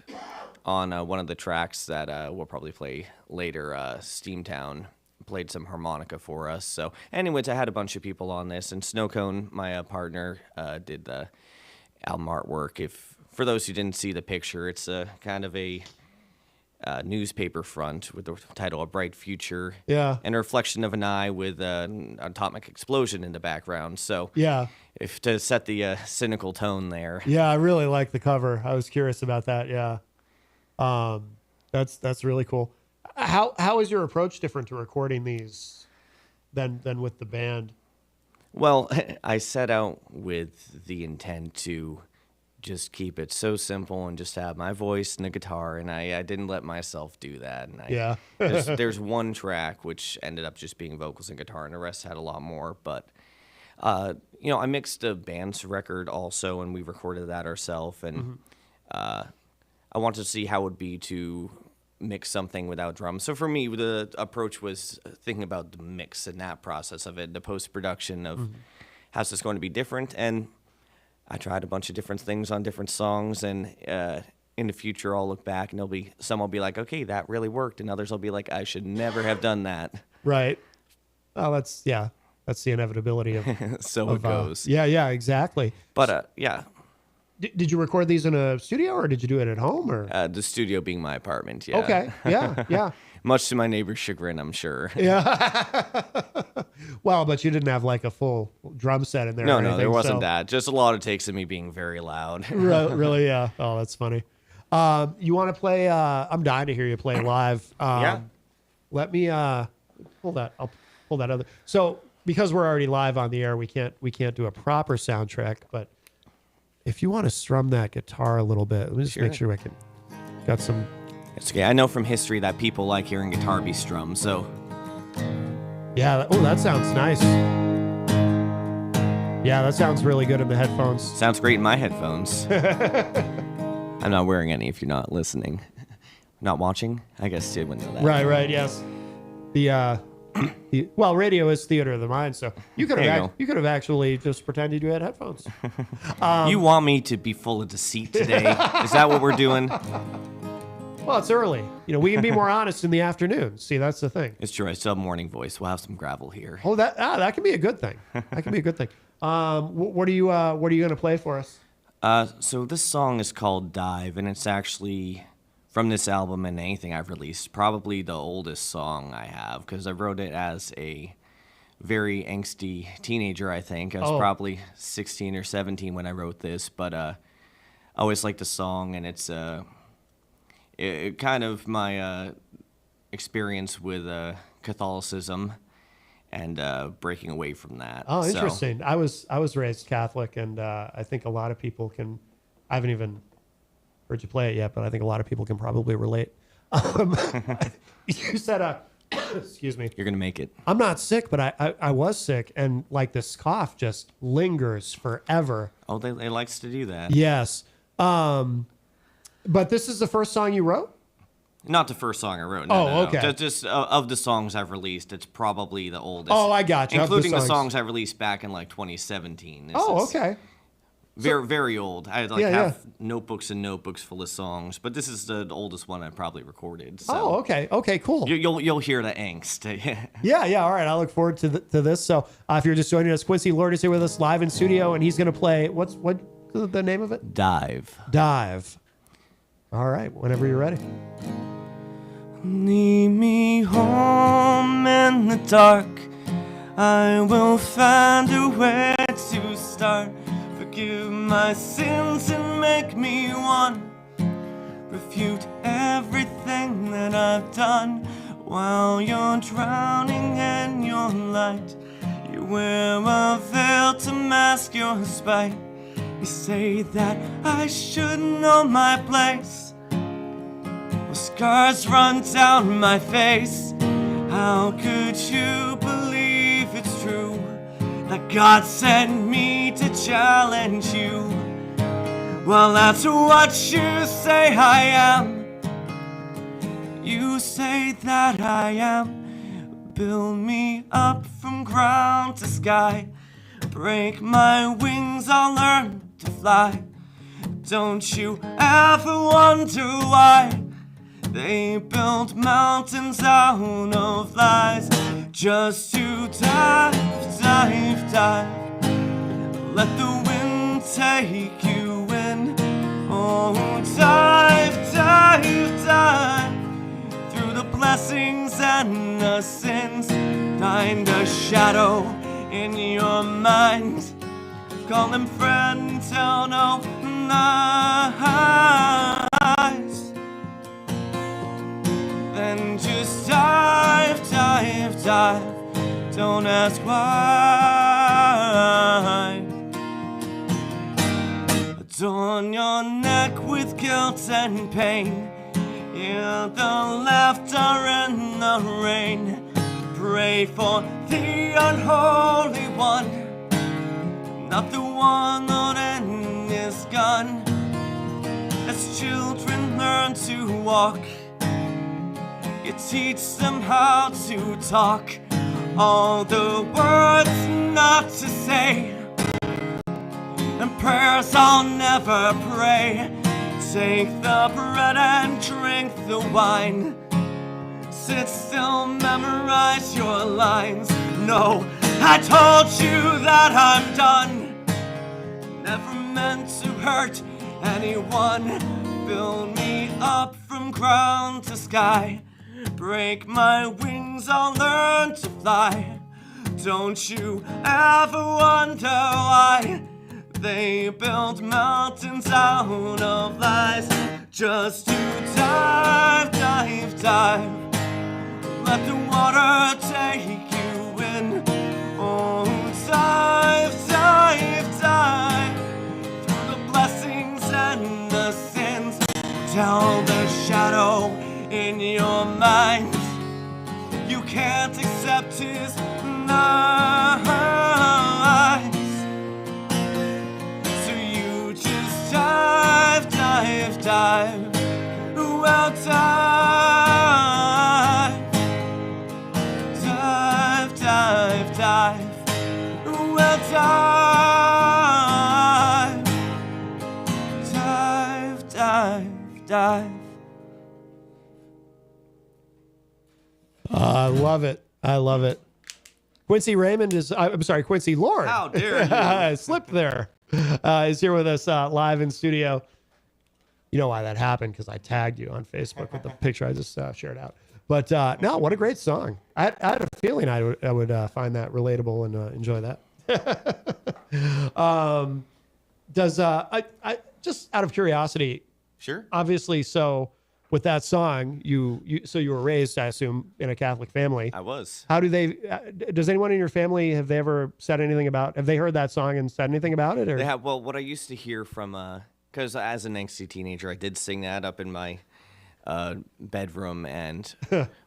Speaker 2: on one of the tracks that we'll probably play later, Steamtown, played some harmonica for us. So, anyways, I had a bunch of people on this, and Snowcone, my partner, did the album artwork. For those who didn't see the picture, it's kind of a newspaper front with the title "A Bright Future," and a reflection of an eye with an atomic explosion in the background. So, if to set the cynical tone there.
Speaker 4: Yeah, I really like the cover. I was curious about that. Yeah, that's really cool. How is your approach different to recording these than with the band?
Speaker 2: Well, I set out with the intent to just keep it so simple and just have my voice and a guitar, and I didn't let myself do that. And there's one track which ended up just being vocals and guitar, and the rest had a lot more. But I mixed a band's record also, and we recorded that ourselves. And I wanted to see how it would be to mix something without drums. So for me, the approach was thinking about the mix and that process of it, the post-production of how's this going to be different. And I tried a bunch of different things on different songs, and in the future I'll look back and some will be like, okay, that really worked, and others will be like, I should never have done that.
Speaker 4: Right. Oh, that's the inevitability of
Speaker 2: So it goes.
Speaker 4: Yeah, exactly.
Speaker 2: But yeah.
Speaker 4: Did you record these in a studio, or did you do it at home, or?
Speaker 2: The studio being my apartment, yeah.
Speaker 4: Okay, yeah.
Speaker 2: Much to my neighbor's chagrin, I'm sure.
Speaker 4: Yeah. Well, but you didn't have like a full drum set in there.
Speaker 2: No,
Speaker 4: or
Speaker 2: no,
Speaker 4: anything,
Speaker 2: there wasn't
Speaker 4: so.
Speaker 2: that. Just a lot of takes of me being very loud.
Speaker 4: Really, yeah. Oh, that's funny. You want to play? I'm dying to hear you play live.
Speaker 2: Yeah.
Speaker 4: Let me pull that. I'll pull that other. So because we're already live on the air, we can't do a proper soundtrack. But if you want to strum that guitar a little bit, let me just make sure I can. Got some.
Speaker 2: It's okay. I know from history that people like hearing guitar be strummed, so.
Speaker 4: Yeah. Oh, that sounds nice. Yeah, that sounds really good in the headphones.
Speaker 2: Sounds great in my headphones. I'm not wearing any if you're not listening. Not watching? I guess you wouldn't know that.
Speaker 4: Right, yes. Well, radio is theater of the mind, so you could have actually just pretended you had headphones.
Speaker 2: You want me to be full of deceit today? Is that what we're doing?
Speaker 4: Well, it's early. We can be more honest in the afternoon. See, that's the thing.
Speaker 2: It's true. I still have morning voice. We'll have some gravel here.
Speaker 4: Oh, that can be a good thing. That can be a good thing. What are you going to play for us?
Speaker 2: So this song is called Dive, and it's actually from this album and anything I've released, probably the oldest song I have, because I wrote it as a very angsty teenager, I think. I was probably 16 or 17 when I wrote this, but I always liked the song, and it's it kind of my experience with Catholicism and breaking away from that.
Speaker 4: Oh, interesting. So, I was raised Catholic, and I think a lot of people can. I haven't even heard you play it yet, but I think a lot of people can probably relate. You said, excuse me.
Speaker 2: You're gonna make it.
Speaker 4: I'm not sick, but I was sick, and like this cough just lingers forever.
Speaker 2: Oh, it likes to do that.
Speaker 4: Yes. But this is the first song you wrote?
Speaker 2: Not the first song I wrote. No,
Speaker 4: okay.
Speaker 2: No. Just of the songs I've released, it's probably the oldest.
Speaker 4: Oh, I got you.
Speaker 2: Including the songs I released back in like 2017.
Speaker 4: Okay.
Speaker 2: Very, very old. I have notebooks and notebooks full of songs, but this is the oldest one I probably recorded. So
Speaker 4: oh, okay. Okay, cool.
Speaker 2: You'll hear the angst.
Speaker 4: Yeah. All right. I look forward to this. So if you're just joining us, Quincy Lord is here with us live in studio, and he's going to play. What's the name of it?
Speaker 2: Dive.
Speaker 4: All right. Whenever you're ready.
Speaker 1: Lead me home in the dark. I will find a way to start. Forgive my sins and make me one. Refute everything that I've done. While you're drowning in your light, you wear a veil to mask your spite. You say that I should know my place. Well, scars run down my face. How could you believe it's true that God sent me to challenge you? Well, that's what you say I am. You say that I am. Build me up from ground to sky. Break my wings, I'll learn to fly. Don't you ever wonder why they built mountains out of lies? Just to dive, dive, dive. Let the wind take you in. Oh, dive, dive, dive. Through the blessings and the sins. Find a shadow in your mind. Call him friend, tell no lies. Then just dive, dive, dive. Don't ask why. Adorn your neck with guilt and pain. Hear the laughter and the rain. Pray for the unholy one. Not the one that end is gone. As children learn to walk, you teach them how to talk. All the words not to say, and and prayers I'll never pray. Take the bread and drink the wine. Sit still, memorize your lines. No, I told you that I'm done. Never meant to hurt anyone. Build me up from ground to sky. Break my wings, I'll learn to fly. Don't you ever wonder why they build mountains out of lies, just to dive, dive, dive. Let the water take you in. Oh, dive, dive, dive. Through the blessings and the sins. Tell the shadow in your mind you can't accept his lies. So you just dive, dive, dive. Well, dive, dive, dive, dive. Well, dive, dive, dive, dive.
Speaker 4: I love it. I love it. Quincy Raymond is, I'm sorry, Quincy Lord.
Speaker 2: How dare you?
Speaker 4: I slipped there. Is here with us live in studio. You know why that happened? Because I tagged you on Facebook with the picture I just shared out. But no, what a great song. I had a feeling I would find that relatable and enjoy that. Does I just out of curiosity?
Speaker 2: Sure.
Speaker 4: Obviously, so with that song, you were raised, I assume, in a Catholic family.
Speaker 2: I was.
Speaker 4: How do they? Does anyone in your family have they ever said anything about? Have they heard that song and said anything about it? Or?
Speaker 2: They have. Well, what I used to hear from, because as an angsty teenager, I did sing that up in my bedroom, and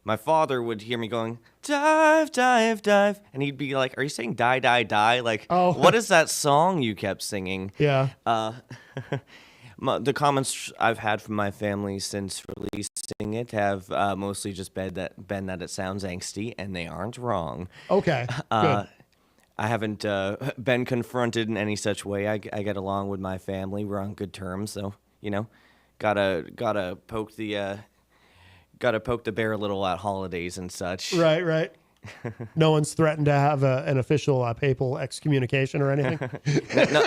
Speaker 2: my father would hear me going, dive, dive, dive, and he'd be like, are you saying die, die, die? Like, what is that song you kept singing?
Speaker 4: Yeah.
Speaker 2: The comments I've had from my family since releasing it have mostly just been that it sounds angsty, and they aren't wrong.
Speaker 4: Okay, good.
Speaker 2: I haven't been confronted in any such way. I get along with my family. We're on good terms, so gotta poke the bear a little at holidays and such.
Speaker 4: Right. No one's threatened to have an official papal excommunication or anything.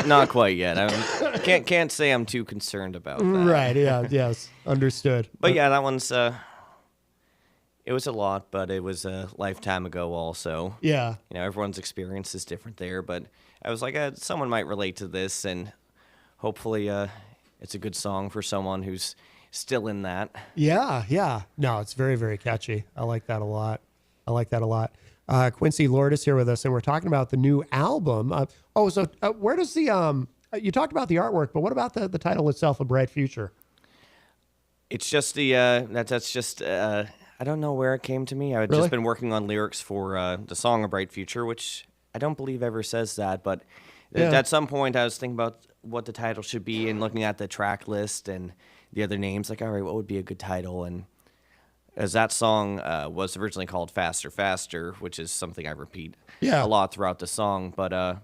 Speaker 2: Not quite yet. I can't say I'm too concerned about that.
Speaker 4: Right. Yeah. Yes. Understood.
Speaker 2: But yeah, that one's it was a lot, but it was a lifetime ago also.
Speaker 4: Yeah.
Speaker 2: Everyone's experience is different there, but I was like, someone might relate to this, and hopefully it's a good song for someone who's still in that.
Speaker 4: Yeah. No, it's very, very catchy. I like that a lot. Quincy Lord is here with us, and we're talking about the new album. Where does the you talked about the artwork, but what about the title itself, A Bright Future?
Speaker 2: It's just the that's just I don't know where it came to me. I had just been working on lyrics for the song A Bright Future, which I don't believe ever says that, but at some point I was thinking about what the title should be and looking at the track list and the other names, like, all right, what would be a good title? And as that song was originally called Faster, Faster, which is something I repeat a lot throughout the song, but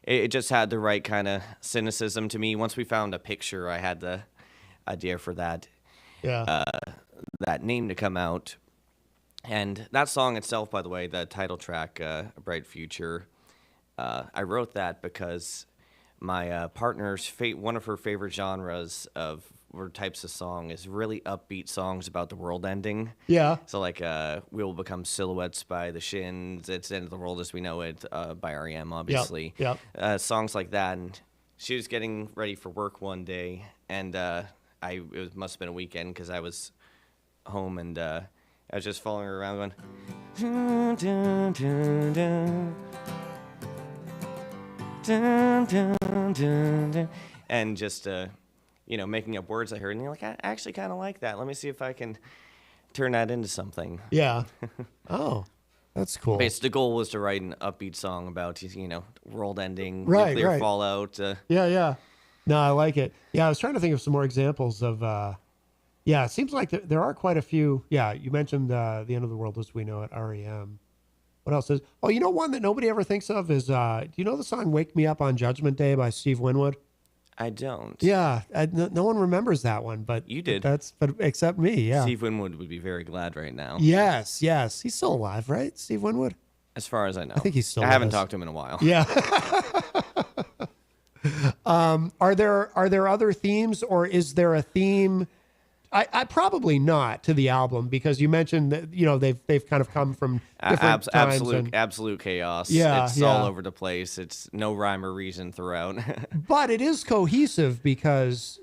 Speaker 2: it just had the right kind of cynicism to me. Once we found a picture, I had the idea for that name to come out. And that song itself, by the way, the title track, A Bright Future, I wrote that because my partner's one of her favorite genres or types of song is really upbeat songs about the world ending.
Speaker 4: Yeah.
Speaker 2: So like We Will Become Silhouettes by the Shins, It's the End of the World as We Know It by R.E.M. obviously.
Speaker 4: Yep.
Speaker 2: Songs like that. And she was getting ready for work one day, and it must have been a weekend because I was home, and I was just following her around going, dun, dun, dun, dun. Dun, dun, dun, dun. And just making up words I heard, and you're like, I actually kind of like that. Let me see if I can turn that into something.
Speaker 4: Yeah. Oh, that's cool.
Speaker 2: Basically, the goal was to write an upbeat song about world ending,
Speaker 4: right,
Speaker 2: nuclear
Speaker 4: right.
Speaker 2: fallout.
Speaker 4: Yeah. No, I like it. Yeah, I was trying to think of some more examples of. It seems like there are quite a few. Yeah, you mentioned The End of the World as We Know It, R.E.M. What else is? Oh, you know one that nobody ever thinks of is. Do you know the song "Wake Me Up on Judgment Day" by Steve Winwood?
Speaker 2: I don't.
Speaker 4: Yeah, no one remembers that one, but
Speaker 2: You did.
Speaker 4: But except me. Yeah.
Speaker 2: Steve Winwood would be very glad right now.
Speaker 4: Yes, yes, he's still alive, right? Steve Winwood.
Speaker 2: As far as I know.
Speaker 4: I think he's still.
Speaker 2: I haven't
Speaker 4: with us.
Speaker 2: talked to him in a while.
Speaker 4: Yeah. Are there other themes, or is there a theme? I probably not to the album, because you mentioned that they've kind of come from different times.
Speaker 2: Absolute chaos.
Speaker 4: Yeah,
Speaker 2: It's
Speaker 4: yeah.
Speaker 2: all over the place. It's no rhyme or reason throughout.
Speaker 4: But it is cohesive because,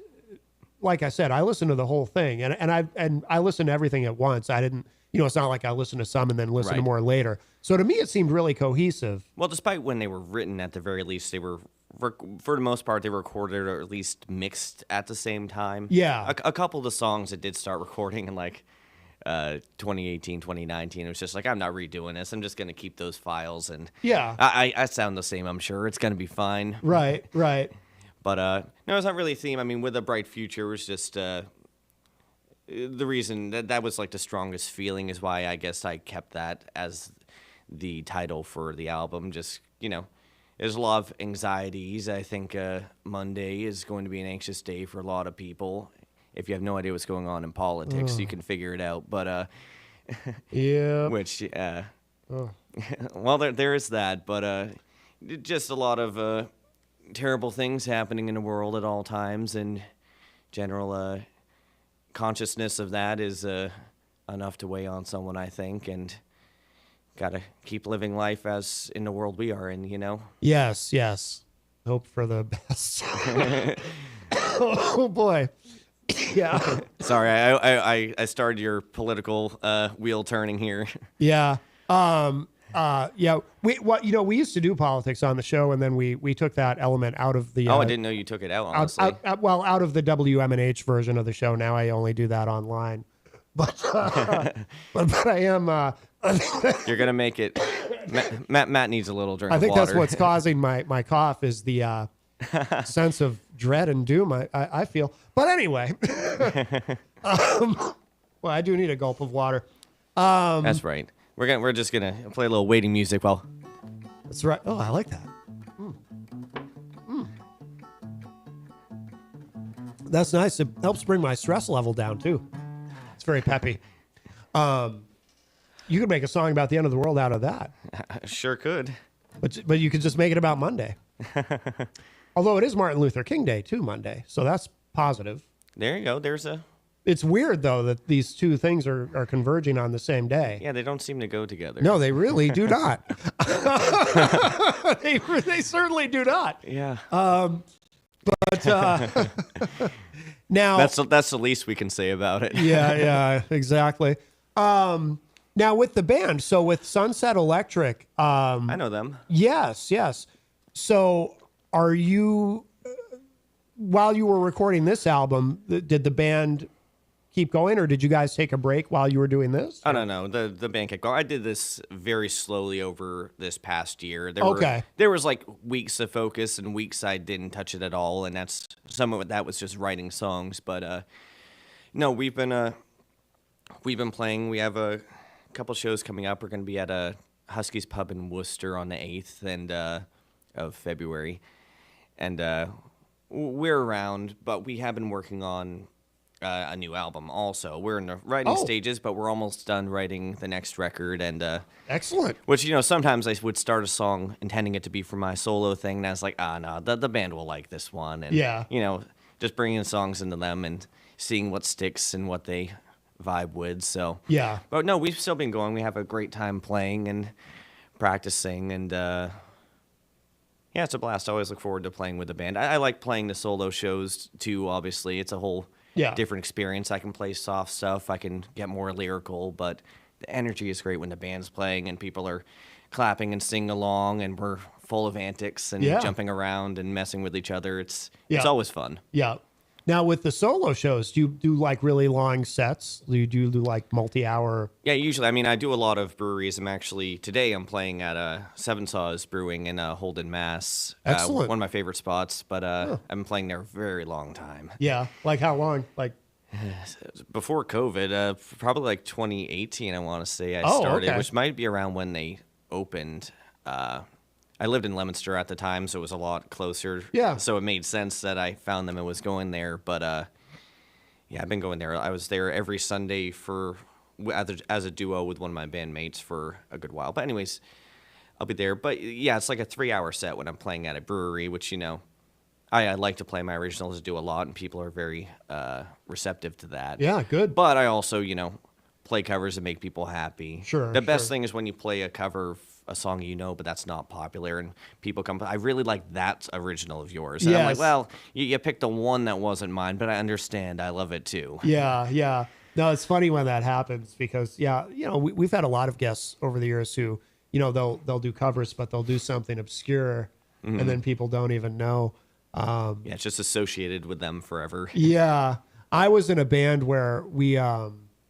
Speaker 4: like I said, I listened to the whole thing, and I listened to everything at once. I didn't, it's not like I listened to some and then listened to
Speaker 2: Right.
Speaker 4: more later. So to me, it seemed really cohesive.
Speaker 2: Well, despite when they were written, at the very least, they were, for the most part, they were recorded or at least mixed at the same time.
Speaker 4: Yeah.
Speaker 2: A couple of the songs that did start recording in 2018, 2019, it was just like, I'm not redoing this. I'm just going to keep those files. And
Speaker 4: Yeah.
Speaker 2: I sound the same, I'm sure. It's going to be fine.
Speaker 4: Right, right.
Speaker 2: But no, it's not really a theme. I mean, With a Bright Future was just the reason that was like the strongest feeling is why I guess I kept that as the title for the album. Just, there's a lot of anxieties. I think Monday is going to be an anxious day for a lot of people. If you have no idea what's going on in politics,
Speaker 4: Ugh.
Speaker 2: you can figure it out. But
Speaker 4: yeah,
Speaker 2: which
Speaker 4: Ugh.
Speaker 2: well, there is that. But just a lot of terrible things happening in the world at all times, and general consciousness of that is enough to weigh on someone, I think, and gotta keep living life as in the world we are in,
Speaker 4: Yes, yes. Hope for the best. Oh boy. Yeah.
Speaker 2: Sorry, I started your political wheel turning here.
Speaker 4: Yeah. Yeah. We used to do politics on the show, and then we took that element out of the.
Speaker 2: I didn't know you took it out, honestly.
Speaker 4: Out of the WMNH version of the show. Now I only do that online. But but I am.
Speaker 2: You're gonna make it. Matt needs a little drink.
Speaker 4: I think
Speaker 2: of water.
Speaker 4: that's what's causing my cough is the sense of dread and doom I feel. But anyway, well, I do need a gulp of water.
Speaker 2: That's right. We're just gonna play a little waiting music while.
Speaker 4: That's right. Oh, I like that. That's nice. It helps bring my stress level down too. It's very peppy. You could make a song about the end of the world out of that.
Speaker 2: Sure could.
Speaker 4: But you could just make it about Monday. Although it is Martin Luther King Day too, Monday, so that's positive.
Speaker 2: There you go.
Speaker 4: It's weird though that these two things are converging on the same day.
Speaker 2: Yeah, they don't seem to go together.
Speaker 4: No, they really do not. They certainly do not.
Speaker 2: Yeah.
Speaker 4: But now
Speaker 2: that's the least we can say about it.
Speaker 4: yeah, exactly. Now with the band, so with Sunset Electric,
Speaker 2: I know them.
Speaker 4: Yes. So are you, while you were recording this album, did the band keep going, or did you guys take a break while you were doing this?
Speaker 2: Oh, no. The band kept going. I did this very slowly over this past year.
Speaker 4: Okay.
Speaker 2: There was like weeks of focus and weeks I didn't touch it at all, and that's some of it. That was just writing songs. But no, we've been playing. We have a couple shows coming up. We're going to be at a Huskies Pub in Worcester on the 8th of February, and we're around. But we have been working on a new album also. We're in the writing stages, but we're almost done writing the next record. And
Speaker 4: excellent.
Speaker 2: Which, sometimes I would start a song intending it to be for my solo thing, and I was like, no, the band will like this one. And,
Speaker 4: yeah.
Speaker 2: Just bringing songs into them and seeing what sticks and what they vibe with. So,
Speaker 4: yeah.
Speaker 2: But no, we've still been going. We have a great time playing and practicing, and yeah, it's a blast. I always look forward to playing with the band. I like playing the solo shows too, obviously. It's a whole different experience. I can play soft stuff. I can get more lyrical, but the energy is great when the band's playing and people are clapping and singing along, and we're full of antics and jumping around and messing with each other. It's always fun.
Speaker 4: Yeah. Now with the solo shows, do you do like really long sets? Do you do like multi-hour?
Speaker 2: Yeah, usually. I mean, I do a lot of breweries. Today I'm playing at Seven Saws Brewing in Holden, Mass.
Speaker 4: Excellent.
Speaker 2: One of my favorite spots, but I've been playing there a very long time.
Speaker 4: Yeah, like how long? Like
Speaker 2: before COVID, probably like 2018, I want to say I started, which might be around when they opened, I lived in Leominster at the time, so it was a lot closer.
Speaker 4: Yeah.
Speaker 2: So it made sense that I found them and was going there. But yeah, I've been going there. I was there every Sunday as a duo with one of my bandmates for a good while. But anyways, I'll be there. But yeah, it's like a 3-hour set when I'm playing at a brewery, which, you know, I like to play my originals, do a lot, and people are very receptive to that.
Speaker 4: Yeah, good.
Speaker 2: But I also, you know, play covers and make people happy.
Speaker 4: Sure.
Speaker 2: The best thing is when you play a cover of a song you know, but that's not popular, and people come, I really like that original of yours. And I'm like,
Speaker 4: Yes.
Speaker 2: well, you picked the one that wasn't mine, but I understand. I love it too.
Speaker 4: Yeah, yeah. No, it's funny when that happens because, yeah, you know, we've had a lot of guests over the years who, you know, they'll do covers, but they'll do something obscure,
Speaker 2: Mhm.
Speaker 4: and then people don't even know.
Speaker 2: Yeah, it's just associated with them forever.
Speaker 4: Yeah. I was in a band where we,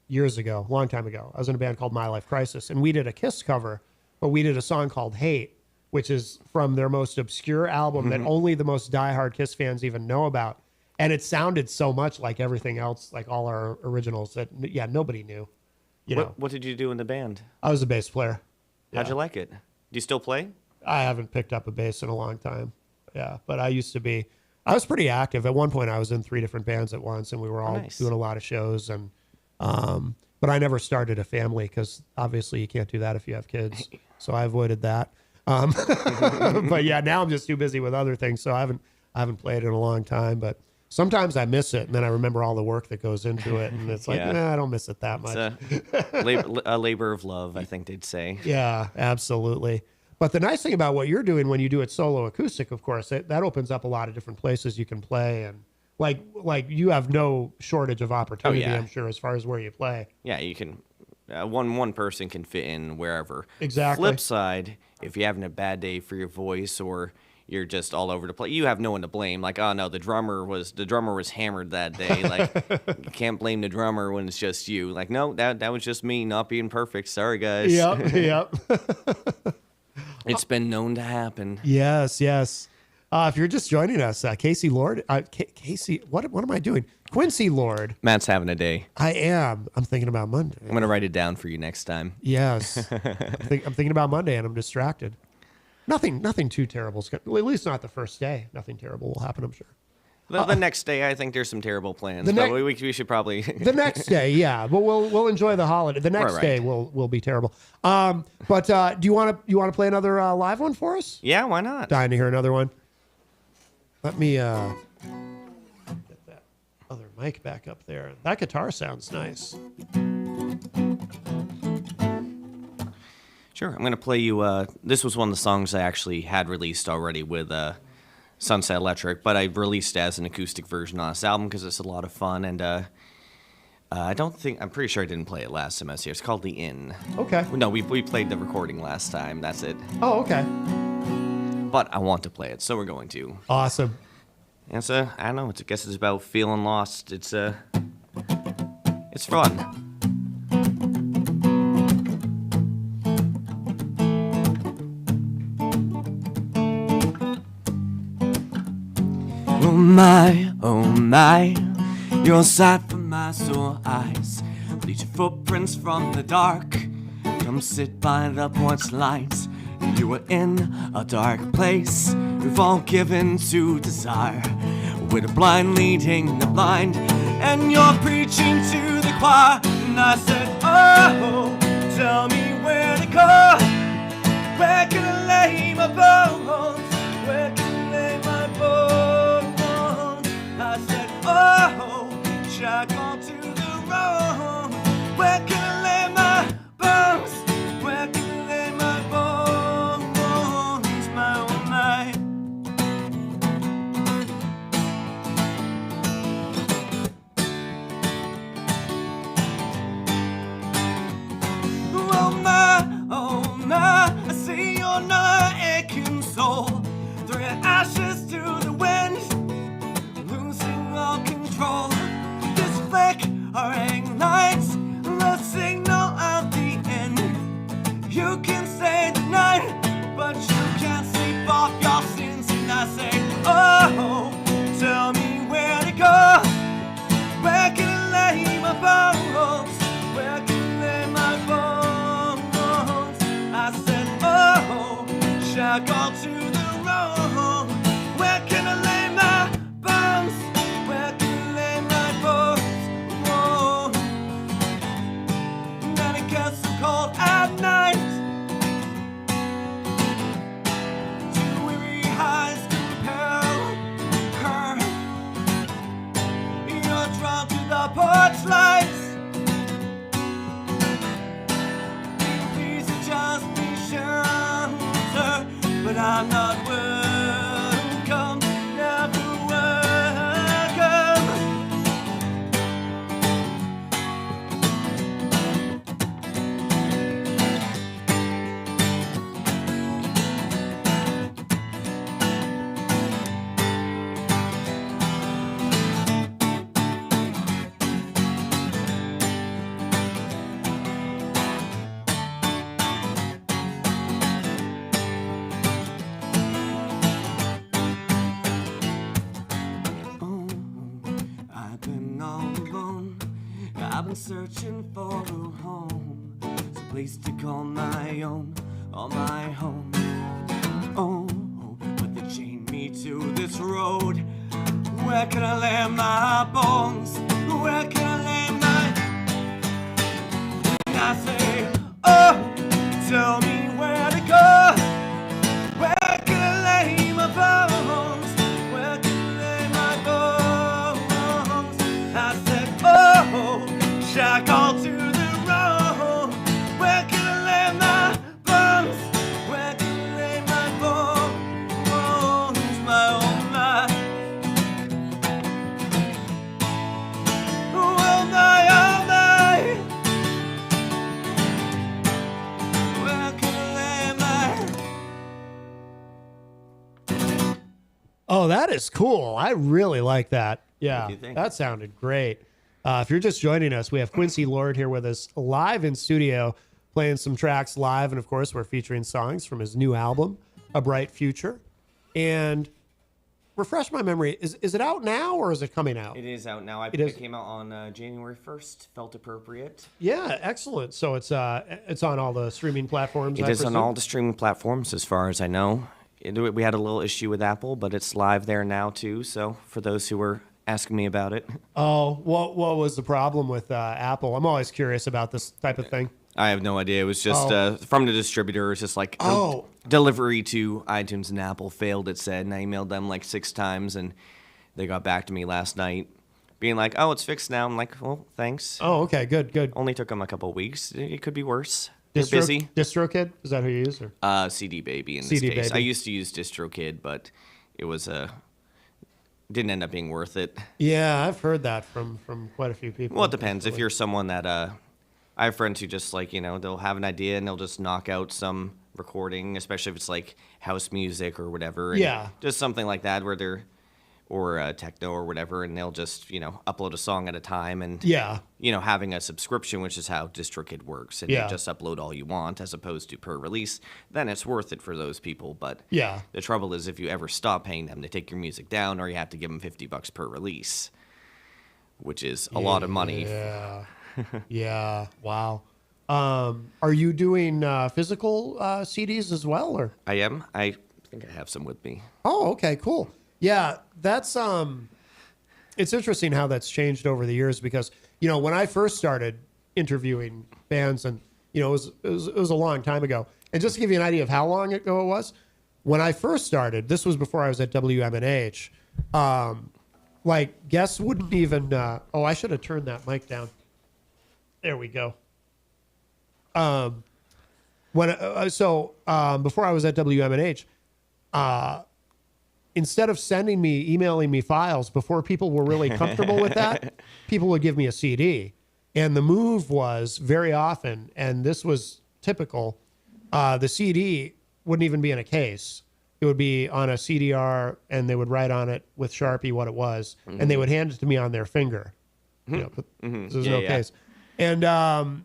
Speaker 4: years ago, a long time ago, I was in a band called My Life Crisis, and we did a Kiss cover, but we did a song called Hate, which is from their most obscure album that
Speaker 2: Mhm.
Speaker 4: only the most diehard Kiss fans even know about. And it sounded so much like everything else, like all our originals, that, yeah, nobody knew. You know,
Speaker 2: What did you do in the band?
Speaker 4: I was a bass player.
Speaker 2: How'd
Speaker 4: Yeah.
Speaker 2: you like it? Do you still play?
Speaker 4: I haven't picked up a bass in a long time. Yeah, but I used to be. I was pretty active. At one point, I was in 3 different bands at once, and we were all
Speaker 2: Nice.
Speaker 4: doing a lot of shows. And but I never started a family because obviously you can't do that if you have kids. So I avoided that. But yeah, now I'm just too busy with other things, so I haven't played in a long time. But sometimes I miss it, and then I remember all the work that goes into it, and it's like,
Speaker 2: Yeah.
Speaker 4: nah, I don't miss it that much.
Speaker 2: It's a labor of love, I think they'd say.
Speaker 4: Yeah, absolutely. But the nice thing about what you're doing when you do it solo acoustic, of course, that opens up a lot of different places you can play, and like you have no shortage of opportunity,
Speaker 2: yeah.
Speaker 4: I'm sure, as far as where you play.
Speaker 2: Yeah, you can. One person can fit in wherever.
Speaker 4: Exactly.
Speaker 2: Flip side, if you're having a bad day for your voice or you're just all over the place, you have no one to blame. Like, oh no, the drummer was hammered that day. Like, you can't blame the drummer when it's just you. Like, no, that was just me not being perfect. Sorry, guys.
Speaker 4: Yep.
Speaker 2: It's been known to happen.
Speaker 4: Yes. If you're just joining us, Casey Lord, Casey, what am I doing? Quincy Lord.
Speaker 2: Matt's having a day.
Speaker 4: I am. I'm thinking about Monday.
Speaker 2: I'm gonna write it down for you next time.
Speaker 4: Yes. I'm thinking about Monday, and I'm distracted. Nothing too terrible. At least not the first day. Nothing terrible will happen, I'm sure.
Speaker 2: The next day, I think there's some terrible plans.
Speaker 4: The
Speaker 2: But
Speaker 4: next-
Speaker 2: we should probably.
Speaker 4: The next day, yeah, but we'll enjoy the holiday. The next
Speaker 2: Right.
Speaker 4: day will be terrible. But do you want to play another live one for us?
Speaker 2: Yeah, why not?
Speaker 4: Dying to hear another one. Let me get that other mic back up there. That guitar sounds nice.
Speaker 2: Sure, I'm gonna play you. This was one of the songs I actually had released already with Sunset Electric, but I released it as an acoustic version on this album because it's a lot of fun. And I'm pretty sure I didn't play it last semester. It's called The Inn.
Speaker 4: Okay.
Speaker 2: No, we played the recording last time. That's it.
Speaker 4: Oh, okay.
Speaker 2: But I want to play it, so we're going to.
Speaker 4: Awesome.
Speaker 2: And it's I don't know. I guess it's about feeling lost. It's fun. Oh my, you're a sight for my sore eyes. Lead your footprints from the dark. Come sit by the porch lights. You were in a dark place. We've all given to desire. With a blind leading the blind. And you're preaching to the choir. And I said, oh, tell me where to go. Where can I lay my bones? Where can I lay my bones? I said, oh, should I go to the road? Where can I lay my bones? Where can I lay my bones? My oh my. Oh my, I see you're not aching soul. Throw your ashes to the wind, losing all control. This flickering lights, the signal of the end. You can stay the night, but you can't sleep off your sins. And I say, oh, tell me where to go. Where can I lay my bones? Where can I lay my bones? I said, oh.
Speaker 1: searching for a home, some place to call my own, or my home. Oh, but they chained me to this road. Where can I lay my bones? Where can I lay my... And I say, oh, tell me where to go. Where can I lay my bones? Where can I lay my bones? I said, oh, shall I call to the road? Where can I lay my bones? Where can I lay my bones? My own life. Well, my own life. Where can I lay my...
Speaker 4: Oh, that is cool. I really like that. Yeah,
Speaker 2: you think?
Speaker 4: that sounded great. If you're just joining us, we have Quincy Lord here with us live in studio, playing some tracks live. And of course, we're featuring songs from his new album, A Bright Future. And refresh my memory, is it out now or is it coming out?
Speaker 2: It is out now.
Speaker 4: It is?
Speaker 2: It came out on January 1st. Felt appropriate.
Speaker 4: Yeah, excellent. So it's on all the streaming platforms.
Speaker 2: It
Speaker 4: I
Speaker 2: is on
Speaker 4: presume?
Speaker 2: all the streaming platforms, as far as I know. We had a little issue with Apple, but it's live there now too. So for those who were asking me about it,
Speaker 4: Oh, what was the problem with Apple? I'm always curious about this type of thing.
Speaker 2: I have no idea. It was just from the distributor. It's just like
Speaker 4: Oh.
Speaker 2: delivery to iTunes and Apple failed. It said, and I emailed them like 6 times, and they got back to me last night, being like, "Oh, it's fixed now." I'm like, "Well, thanks."
Speaker 4: Oh, okay, good.
Speaker 2: Only took them a couple of weeks. It could be worse. They're busy.
Speaker 4: DistroKid? Is that who you use? Or?
Speaker 2: CD Baby in this
Speaker 4: CD
Speaker 2: case.
Speaker 4: Baby.
Speaker 2: I used to use DistroKid, but it was didn't end up being worth it.
Speaker 4: Yeah, I've heard that from quite a few people.
Speaker 2: Well, it depends. If you're someone that I have friends who just like, they'll have an idea and they'll just knock out some recording, especially if it's like house music or whatever. And
Speaker 4: Yeah.
Speaker 2: just something like that where they're or techno or whatever, and they'll just upload a song at a time, and
Speaker 4: Yeah.
Speaker 2: having a subscription, which is how DistroKid works, and
Speaker 4: Yeah.
Speaker 2: you just upload all you want as opposed to per release, then it's worth it for those people. But
Speaker 4: Yeah.
Speaker 2: the trouble is if you ever stop paying them, they take your music down, or you have to give them $50 per release, which is a lot of money.
Speaker 4: Yeah. Yeah. Wow. Are you doing physical CDs as well, or?
Speaker 2: I am. I think I have some with me.
Speaker 4: Oh, okay, cool. Yeah, that's it's interesting how that's changed over the years because when I first started interviewing bands, and it was a long time ago. And just to give you an idea of how long ago it was, when I first started, this was before I was at WMNH. Like guests wouldn't even. I should have turned that mic down. There we go. Before I was at WMNH, instead of emailing me files before people were really comfortable with that, people would give me a CD. And the move was very often, and this was typical, the CD wouldn't even be in a case. It would be on a CDR, and they would write on it with Sharpie what it was, and they would hand it to me on their finger. There's no case. And, and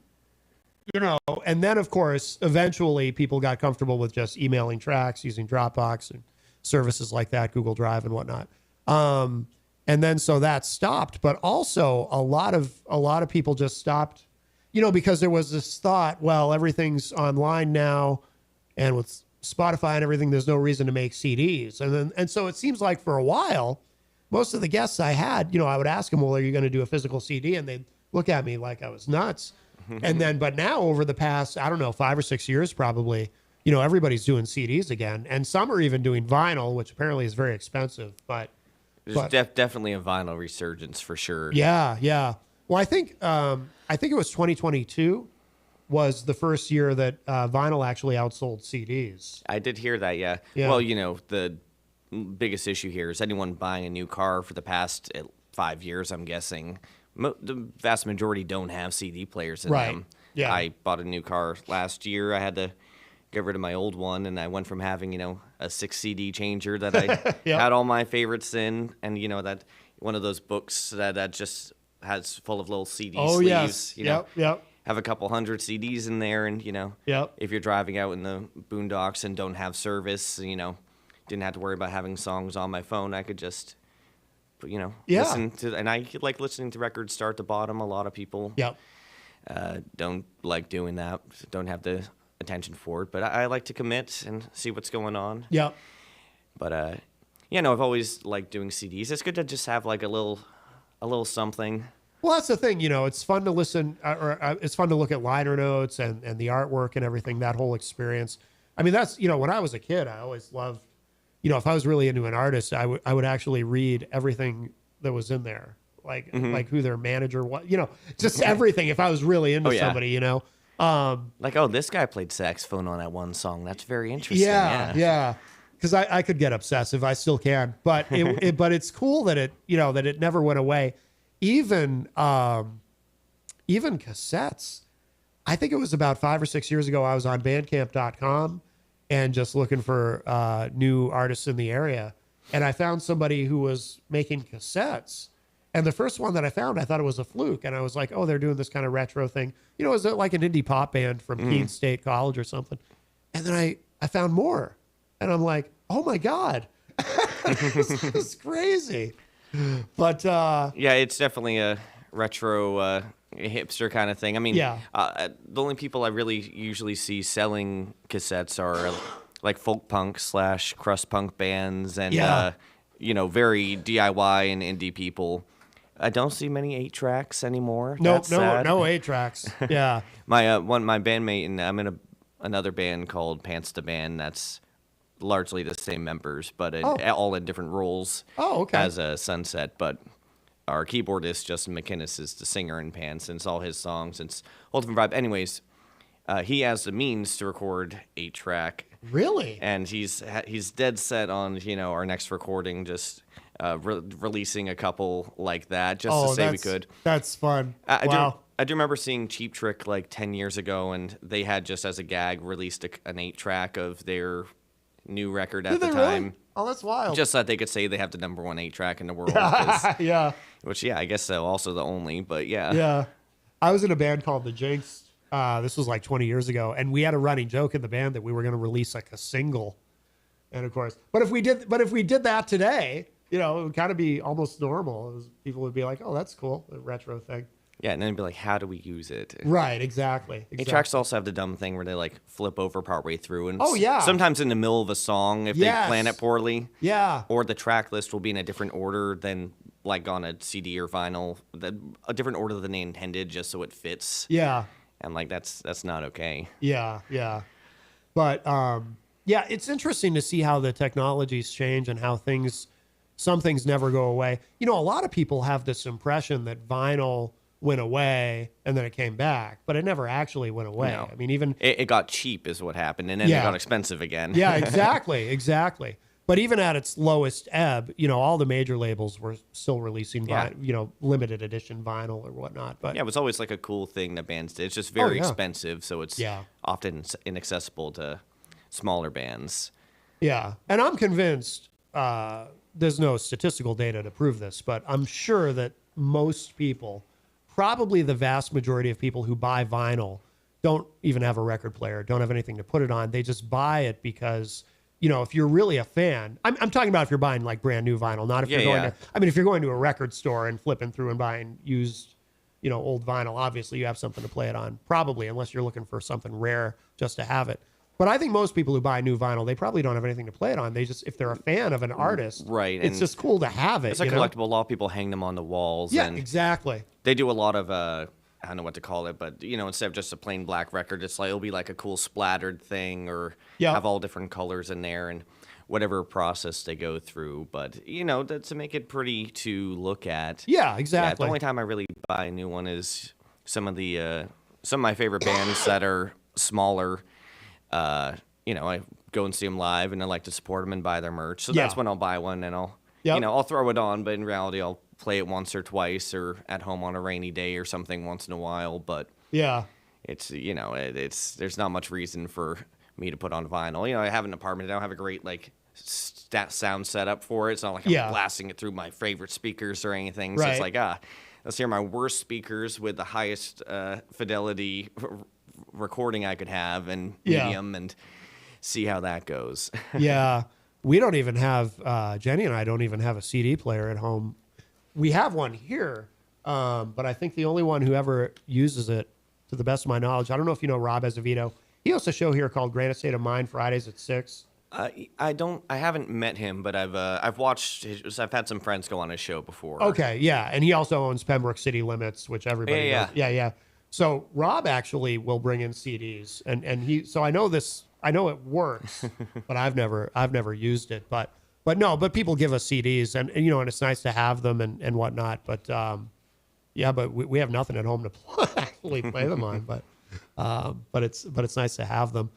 Speaker 4: then, of course, eventually people got comfortable with just emailing tracks using Dropbox and services like that, Google Drive and whatnot. And then so that stopped, but also a lot of people just stopped, because there was this thought, well, everything's online now, and with Spotify and everything, there's no reason to make CDs. And so it seems like for a while, most of the guests I had, I would ask them, well, are you going to do a physical CD? And they'd look at me like I was nuts. But now over the past, 5 or 6 years, probably, everybody's doing CDs again, and some are even doing vinyl, which apparently is very expensive. But
Speaker 2: There's definitely a vinyl resurgence for sure.
Speaker 4: yeah. Well, I think it was 2022 was the first year that vinyl actually outsold CDs.
Speaker 2: I did hear that. Yeah. Well, the biggest issue here is anyone buying a new car for the past 5 years. I'm guessing the vast majority don't have CD players in them.
Speaker 4: Yeah.
Speaker 2: I bought a new car last year. I had to get rid of my old one, and I went from having a 6 CD changer that I had all my favorites in, and that one of those books that just has full of little CD sleeves.
Speaker 4: Yes.
Speaker 2: Have a couple hundred CDs in there, and if you're driving out in the boondocks and don't have service, didn't have to worry about having songs on my phone. I could just
Speaker 4: Yeah.
Speaker 2: listen to, and I like listening to records start to bottom. A lot of people
Speaker 4: Yep.
Speaker 2: don't like doing that, don't have the attention for it, but I like to commit and see what's going on.
Speaker 4: Yep.
Speaker 2: But I've always liked doing CDs. It's good to just have like a little something.
Speaker 4: Well, that's the thing, it's fun to listen, it's fun to look at liner notes and the artwork and everything, that whole experience. I mean, that's, when I was a kid, I always loved, if I was really into an artist, I would actually read everything that was in there, like who their manager was, just everything. If I was really into somebody,
Speaker 2: this guy played saxophone on that one song. That's very interesting.
Speaker 4: Yeah. Because I could get obsessive. I still can, but but it's cool that it never went away. Even cassettes. I think it was about 5 or 6 years ago. I was on Bandcamp.com and just looking for new artists in the area, and I found somebody who was making cassettes. And the first one that I found, I thought it was a fluke, and I was like, "Oh, they're doing this kind of retro thing." Is it like an indie pop band from Keene State College or something? And then I found more. And I'm like, oh my God, this is crazy. But
Speaker 2: it's definitely a retro hipster kind of thing. I mean, the only people I really usually see selling cassettes are like folk punk / crust punk bands and very DIY and indie people. I don't see many 8-tracks anymore.
Speaker 4: No 8-tracks. Yeah.
Speaker 2: my bandmate, and I'm in another band called Pants to Band. That's largely the same members, but all in different roles.
Speaker 4: Oh, okay.
Speaker 2: As a Sunset, but our keyboardist Justin McInnes is the singer in Pants, and it's all his songs. And it's whole different vibe. Anyways, he has the means to record 8-track.
Speaker 4: Really?
Speaker 2: And he's dead set on our next recording, just releasing a couple like that, just to say we could.
Speaker 4: That's fun.
Speaker 2: Wow. I do remember seeing Cheap Trick like 10 years ago, and they had just as a gag released an 8-track of their new record at the time.
Speaker 4: Really? Oh, that's wild.
Speaker 2: Just so that they could say they have the number 1 8-track in the world.
Speaker 4: Yeah.
Speaker 2: Which, I guess so. Also the only, but yeah.
Speaker 4: Yeah. I was in a band called The Jinx. This was like 20 years ago, and we had a running joke in the band that we were going to release like a single. And of course, but if we did that today, it would kind of be almost normal. People would be like, "Oh, that's cool, the retro thing."
Speaker 2: Yeah, and then it'd be like, how do we use it?
Speaker 4: Right, exactly.
Speaker 2: 8-tracks also have the dumb thing where they like flip over partway through, and sometimes in the middle of a song if they plan it poorly.
Speaker 4: Yeah.
Speaker 2: Or the track list will be in a different order than like on a CD or vinyl, a different order than they intended, just so it fits.
Speaker 4: Yeah.
Speaker 2: And like that's not okay.
Speaker 4: Yeah. But it's interesting to see how the technologies change and how some things never go away. A lot of people have this impression that vinyl went away and then it came back, but it never actually went away.
Speaker 2: No.
Speaker 4: I mean, even
Speaker 2: it got cheap is what happened, and then it got expensive again.
Speaker 4: Yeah, exactly. But even at its lowest ebb, all the major labels were still releasing, limited edition vinyl or whatnot. But
Speaker 2: it was always like a cool thing that bands did. It's just very expensive, so it's often inaccessible to smaller bands.
Speaker 4: Yeah, and I'm convinced there's no statistical data to prove this, but I'm sure that most people, probably the vast majority of people who buy vinyl, don't even have a record player, don't have anything to put it on. They just buy it because, if you're really a fan, I'm talking about if you're buying like brand new vinyl, not if you're going to, if you're going to a record store and flipping through and buying used, old vinyl, obviously you have something to play it on, probably, unless you're looking for something rare just to have it. But I think most people who buy new vinyl, they probably don't have anything to play it on. They just, if they're a fan of an artist,
Speaker 2: right?
Speaker 4: It's just cool to have it.
Speaker 2: It's a collectible. A lot of people hang them on the walls.
Speaker 4: Yeah,
Speaker 2: and
Speaker 4: exactly.
Speaker 2: They do a lot of, I don't know what to call it, but instead of just a plain black record, it'll be like a cool splattered thing, or have all different colors in there and whatever process they go through. But to make it pretty to look at.
Speaker 4: Yeah, exactly.
Speaker 2: The only time I really buy a new one is some of my favorite bands that are smaller. I go and see them live, and I like to support them and buy their merch. So that's when I'll buy one, and I'll throw it on. But in reality, I'll play it once or twice, or at home on a rainy day or something once in a while. But it's there's not much reason for me to put on vinyl. I have an apartment. I don't have a great sound setup for it. It's not like I'm blasting it through my favorite speakers or anything. So it's like let's hear my worst speakers with the highest fidelity recording I could have, and medium, and see how that goes.
Speaker 4: Yeah, we don't even have Jenny and I don't even have a CD player at home. we have one here, but I think the only one who ever uses it, to the best of my knowledge. I don't know if you know Rob Azevedo. He hosts a show here called Granite State of Mind Fridays at 6.
Speaker 2: I haven't met him, but I've watched. I've had some friends go on his show before.
Speaker 4: Okay, yeah, and he also owns Pembroke City Limits, which everybody knows. Yeah. So Rob actually will bring in CDs, and he. So I know this. I know it works, but I've never used it. But people give us CDs, and and it's nice to have them and whatnot. But but we have nothing at home to actually play them on. But it's nice to have them.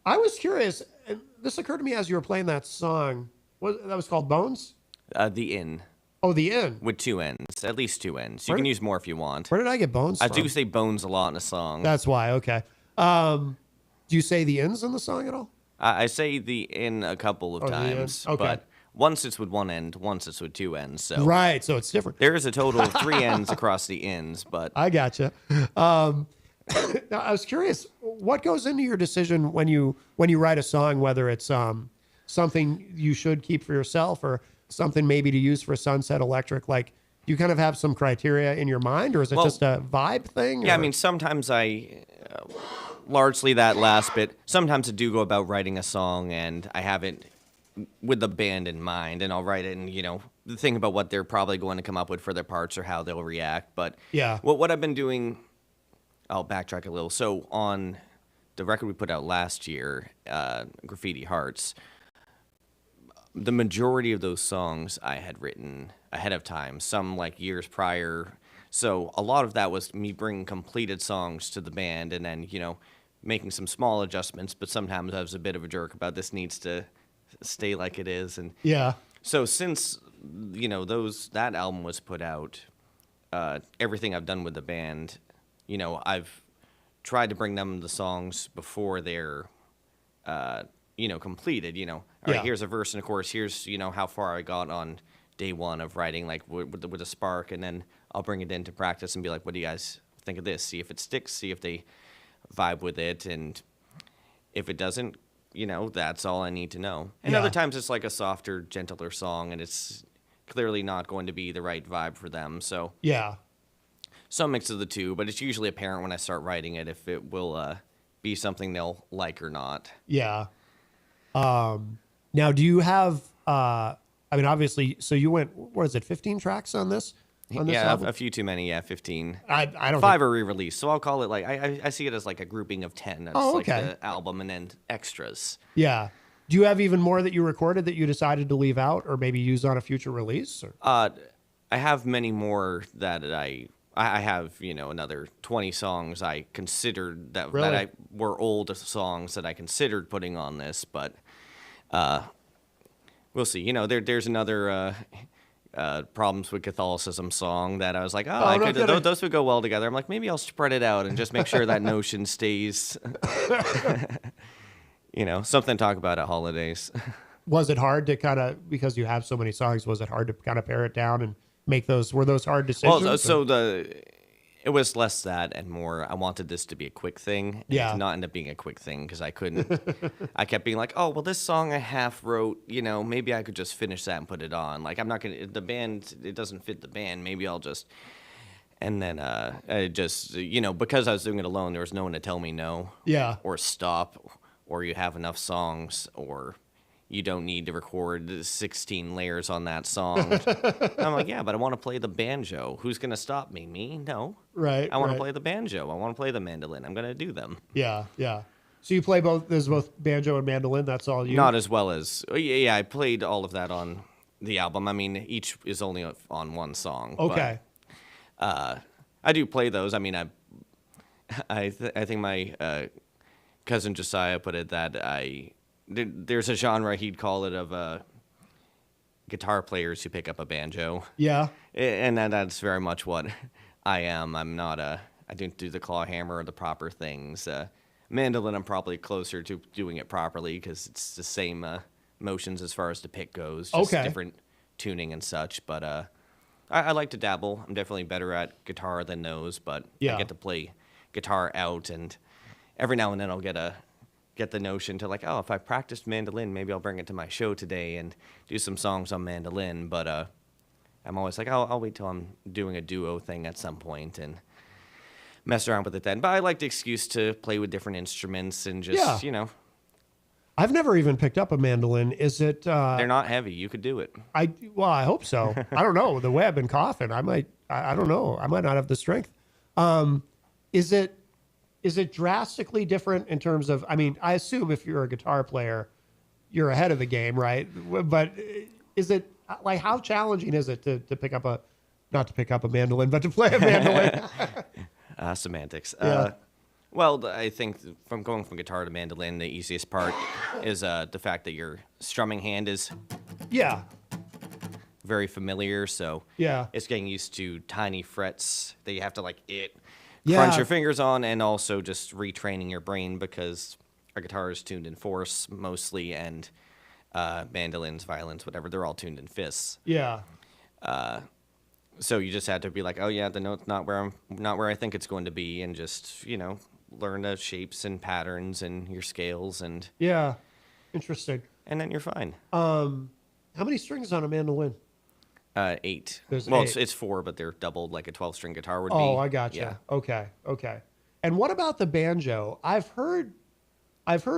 Speaker 4: I was curious. And this occurred to me as you were playing that song. That was called Bones?
Speaker 2: The Inn.
Speaker 4: Oh, The Inn.
Speaker 2: With 2 N's. At least 2 N's. You can use more if you want.
Speaker 4: Where did I get Bones
Speaker 2: I
Speaker 4: from?
Speaker 2: do say Bones a lot in a song.
Speaker 4: That's why. Okay. Do you say the N's in the song at all?
Speaker 2: I say the Inn a couple of times.
Speaker 4: Okay.
Speaker 2: But once it's with 1 N, once it's with 2 N's. So
Speaker 4: right. So it's different.
Speaker 2: There is a total of 3 N's across the N's, but
Speaker 4: I gotcha. Now, I was curious, what goes into your decision when you write a song, whether it's something you should keep for yourself or something maybe to use for Sunset Electric? Like, do you kind of have some criteria in your mind, or is it just a vibe thing?
Speaker 2: Yeah,
Speaker 4: or?
Speaker 2: I mean, sometimes largely that last bit, sometimes I do go about writing a song and I have it with the band in mind, and I'll write it and, think about what they're probably going to come up with for their parts or how they'll react. But
Speaker 4: yeah,
Speaker 2: what I've been doing... I'll backtrack a little. So on the record we put out last year, Graffiti Hearts, the majority of those songs I had written ahead of time, some like years prior. So a lot of that was me bringing completed songs to the band and then, making some small adjustments. But sometimes I was a bit of a jerk about this needs to stay like it is. And
Speaker 4: yeah.
Speaker 2: So since, that album was put out, everything I've done with the band... I've tried to bring them the songs before they're, completed. All right, here's a verse and a chorus. Here's, how far I got on day one of writing, like with a spark, and then I'll bring it into practice and be like, what do you guys think of this? See if it sticks. See if they vibe with it, and if it doesn't, that's all I need to know. And other times it's like a softer, gentler song, and it's clearly not going to be the right vibe for them. So
Speaker 4: yeah.
Speaker 2: Some mix of the two, but it's usually apparent when I start writing it if it will be something they'll like or not.
Speaker 4: Yeah. Now, do you have, obviously, so you went, 15 tracks on this?
Speaker 2: A few too many, 15.
Speaker 4: I don't
Speaker 2: 5 are re-released, so I'll call it like, I see it as like a grouping of 10. That's
Speaker 4: okay.
Speaker 2: Like the album and then extras.
Speaker 4: Yeah. Do you have even more that you recorded that you decided to leave out or maybe use on a future release? Or?
Speaker 2: I have many more that I have, another 20 songs I considered that were old songs that I considered putting on this, but we'll see. There's another Problems with Catholicism song that I was like, those would go well together. I'm like, maybe I'll spread it out and just make sure that notion stays, something to talk about at holidays.
Speaker 4: Was it hard to because you have so many songs, was it hard to kind of pare it down and make were those hard decisions?
Speaker 2: Well, it was less that and more, I wanted this to be a quick thing.
Speaker 4: Yeah.
Speaker 2: It did not end up being a quick thing because I couldn't, I kept being like, oh, well, this song I half wrote, maybe I could just finish that and put it on. Like, I'm not going to, the band, it doesn't fit the band. Maybe I'll just, and then I just, because I was doing it alone, there was no one to tell me no.
Speaker 4: Yeah.
Speaker 2: Or stop, or you have enough songs, or you don't need to record 16 layers on that song. I'm like, yeah, but I want to play the banjo. Who's going to stop me? Me? No.
Speaker 4: Right.
Speaker 2: I want to play the banjo. I want to play the mandolin. I'm going to do them.
Speaker 4: Yeah, yeah. So you play both, there's both banjo and mandolin, that's all you?
Speaker 2: Not as well as, I played all of that on the album. I mean, each is only on one song.
Speaker 4: Okay.
Speaker 2: But, I do play those. I mean, I think my cousin Josiah put it that there's a genre he'd call it of guitar players who pick up a banjo.
Speaker 4: Yeah.
Speaker 2: And that's very much what I am. I'm not I don't do the claw hammer or the proper things. Mandolin, I'm probably closer to doing it properly because it's the same motions as far as the pick goes. Just different tuning and such. But I like to dabble. I'm definitely better at guitar than those, but I get to play guitar out, and every now and then I'll get the notion to like, oh, if I practiced mandolin, maybe I'll bring it to my show today and do some songs on mandolin. But I'm always like, I'll wait till I'm doing a duo thing at some point and mess around with it then. But I like the excuse to play with different instruments and just,
Speaker 4: I've never even picked up a mandolin. Is it?
Speaker 2: They're not heavy. You could do it.
Speaker 4: I hope so. I don't know. The way I've been coughing, I don't know. I might not have the strength. Is it drastically different in terms of? I mean, I assume if you're a guitar player, you're ahead of the game, right? But is it like how challenging is it to pick up not to pick up a mandolin, but to play a mandolin?
Speaker 2: Semantics.
Speaker 4: Yeah.
Speaker 2: Well, I think from going from guitar to mandolin, the easiest part is the fact that your strumming hand is very familiar. So it's getting used to tiny frets that you have to crunch your fingers on, and also just retraining your brain because a guitar is tuned in fourths mostly, and mandolins, violins, whatever, they're all tuned in fifths.
Speaker 4: Yeah.
Speaker 2: So you just had to be like, oh yeah, the note's not where I think it's going to be, and just learn the shapes and patterns and your scales and
Speaker 4: interesting.
Speaker 2: And then you're fine.
Speaker 4: How many strings on a mandolin?
Speaker 2: 8.
Speaker 4: There's
Speaker 2: well,
Speaker 4: 8.
Speaker 2: It's 4, but they're doubled like a 12-string guitar would be.
Speaker 4: Oh, I gotcha.
Speaker 2: Yeah.
Speaker 4: Okay. And what about the banjo? I've heard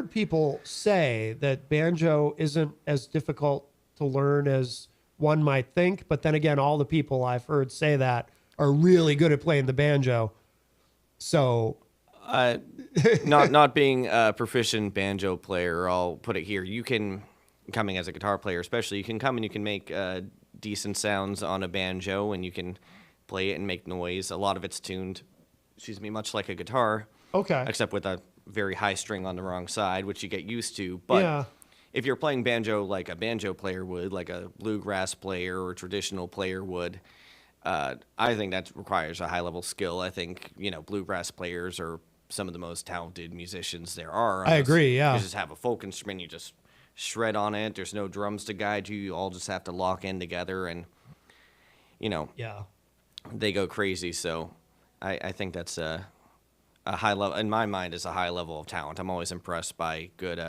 Speaker 4: people say that banjo isn't as difficult to learn as one might think, but then again, all the people I've heard say that are really good at playing the banjo. So,
Speaker 2: not being a proficient banjo player, I'll put it here. You can, coming as a guitar player especially, you can come and you can make decent sounds on a banjo, and you can play it and make noise. A lot of it's tuned, much like a guitar.
Speaker 4: Okay.
Speaker 2: Except with a very high string on the wrong side, which you get used to. But if you're playing banjo like a banjo player would, like a bluegrass player or traditional player would, I think that requires a high-level skill. I think, bluegrass players are some of the most talented musicians there are.
Speaker 4: I agree, yeah.
Speaker 2: You just have a folk instrument, you just shred on it. There's no drums to guide you. You all just have to lock in together and, they go crazy. So I think that's a high level, in my mind, is a high level of talent. I'm always impressed by good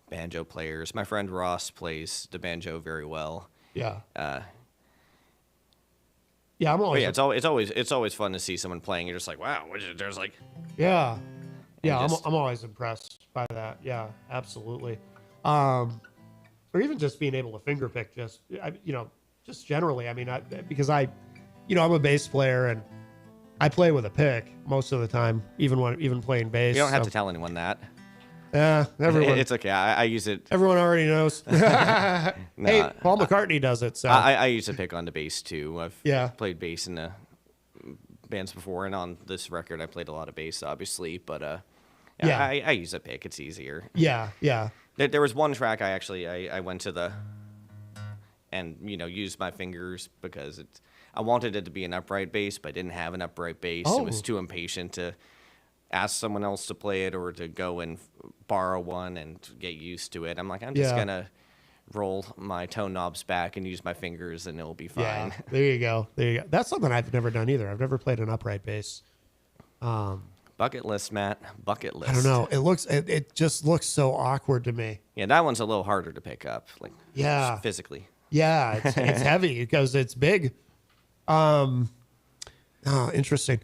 Speaker 2: banjo players. My friend Ross plays the banjo very well.
Speaker 4: Yeah.
Speaker 2: I'm always. It's always fun to see someone playing. You're just like, wow. There's like.
Speaker 4: Yeah. I'm always impressed by that. Yeah, absolutely. Or even just being able to finger pick, just generally. I mean, because I'm a bass player and I play with a pick most of the time, even playing bass.
Speaker 2: You don't have to tell anyone that.
Speaker 4: Yeah, everyone.
Speaker 2: It's okay. I use it.
Speaker 4: Everyone already knows. Hey, Paul McCartney does it. So
Speaker 2: I use a pick on the bass too. I've played bass in the bands before, and on this record, I played a lot of bass, obviously. But I use a pick. It's easier.
Speaker 4: Yeah.
Speaker 2: There was one track I went to and used my fingers because I wanted it to be an upright bass, but I didn't have an upright bass.
Speaker 4: Oh.
Speaker 2: I was too impatient to ask someone else to play it or to go and borrow one and get used to it. I'm like, I'm just gonna roll my tone knobs back and use my fingers, and it'll be fine.
Speaker 4: Yeah, there you go. That's something I've never done either. I've never played an upright bass.
Speaker 2: Bucket list, Matt. Bucket list.
Speaker 4: I don't know. It just looks so awkward to me.
Speaker 2: Yeah, that one's a little harder to pick up, physically.
Speaker 4: Yeah, it's heavy because it's big. Interesting.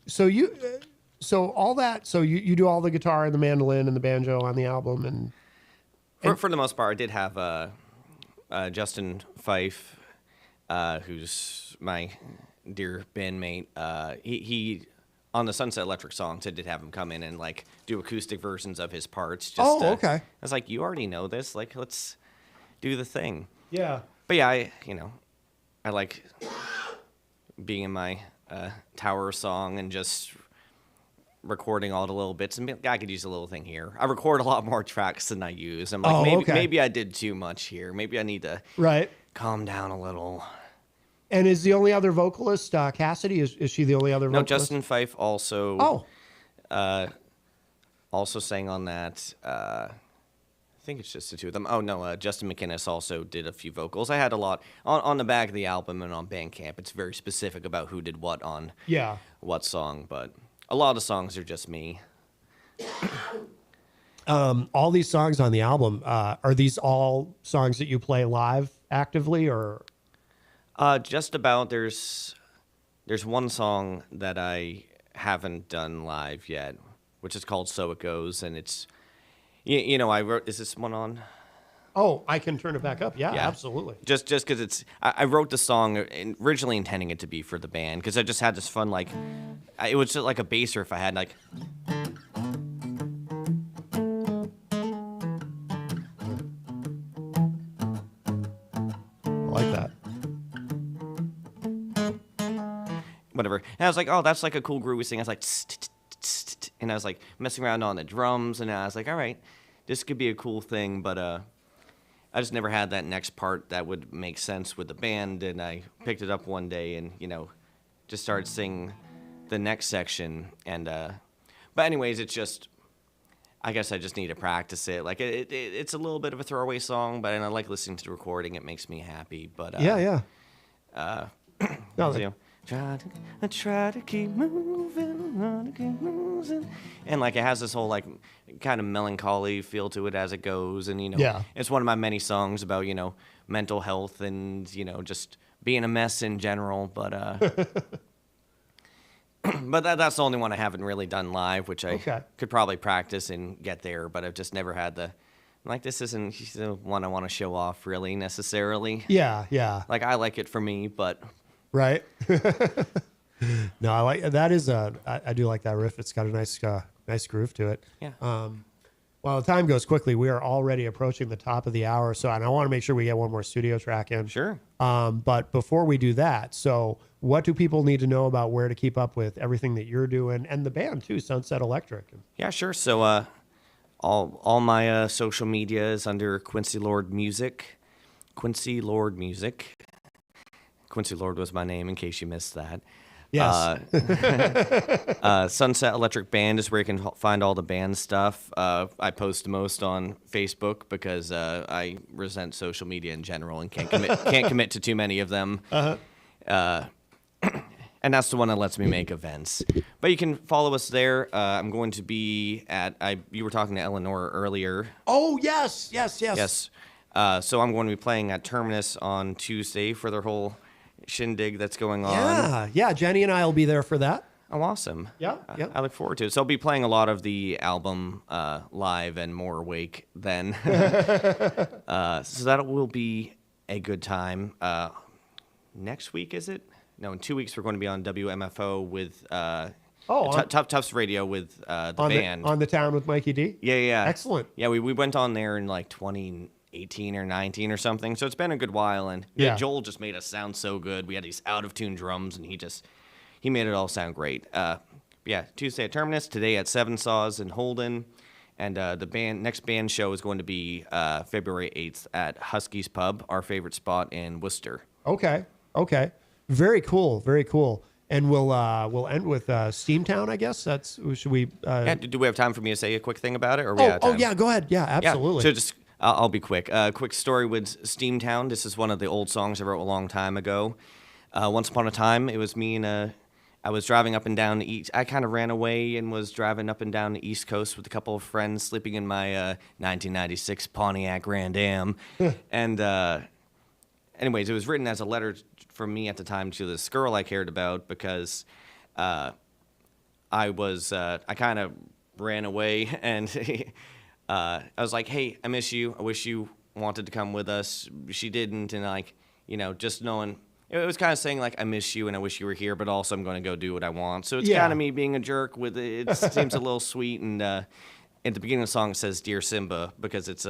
Speaker 4: So you do all the guitar and the mandolin and the banjo on the album, and
Speaker 2: for the most part, I did have Justin Fife, who's my dear bandmate. He on the Sunset Electric songs, I did have him come in and do acoustic versions of his parts.
Speaker 4: Okay.
Speaker 2: I was like, you already know this. Let's do the thing.
Speaker 4: Yeah.
Speaker 2: But yeah, I like being in my tower song and just recording all the little bits, and I could use a little thing here. I record a lot more tracks than I use. I'm like, maybe I did too much here. Maybe I need to calm down a little.
Speaker 4: And is the only other vocalist Cassidy? Is she the only other vocalist?
Speaker 2: No, Justin Fife also. Also sang on that. I think it's just the two of them. Oh no, Justin McInnes also did a few vocals. I had a lot on the back of the album and on Bandcamp. It's very specific about who did what on what song, but a lot of songs are just me.
Speaker 4: All these songs on the album, are these all songs that you play live actively, or?
Speaker 2: Just about. There's one song that I haven't done live yet, which is called "So It Goes," and it's you know I wrote. Is this one on?
Speaker 4: Oh, I can turn it back up. Yeah, absolutely.
Speaker 2: Just because it's, I wrote the song originally intending it to be for the band because I just had this fun it was just like a bass riff I had like.
Speaker 4: I like that.
Speaker 2: Whatever. And I was like, oh, that's like a cool groovy thing. I was like, and I was like messing around on the drums, and I was like, all right, this could be a cool thing, but I just never had that next part that would make sense with the band, and I picked it up one day and, just started singing the next section. And but anyways, it's just, I guess I just need to practice it. Like, it's a little bit of a throwaway song, but I like listening to the recording. It makes me happy. But
Speaker 4: yeah.
Speaker 2: Try to keep moving, and like it has this whole like kind of melancholy feel to it as it goes, and it's one of my many songs about mental health and just being a mess in general. But but that's the only one I haven't really done live, which I could probably practice and get there, but I've just never had this isn't the one I want to show off really necessarily.
Speaker 4: Yeah.
Speaker 2: Like I like it for me, but.
Speaker 4: Right. No, I like that. I do like that riff. It's got a nice groove to it.
Speaker 2: Yeah.
Speaker 4: Well, the time goes quickly. We are already approaching the top of the hour, and I want to make sure we get one more studio track in.
Speaker 2: Sure.
Speaker 4: But before we do that, so what do people need to know about where to keep up with everything that you're doing and the band too, Sunset Electric?
Speaker 2: Yeah, sure. So all my social media is under Quincy Lord Music. Quincy Lord Music. Quincy Lord was my name, in case you missed that.
Speaker 4: Yes.
Speaker 2: Sunset Electric Band is where you can find all the band stuff. I post the most on Facebook because I resent social media in general and can't commit to too many of them. And that's the one that lets me make events. But you can follow us there. I'm going to be you were talking to Eleanor earlier.
Speaker 4: Oh, yes.
Speaker 2: Yes. So I'm going to be playing at Terminus on Tuesday for their whole shindig that's going on.
Speaker 4: Yeah. Jenny and I will be there for that.
Speaker 2: Oh, awesome.
Speaker 4: Yeah.
Speaker 2: I look forward to it. So I'll be playing a lot of the album live and more awake then. So that will be a good time. Next week, is it? No, in 2 weeks we're going to be on WMFO with Tufts Radio with the band.
Speaker 4: On the Town with Mikey D?
Speaker 2: Yeah.
Speaker 4: Excellent.
Speaker 2: Yeah, we went on there in like 2018 or 19 or something, so it's been a good while, and Joel just made us sound so good. We had these out-of-tune drums, and he made it all sound great. Tuesday at Terminus, today at Seven Saws in Holden, and the next band show is going to be February 8th at Husky's Pub, our favorite spot in Worcester.
Speaker 4: Okay. Very cool. And we'll end with Steamtown, I guess. Should we?
Speaker 2: Do we have time for me to say a quick thing about it? Or
Speaker 4: yeah, go ahead. Yeah, absolutely.
Speaker 2: Yeah, so I'll be quick. Quick story with Steamtown. This is one of the old songs I wrote a long time ago. Once upon a time, it was me and I was driving up and down the east. I kind of ran away and was driving up and down the East Coast with a couple of friends, sleeping in my 1996 Pontiac Grand Am. And anyways, it was written as a letter from me at the time to this girl I cared about because I kind of ran away and I was like, hey, I miss you. I wish you wanted to come with us. She didn't. And just knowing, it was kind of saying like, I miss you and I wish you were here, but also I'm going to go do what I want. So it's kind of me being a jerk with it. It seems a little sweet. And at the beginning of the song, it says, Dear Simba, because it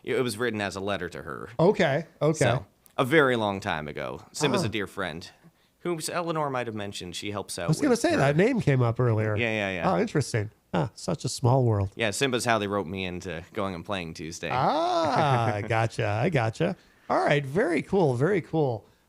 Speaker 2: was written as a letter to her.
Speaker 4: Okay.
Speaker 2: So, a very long time ago. Simba's a dear friend, whom Eleanor might have mentioned. She helps out.
Speaker 4: I was going to say that name came up earlier.
Speaker 2: Yeah.
Speaker 4: Oh, interesting. Such a small world.
Speaker 2: Yeah, Simba's how they wrote me into going and playing Tuesday.
Speaker 4: Gotcha. I gotcha. All right. Very cool.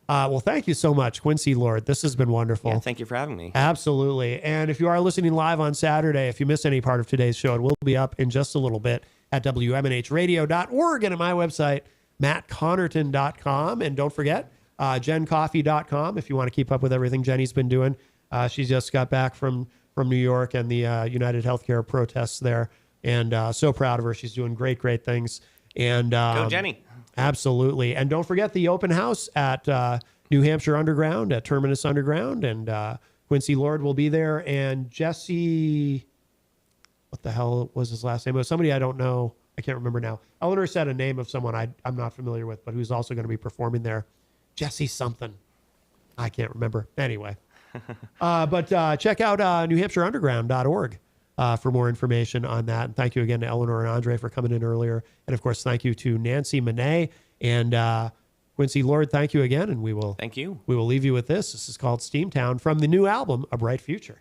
Speaker 4: Well, thank you so much, Quincy Lord. This has been wonderful.
Speaker 2: Yeah, thank you for having me.
Speaker 4: Absolutely. And if you are listening live on Saturday, if you miss any part of today's show, it will be up in just a little bit at WMNHradio.org and at my website, mattconnarton.com. And don't forget, jencoffee.com if you want to keep up with everything Jenny's been doing. She just got back from New York and the United Healthcare protests there. And so proud of her. She's doing great things. And
Speaker 2: go Jenny.
Speaker 4: Absolutely. And don't forget the open house at New Hampshire Underground, at Terminus Underground. And Quincy Lord will be there. And Jesse, what the hell was his last name? It was somebody I don't know. I can't remember now. Eleanor said a name of someone I'm not familiar with, but who's also going to be performing there. Jesse something. I can't remember. Anyway. But check out NewHampshireUnderground.org for more information on that. And thank you again to Eleanor and Andre for coming in earlier. And of course, thank you to Nancy Monet and Quincy Lord. Thank you again. And we will leave you with this. This is called Steamtown from the new album, A Bright Future.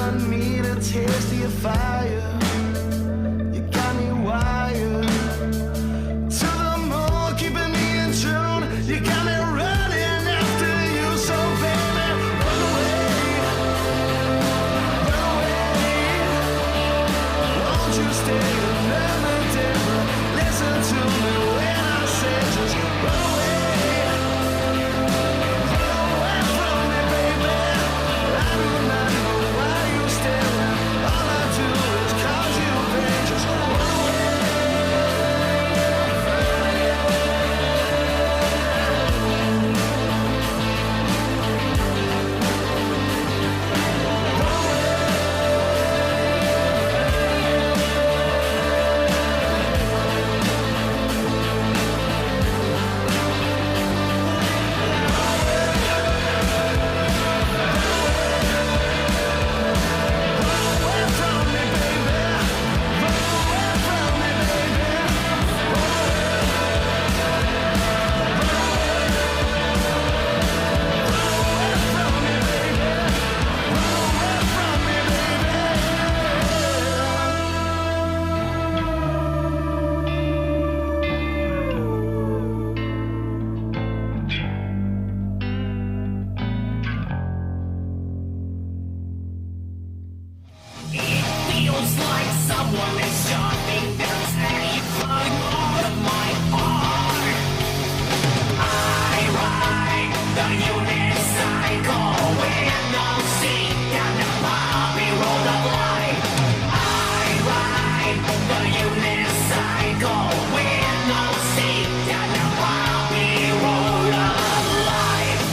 Speaker 1: giving me the taste of your fire. You got me wired to the moon, keeping me in tune. You got me running after you, so baby, run away, won't you stay another day? Listen to me when I say just run away.
Speaker 14: Feels like someone is shoving their teeth out of my heart. I ride the unicycle with no seat down the poppy road of life. I ride the unicycle with no seat down the poppy road of life.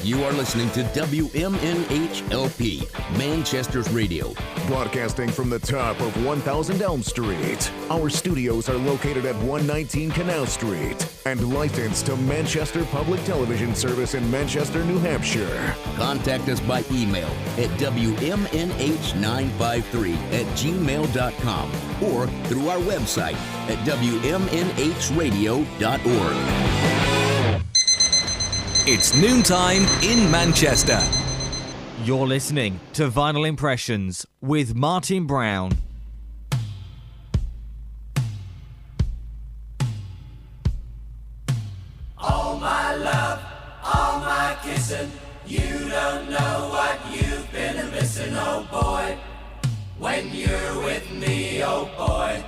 Speaker 11: You are listening to WMNHLP, Manchester's radio.
Speaker 12: Broadcasting from the top of 1000 Elm Street. Our studios are located at 119 Canal Street and licensed to Manchester Public Television Service in Manchester, New Hampshire.
Speaker 11: Contact us by email at WMNH953@gmail.com or through our website at WMNHradio.org.
Speaker 6: It's noontime in Manchester. You're listening to Vinyl Impressions with Martin Brown.
Speaker 14: All my love, all my kissing, you don't know what you've been missing, oh boy. When you're with me, oh boy.